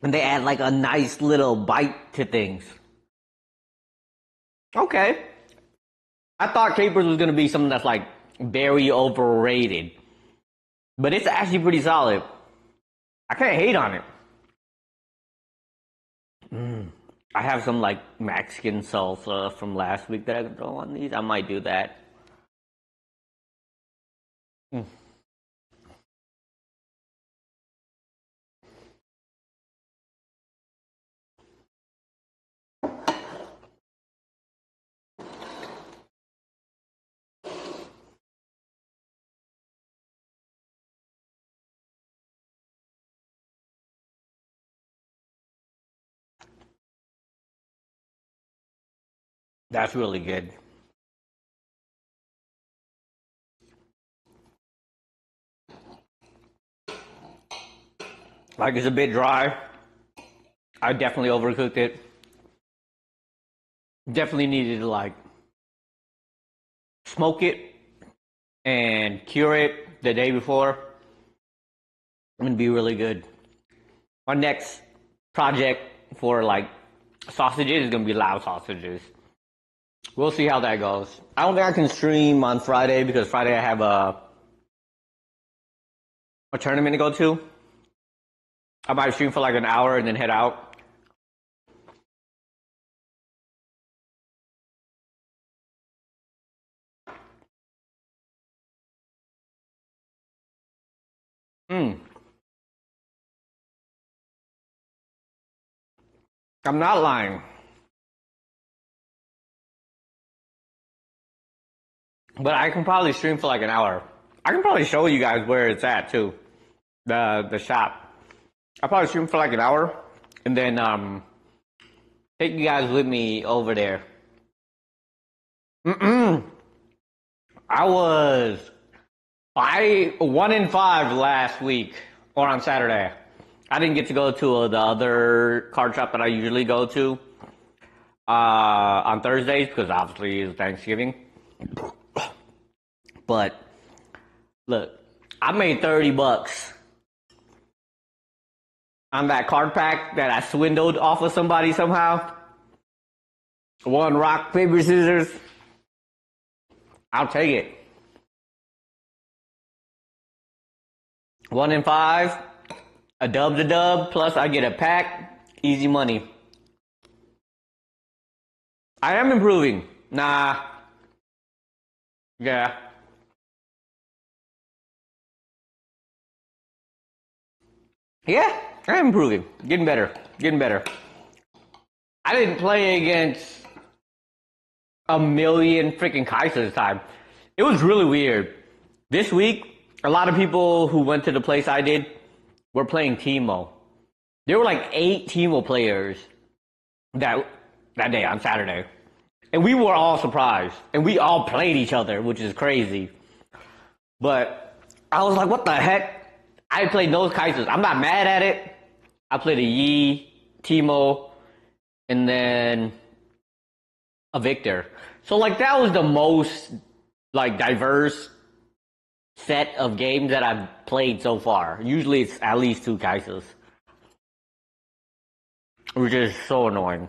S1: And they add like a nice little bite to things. Okay. I thought capers was gonna be something that's like very overrated. But it's actually pretty solid. I can't hate on it. I have some like Mexican salsa from last week that I can throw on these. I might do that. That's really good. Like it's a bit dry. I definitely overcooked it. Definitely needed to like smoke it and cure it the day before. I'm gonna be really good. Our next project for like sausages is gonna be loud sausages. We'll see how that goes. I don't think I can stream on Friday because Friday I have a tournament to go to. I might stream for like an hour and then head out. I'm not lying. But I can probably stream for like an hour. I can probably show you guys where it's at too. The shop. I'll probably stream for like an hour and then take you guys with me over there. I was 1-5 last week or on Saturday. I didn't get to go to the other card shop that I usually go to on Thursdays because obviously it's Thanksgiving. But look, I made $30 on that card pack that I swindled off of somebody somehow. One rock, paper, scissors. I'll take it. 1-5, a dub, plus I get a pack, easy money. I am improving. Nah. Yeah. Yeah, I'm improving. Getting better. I didn't play against a million freaking Kaisers this time. It was really weird. This week, a lot of people who went to the place I did were playing Teemo. There were like 8 Teemo players that day on Saturday. And we were all surprised. And we all played each other, which is crazy. But I was like, what the heck? I played those Kaisers. I'm not mad at it. I played a Yi, Teemo, and then a Victor. So like that was the most like diverse set of games that I've played so far. Usually it's at least 2 Kaisers. Which is so annoying.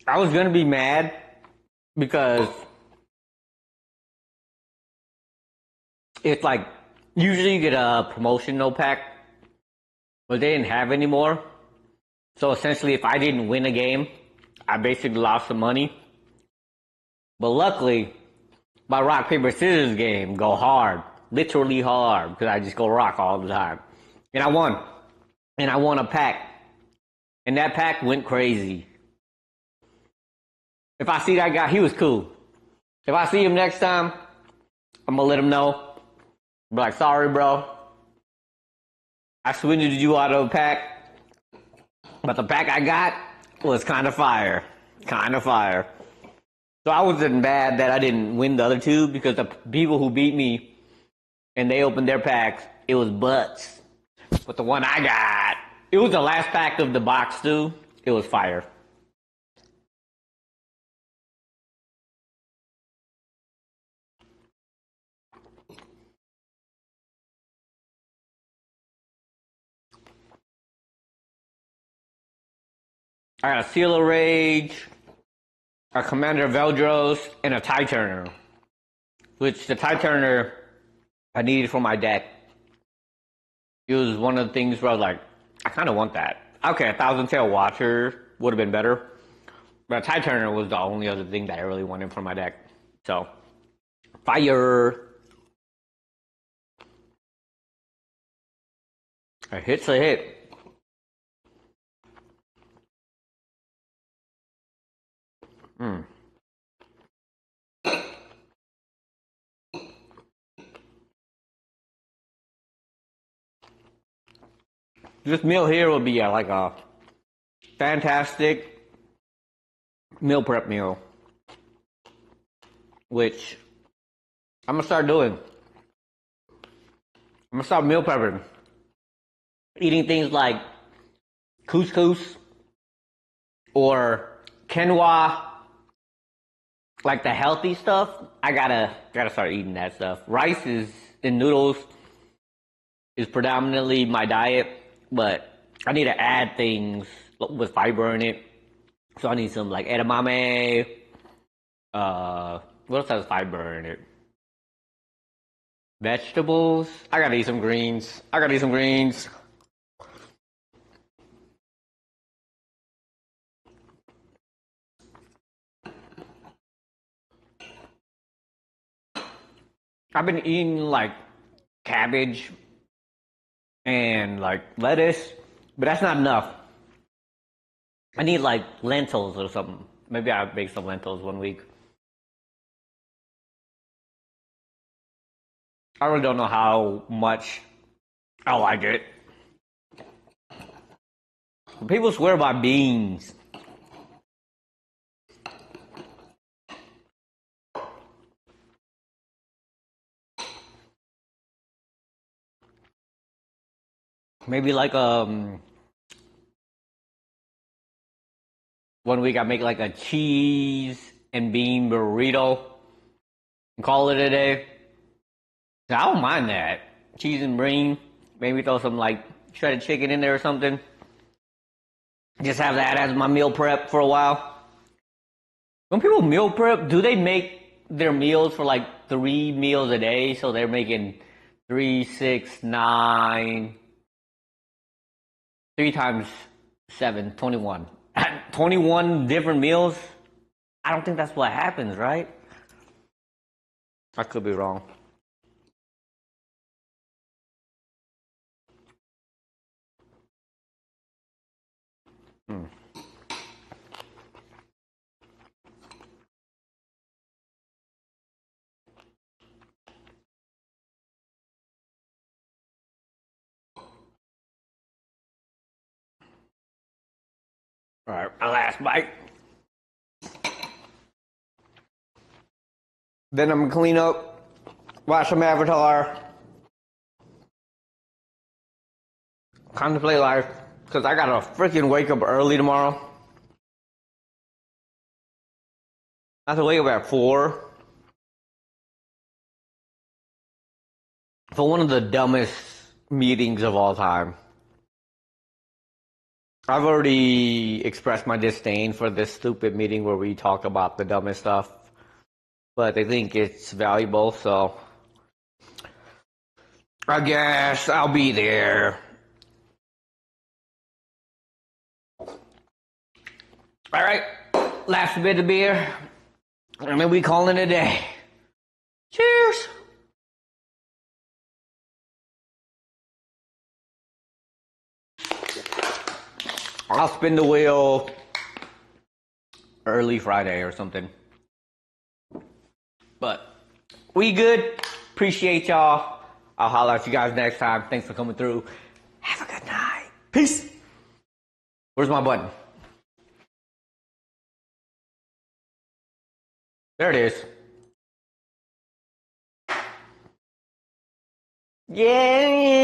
S1: I was gonna be mad because it's like usually you get a promotional pack, but they didn't have anymore. So essentially, if I didn't win a game, I basically lost some money. But luckily, my rock paper scissors game go hard, literally hard, because I just go rock all the time, and I won, and I won a pack, and that pack went crazy. If I see that guy, he was cool. If I see him next time, I'm gonna let him know. Be like, sorry, bro. I swindled you out of a pack, but the pack I got was kind of fire. So I wasn't bad that I didn't win the other 2 because the people who beat me and they opened their packs, it was butts. But the one I got, it was the last pack of the box too. It was fire. I got a Seal of Rage, a Commander of Eldros, and a Tie Turner. Which the Tie Turner I needed for my deck. It was one of the things where I was like, I kind of want that. Okay, a Thousand Tail Watcher would have been better. But a Tie Turner was the only other thing that I really wanted for my deck. So, fire. A hit's a hit. This meal here will be like a fantastic meal prep meal, which I'm gonna start doing. I'm gonna start meal prepping, eating things like couscous or quinoa, like the healthy stuff. I gotta start eating that stuff. Rice is and noodles is predominantly my diet, but I need to add things with fiber in it. So I need some like edamame. What else has fiber in it? Vegetables. I gotta eat some greens. I've been eating like cabbage and like lettuce, but that's not enough. I need like lentils or something. Maybe I'll make some lentils one week. I really don't know how much I like it. People swear by beans. Maybe like one week I make like a cheese and bean burrito and call it a day. I don't mind that. Cheese and bean. Maybe throw some like shredded chicken in there or something. Just have that as my meal prep for a while. When people meal prep, do they make their meals for like 3 meals a day? So they're making 3, 6, 9, 3 times 7, 21. 21 different meals? I don't think that's what happens, right? I could be wrong. All right, my last bite. Then I'm gonna clean up, watch some Avatar, contemplate life, because I gotta freaking wake up early tomorrow. I have to wake up at 4 for one of the dumbest meetings of all time. I've already expressed my disdain for this stupid meeting where we talk about the dumbest stuff, but I think it's valuable, so I guess I'll be there. All right, last bit of beer, and then we call it a day. Cheers. I'll spin the wheel early Friday or something. But we good. Appreciate y'all. I'll holler at you guys next time. Thanks for coming through. Have a good night. Peace. Where's my button? There it is. Yeah.